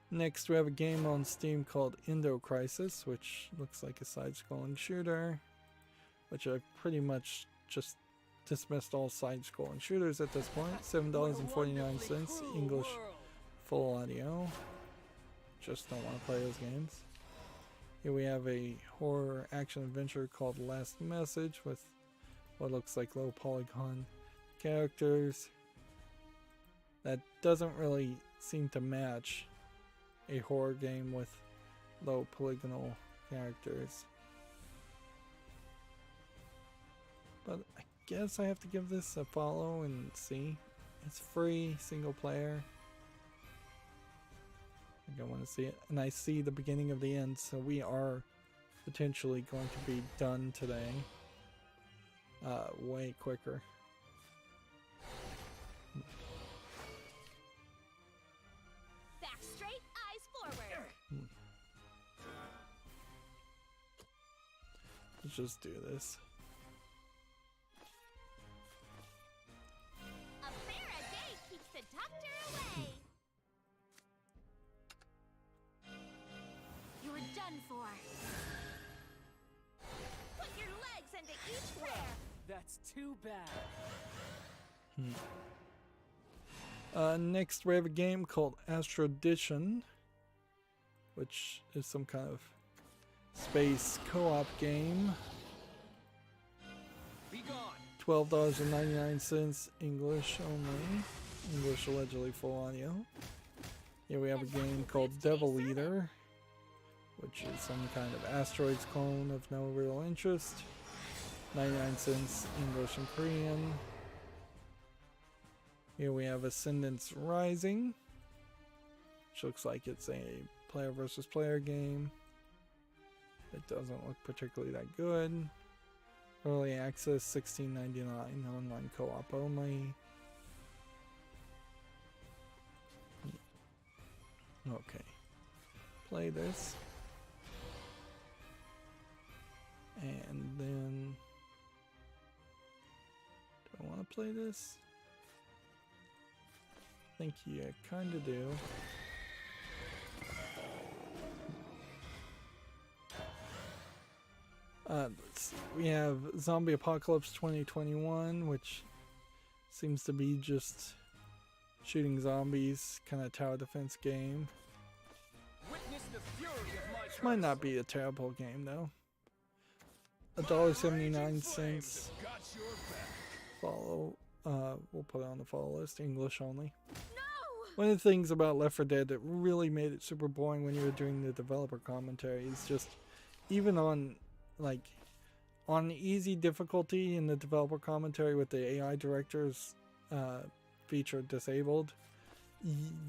Next we have a game on Steam called Indo Crisis, which looks like a side-scrolling shooter, which I've pretty much dismissed all side-scrolling shooters at this point. $7.49 English full audio. Just don't want to play those games. Here we have a horror action adventure called Last Message with what looks like low polygon characters. That doesn't really seem to match a horror game with low polygonal characters. But I guess I have to give this a follow and see. It's free, single player. I think I want to see it. And I see the beginning of the end, so we are potentially going to be done today. Way quicker. Back straight, eyes forward. Let's just do this. A fair a day keeps the doctor away. You're done for. Put your legs into each prayer. That's too bad. Next we have a game called Astrodition, which is some kind of space co-op game. Be gone. $12.99 English only. English allegedly full audio. Here we have a game called Devil Eater, which is some kind of asteroids clone of no real interest. 99 cents English and Korean. Here we have Ascendance Rising, which looks like it's a player versus player game. It doesn't look particularly that good. Early access $16.99, online co-op only. Okay, play this. And then, do I want to play this? I think you kind of do. Let's see. We have Zombie Apocalypse 2021, which seems to be just shooting zombies, kind of tower defense game. Witness the fury of my This might not be a terrible game though. $1.79. got your back. Follow. We'll put it on the follow list. English only. No! One of the things about Left 4 Dead that really made it super boring when you were doing the developer commentary is just, even on easy difficulty in the developer commentary with the AI director's feature disabled,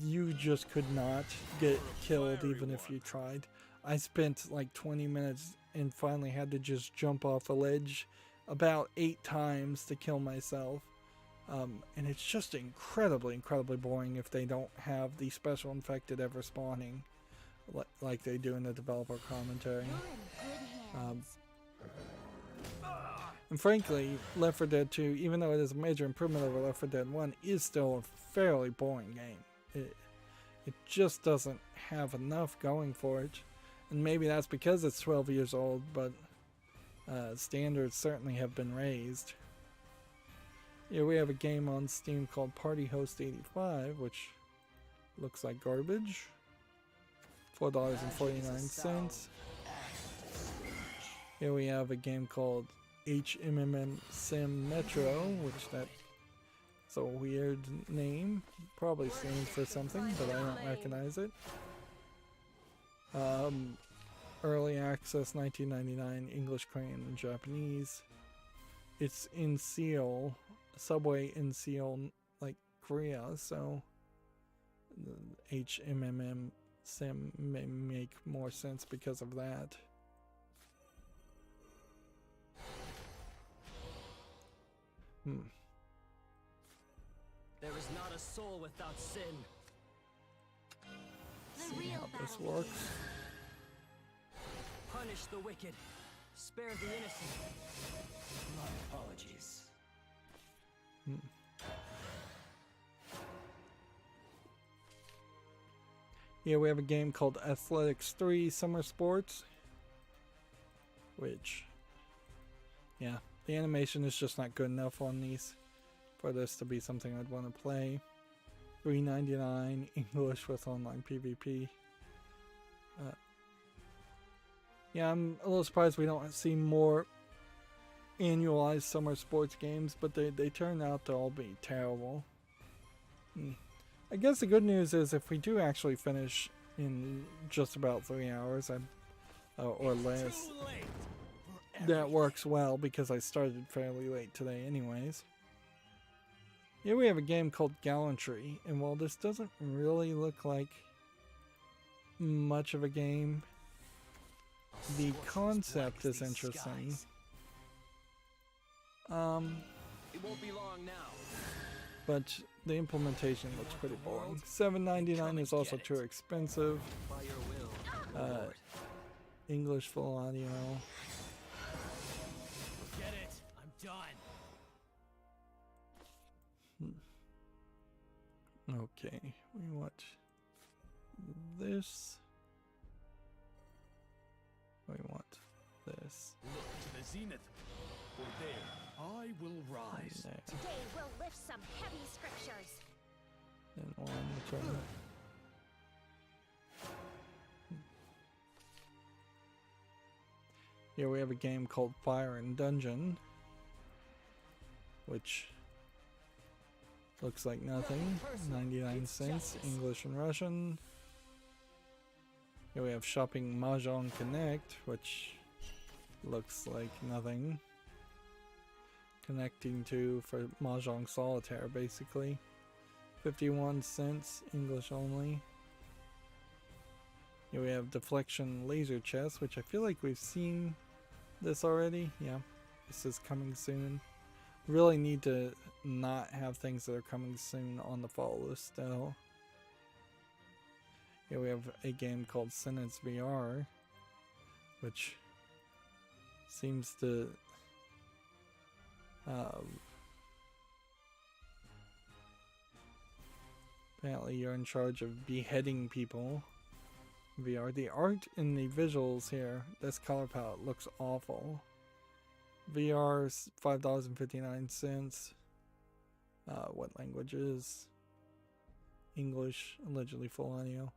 you just could not get killed even if you tried. I spent like 20 minutes and finally had to just jump off a ledge about 8 times to kill myself. And it's just incredibly boring if they don't have the special infected ever spawning like they do in the developer commentary. And frankly, Left 4 Dead 2, even though it is a major improvement over Left 4 Dead 1, is still a fairly boring game. It just doesn't have enough going for it. And maybe that's because it's 12 years old, but standards certainly have been raised. Here we have a game on Steam called Party Host 85, which looks like garbage. $4.49. Here we have a game called HMMM Sim Metro, which that's a weird name. Probably stands for something, but I don't recognize it. Early access 1999, English, Korean, and Japanese. It's in Seoul, Subway in Seoul, like Korea, so the HMMM Sim may make more sense because of that. There is not a soul without sin. The See real how this battle works. Punish the wicked. Spare the innocent. My apologies. Here we have a game called Athletics 3 Summer Sports, which, yeah, the animation is just not good enough on these for this to be something I'd want to play. $3.99 English with online PvP. Yeah, I'm a little surprised we don't see more annualized summer sports games, but they turn out to all be terrible. I guess the good news is if we do actually finish in just about 3 hours or less, that works well because I started fairly late today anyways. Here we have a game called Gallantry, and while this doesn't really look like much of a game, the concept is interesting. It won't be long now. But the implementation looks pretty boring. $7.99 is also too expensive. By your will. English full audio. Get it? I'm done. Okay, we want this. We want this. Look to the zenith, for there I will rise. There. Today we'll lift some heavy scriptures. And one return. Here we have a game called Fire and Dungeon, which looks like nothing. 99 cents, English and Russian. Here we have Shopping Mahjong Connect, which looks like nothing. Connecting to for Mahjong Solitaire, basically. 51 cents, English only. Here we have Deflection Laser Chess, which I feel like we've seen this already. Yeah, this is coming soon. Really need to not have things that are coming soon on the fall list still. Here we have a game called Sentence VR, which seems to apparently you're in charge of beheading people. VR. The art in the visuals here, this color palette looks awful. VR's $5.59. What languages? English, allegedly full audio.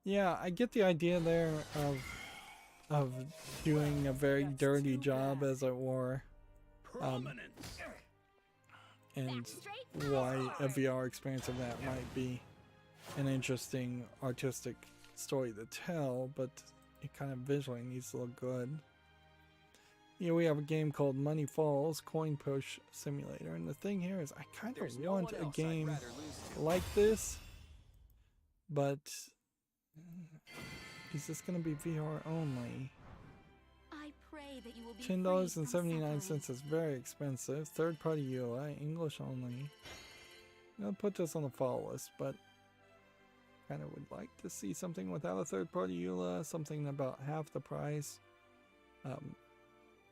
Yeah, I get the idea there of doing a very dirty job, as it were. And why a VR experience of that might be an interesting artistic story to tell, but it kind of visually needs to look good. Here we have a game called Money Falls Coin Push Simulator, and the thing here is I kind of want a game like this, but is this going to be VR only? I pray say that you will be $10.79 is very expensive. Third-party UI, English only. I'm gonna put this on the follow list, but kind of would like to see something without a third-party EULA, something about half the price.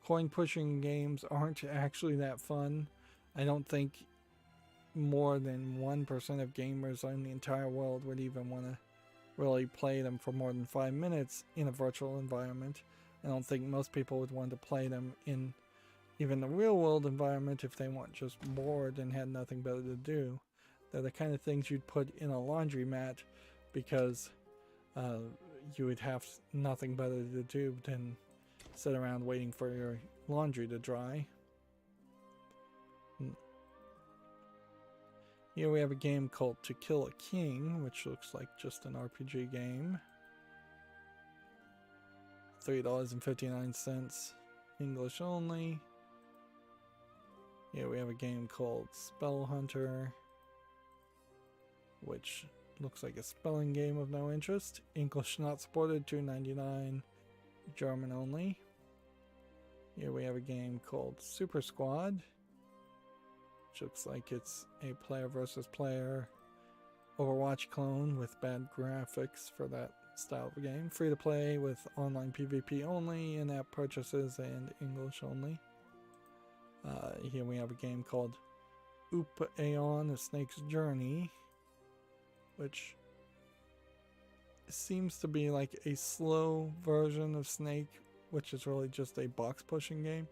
Coin pushing games aren't actually that fun. I don't think more than 1% of gamers in the entire world would even want to really play them for more than 5 minutes in a virtual environment. I don't think most people would want to play them in even the real world environment if they weren't just bored and had nothing better to do. They're the kind of things you'd put in a laundromat because you would have nothing better to do than sit around waiting for your laundry to dry. Here we have a game called To Kill a King, which looks like just an RPG game. $3.59, English only. Here we have a game called Spell Hunter, which looks like a spelling game of no interest. English not supported, $2.99, German only. Here we have a game called Super Squad, which looks like it's a player versus player Overwatch clone with bad graphics for that style of game. Free to play with online PvP only, in-app purchases, and English only. Here we have a game called Up Aeon, A Snake's Journey, which seems to be like a slow version of Snake, which is really just a box pushing game.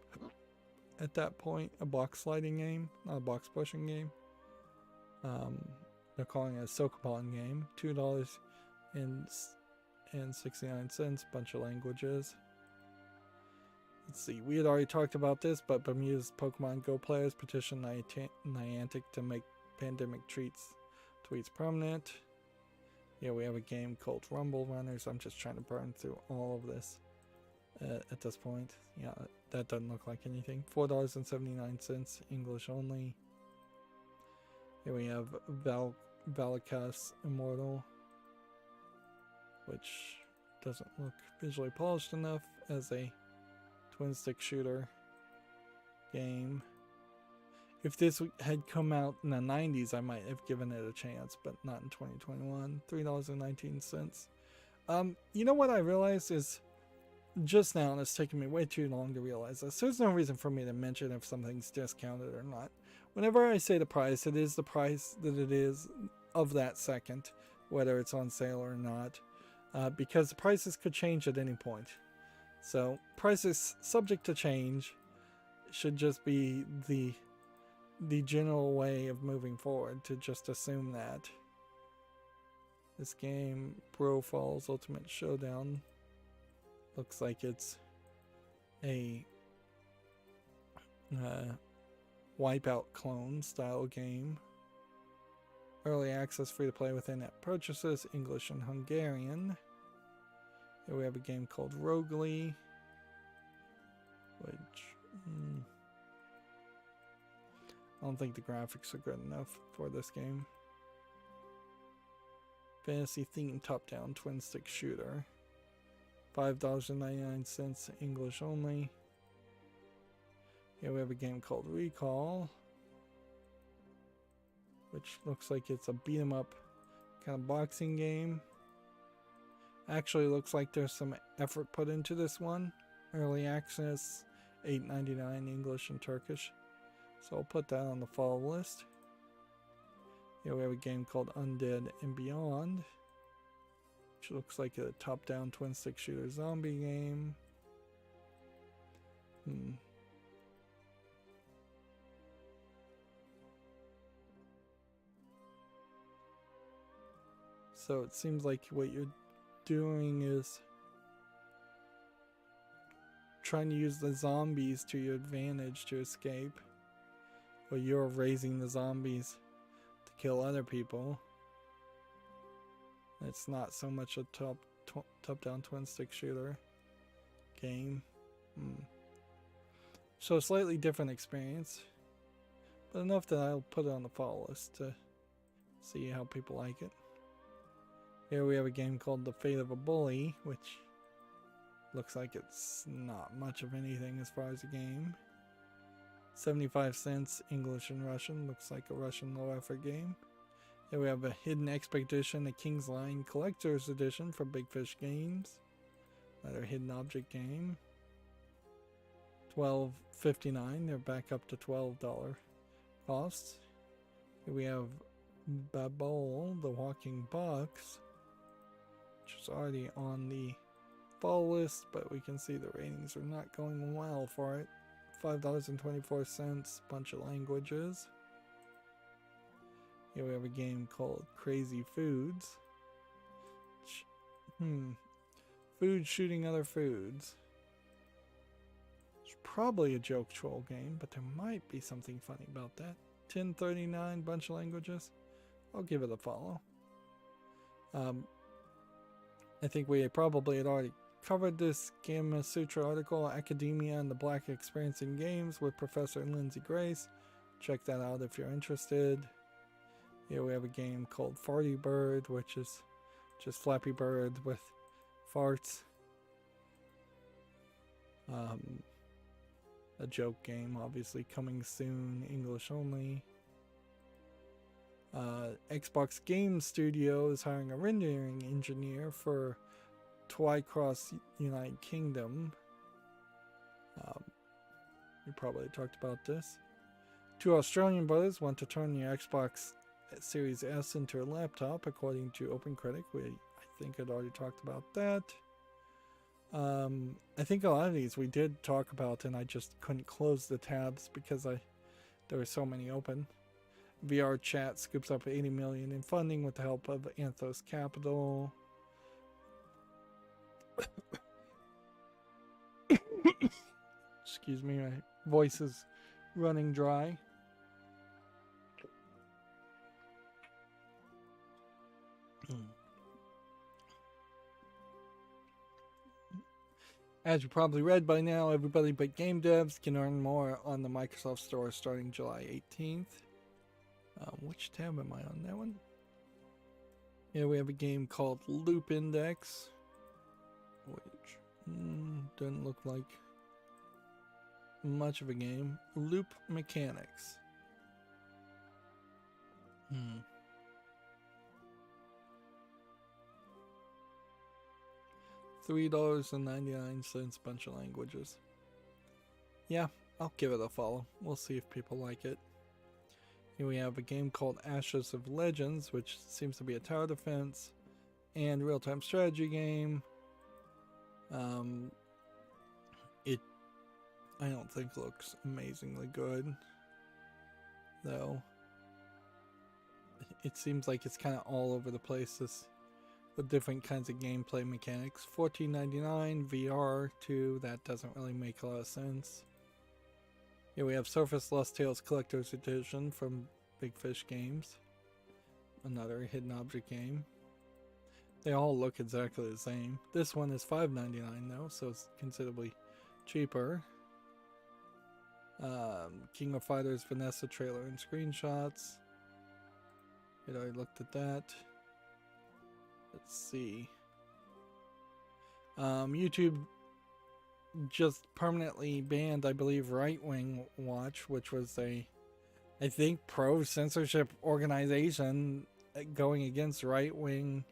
At that point, a box sliding game, not a box pushing game. They're calling it a Sokopon game. $2.69, bunch of languages. Let's see, we had already talked about this, but Bermuda's Pokemon Go players petitioned Niantic to make pandemic tweets permanent. Here we have a game called Rumble Runners. I'm just trying to burn through all of this at this point. Yeah, that doesn't look like anything. $4.79, English only. Here we have Valakas Immortal, which doesn't look visually polished enough as a twin stick shooter game. If this had come out in the 90s, I might have given it a chance, but not in 2021. $3.19. You know what I realized is just now, and it's taken me way too long to realize this. There's no reason for me to mention if something's discounted or not. Whenever I say the price, it is the price that it is of that second, whether it's on sale or not, because the prices could change at any point. So prices subject to change should just be the general way of moving forward, to just assume that. This game, Bro Falls Ultimate Showdown, looks like it's a Wipeout clone style game. Early access, free to play with in-app purchases, English and Hungarian. Here we have a game called Roguely, which I don't think the graphics are good enough for this game. Fantasy themed top-down twin stick shooter. $5.99, English only. Here we have a game called Recall, which looks like it's a beat 'em up kind of boxing game. Actually looks like there's some effort put into this one. Early access, $8.99, English and Turkish. So I'll put that on the follow list. Here we have a game called Undead and Beyond, which looks like a top-down twin stick shooter zombie game. So it seems like what you're doing is trying to use the zombies to your advantage to escape, or you're raising the zombies to kill other people. It's not so much a top-down twin stick shooter game. So a slightly different experience, but enough that I'll put it on the follow list to see how people like it. Here we have a game called The Fate of a Bully, which Looks like it's not much of anything as far as a game. 75 cents, English and Russian. Looks like a Russian low effort game. Here we have a Hidden Expedition, a King's Line Collector's Edition from Big Fish Games. Another hidden object game. $12.59. They're back up to $12 costs. Here we have Babel, the Walking Box, which is already on the fall list, but we can see the ratings are not going well for it. $5.24, bunch of languages. Here we have a game called Crazy Foods. Food shooting other foods. It's probably a joke troll game, but there might be something funny about that. 1039, bunch of languages. I'll give it a follow. I think we probably had already covered this Gamma Sutra article, Academia and the Black Experience in Games, with Professor Lindsay Grace. Check that out if you're interested. Here we have a game called Farty Bird, which is just Flappy Bird with farts. A joke game, obviously coming soon, English only. Xbox Game Studio is hiring a rendering engineer for Twycross United Kingdom. We probably talked about this. Two Australian brothers want to turn the Xbox Series S into a laptop, according to OpenCritic. I think I'd already talked about that. I think a lot of these we did talk about, and I just couldn't close the tabs because there were so many open. VR Chat scoops up 80 million in funding with the help of Anthos Capital. Excuse me, my voice is running dry. As you probably read by now, everybody but game devs can earn more on the Microsoft Store starting July 18th. Which tab am I on? That one? Yeah, we have a game called Loop Index, which doesn't look like much of a game. Loop Mechanics. $3.99, bunch of languages. Yeah, I'll give it a follow. We'll see if people like it. Here we have a game called Ashes of Legends, which seems to be a tower defense and real-time strategy game. I don't think looks amazingly good, though. It seems like it's kind of all over the place with different kinds of gameplay mechanics. $14.99 VR too. That doesn't really make a lot of sense. Here we have Surface Lost Tales Collector's Edition from Big Fish Games. Another hidden object game. They all look exactly the same. This one is $5.99 though, so it's considerably cheaper. King of Fighters Vanessa trailer and screenshots. I already looked at that. Let's see. YouTube just permanently banned, I believe, Right Wing Watch, which was I think, pro-censorship organization going against right-wing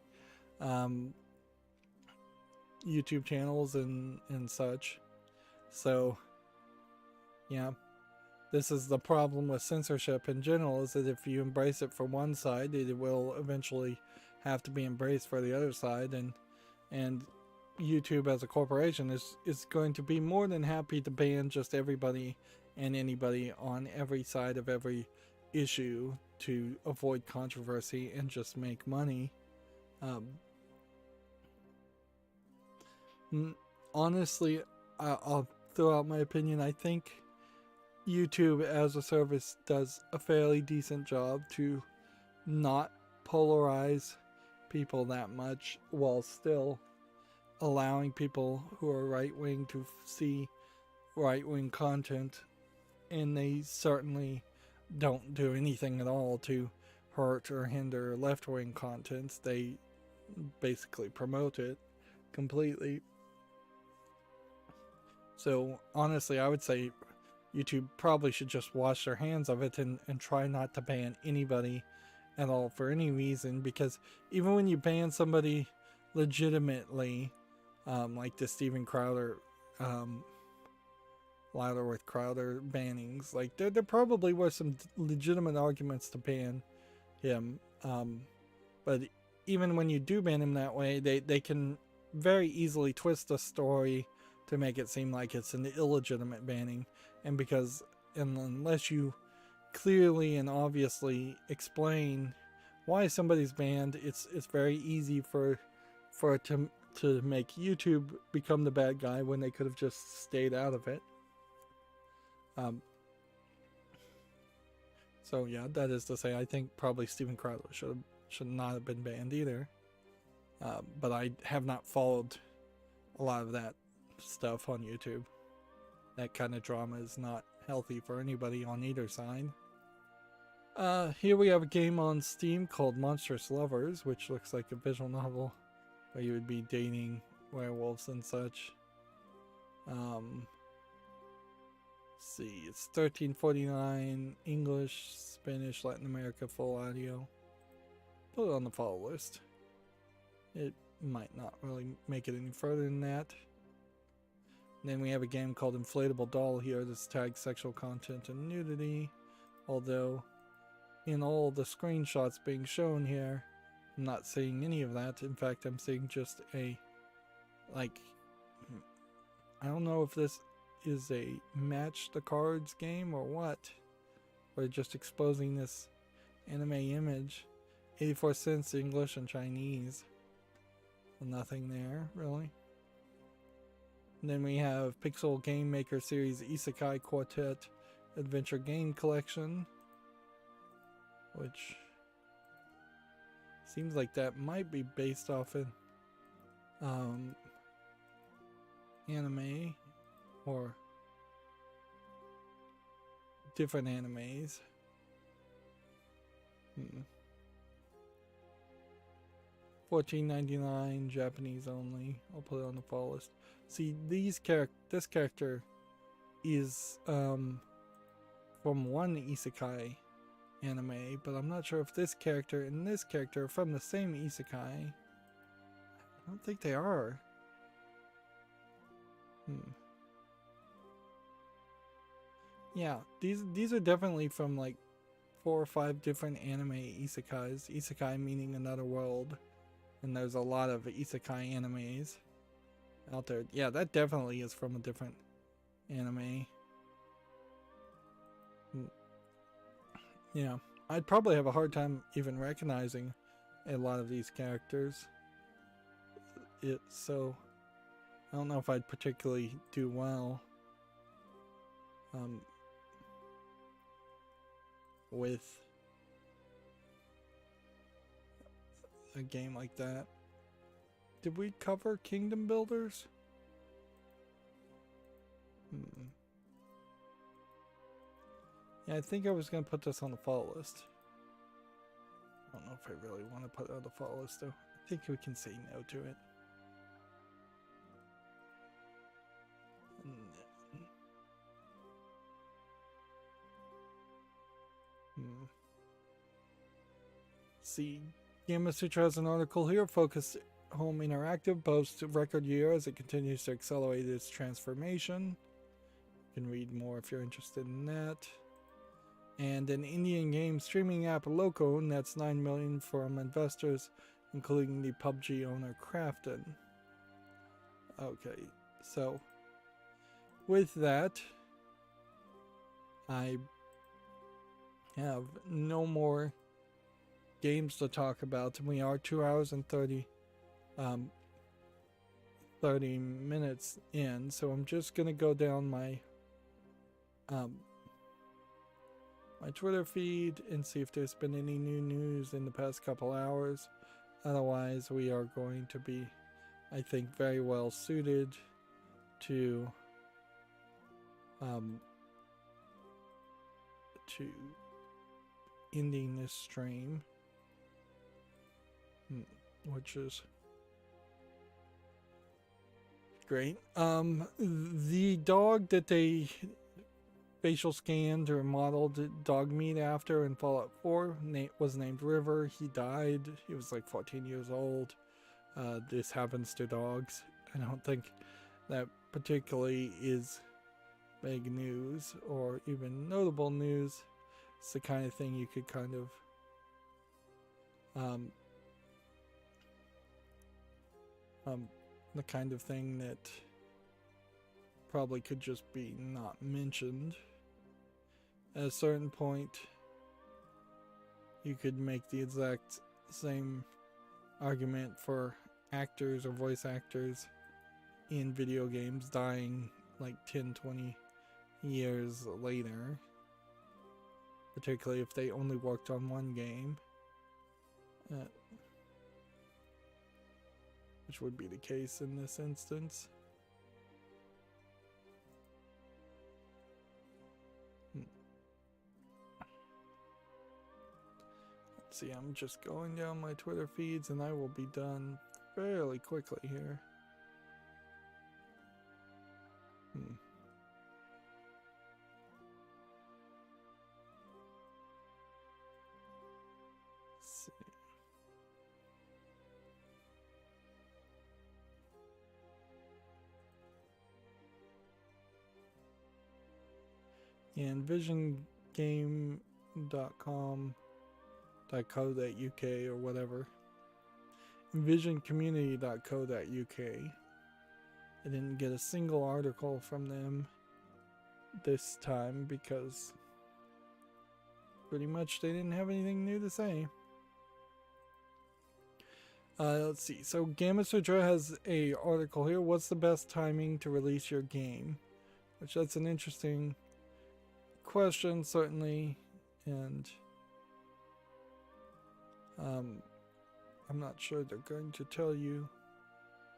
YouTube channels and such. So, yeah. This is the problem with censorship in general, is that if you embrace it for one side, it will eventually have to be embraced for the other side, and YouTube as a corporation is going to be more than happy to ban just everybody and anybody on every side of every issue to avoid controversy and just make money. Honestly, I'll throw out my opinion. I think YouTube as a service does a fairly decent job to not polarize people that much while still allowing people who are right-wing to see right-wing content, and they certainly don't do anything at all to hurt or hinder left-wing content. They basically promote it completely. So honestly, I would say YouTube probably should just wash their hands of it and try not to ban anybody at all for any reason, because even when you ban somebody legitimately, like the Steven Crowder, Louder with Crowder bannings, like there probably were some legitimate arguments to ban him, but even when you do ban him that way, they can very easily twist the story to make it seem like it's an illegitimate banning, and unless you clearly and obviously explain why somebody's banned, it's very easy for it to make YouTube become the bad guy when they could have just stayed out of it. So yeah, that is to say, I think probably Steven Crowder should not have been banned either. But I have not followed a lot of that stuff on YouTube. That kind of drama is not healthy for anybody on either side. Here we have a game on Steam called Monstrous Lovers, which looks like a visual novel where you would be dating werewolves and such. See, it's $13.49 English, Spanish, Latin America, full audio. Put it on the follow list. It might not really make it any further than that. And then we have a game called Inflatable Doll here that's tagged sexual content and nudity, although in all the screenshots being shown here, I'm not seeing any of that. In fact, I'm seeing just I don't know if this is a match the cards game or what. We're just exposing this anime image. 84 cents English and Chinese. Nothing there, really. And then we have Pixel Game Maker Series Isekai Quartet Adventure Game Collection, which seems like that might be based off in anime or different animes. $14.99 Japanese only. I'll put it on the follow list. See, this character is from one isekai anime, but I'm not sure if this character and this character are from the same isekai. I don't think they are. Yeah, these are definitely from like 4 or 5 different anime isekais. Isekai meaning another world. And there's a lot of isekai animes out there. Yeah, that definitely is from a different anime. Yeah, I'd probably have a hard time even recognizing a lot of these characters. So I don't know if I'd particularly do well with a game like that. Did we cover Kingdom Builders? Yeah, I think I was going to put this on the follow list. I don't know if I really want to put it on the follow list though. I think we can say no to it. See, Gamma Sutra has an article here. Focus Home Interactive boasts a record year as it continues to accelerate its transformation. You can read more if you're interested in that. And an Indian game streaming app, Loco, nets $9 million from investors, including the PUBG owner Crafton. Okay, so with that, I have no more games to talk about. We are 2 hours and 30 minutes in, so I'm just gonna go down my my Twitter feed and see if there's been any new news in the past couple hours. Otherwise, we are going to be, I think, very well suited to ending this stream, which is Great. The dog that they facial scanned or modeled dog meat after in Fallout 4 was named River. He died. He was like 14 years old. This happens to dogs. I don't think that particularly is big news or even notable news. It's the kind of thing you could kind of the kind of thing that probably could just be not mentioned. At a certain point, you could make the exact same argument for actors or voice actors in video games dying like 10-20 years later, particularly if they only worked on one game, which would be the case in this instance. Let's see, I'm just going down my Twitter feeds and I will be done fairly quickly here. Let's see. And envisiongame.com.co.uk or whatever. envisioncommunity.co.uk. I didn't get a single article from them this time because pretty much they didn't have anything new to say. Let's see. So Gamma Sutra has a article here. What's the best timing to release your game? Which that's an interesting question, certainly, and I'm not sure they're going to tell you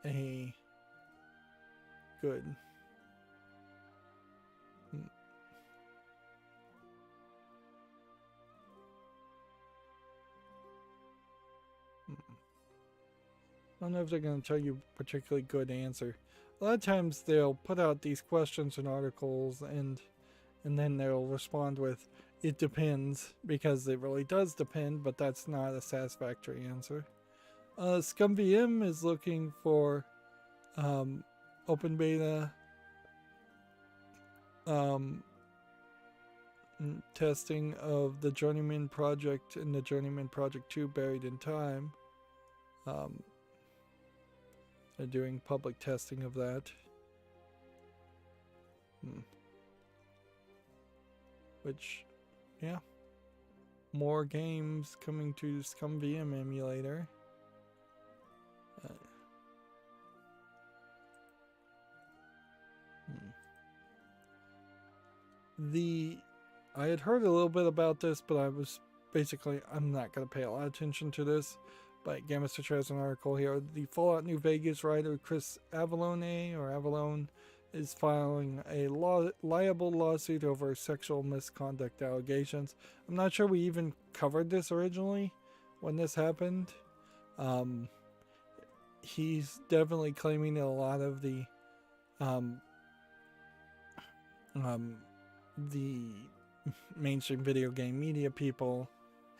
a good I don't know if they're going to tell you a particularly good answer. A lot of times they'll put out these questions in articles and then they'll respond with, it depends, because it really does depend, but that's not a satisfactory answer. ScumVM is looking for open beta testing of the Journeyman project and the Journeyman Project 2 Buried in Time. They're doing public testing of that. Which, yeah, more games coming to ScumVM emulator. I had heard a little bit about this, but I'm not going to pay a lot of attention to this. But Gamma Sutra has an article here. The Fallout New Vegas writer Chris Avallone is filing a liable lawsuit over sexual misconduct allegations. I'm not sure we even covered this originally when this happened. He's definitely claiming that a lot of the mainstream video game media people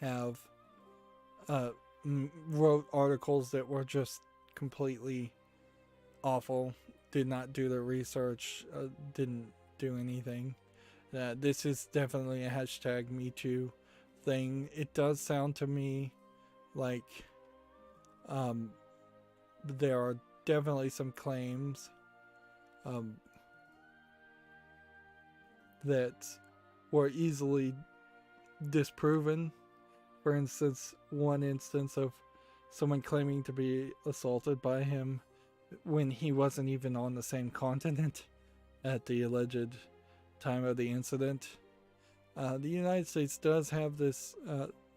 have wrote articles that were just completely awful, did not do their research, didn't do anything. This is definitely a hashtag Me Too thing. It does sound to me like there are definitely some claims that were easily disproven. For instance, one instance of someone claiming to be assaulted by him when he wasn't even on the same continent at the alleged time of the incident. The United States does have this,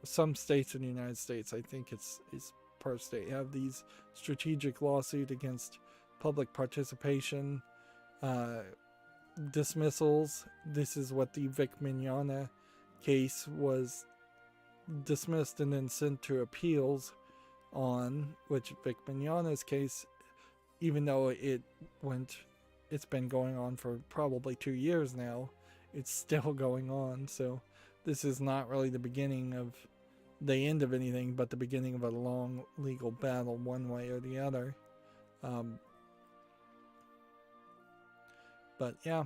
some states in the United States, I think it's per state, have these strategic lawsuit against public participation, dismissals. This is what the Vic Mignogna case was dismissed and then sent to appeals on, which Vic Mignogna's case even though it's been going on for probably 2 years now, it's still going on. So this is not really the beginning of the end of anything, but the beginning of a long legal battle one way or the other. But yeah,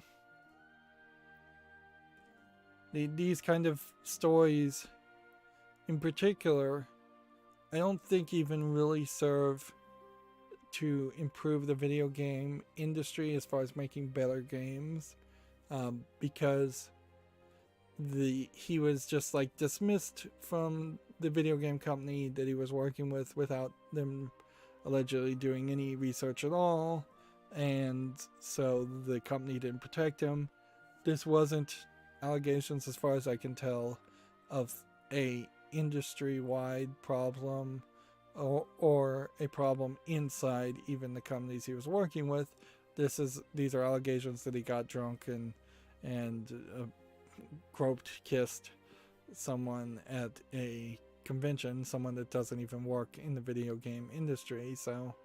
these kind of stories in particular, I don't think even really serve to improve the video game industry as far as making better games, because he was just like dismissed from the video game company that he was working with without them allegedly doing any research at all, and so the company didn't protect him. This wasn't allegations, as far as I can tell, of a industry-wide problem or a problem inside even the companies he was working with. These are allegations that he got drunk and kissed someone at a convention, someone that doesn't even work in the video game industry. So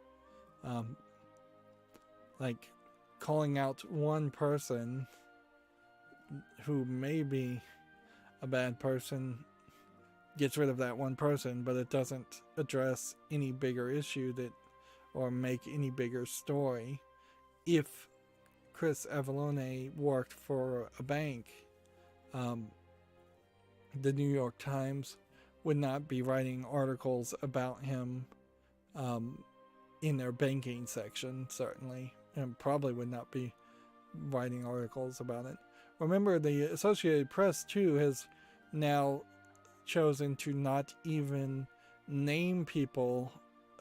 like, calling out one person who may be a bad person gets rid of that one person, but it doesn't address any bigger issue or make any bigger story. If Chris Avellone worked for a bank, the New York Times would not be writing articles about him in their banking section, certainly, and probably would not be writing articles about it. Remember, the Associated Press too has now chosen to not even name people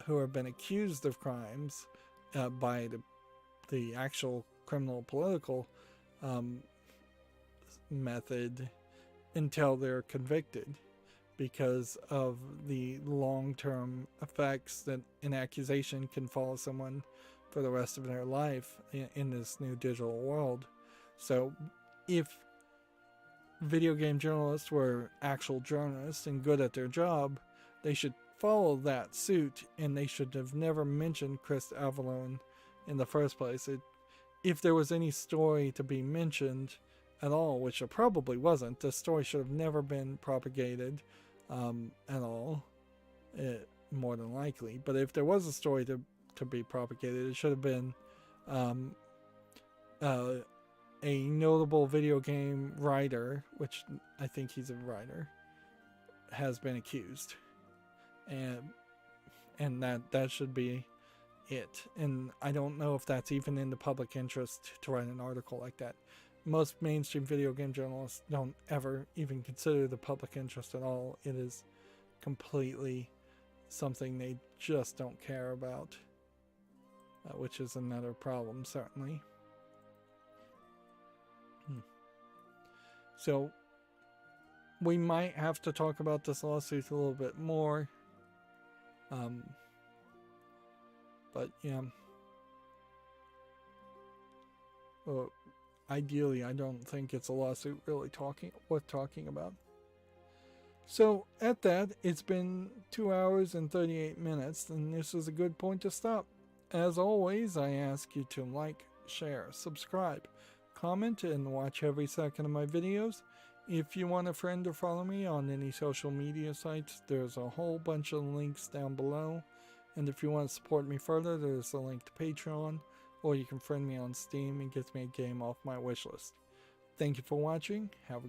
who have been accused of crimes by the actual criminal political method until they're convicted, because of the long-term effects that an accusation can follow someone for the rest of their life in this new digital world. So if video game journalists were actual journalists and good at their job, they should follow that suit, and they should have never mentioned Chris Avellone in the first place. If there was any story to be mentioned at all, which it probably wasn't, the story should have never been propagated at all, more than likely. But if there was a story to be propagated, it should have been a notable video game writer, which I think he's a writer, has been accused, and that should be it. And I don't know if that's even in the public interest to write an article like that. Most mainstream video game journalists don't ever even consider the public interest at all. It is completely something they just don't care about, which is another problem, certainly. So we might have to talk about this lawsuit a little bit more. But yeah. Well, ideally, I don't think it's a lawsuit really worth talking about. So at that, it's been 2 hours and 38 minutes, and this is a good point to stop. As always, I ask you to like, share, subscribe, comment, and watch every second of my videos. If you want a friend or follow me on any social media sites, there's a whole bunch of links down below. And if you want to support me further, there's a link to Patreon, or you can friend me on Steam and get me a game off my wishlist. Thank you for watching. Have a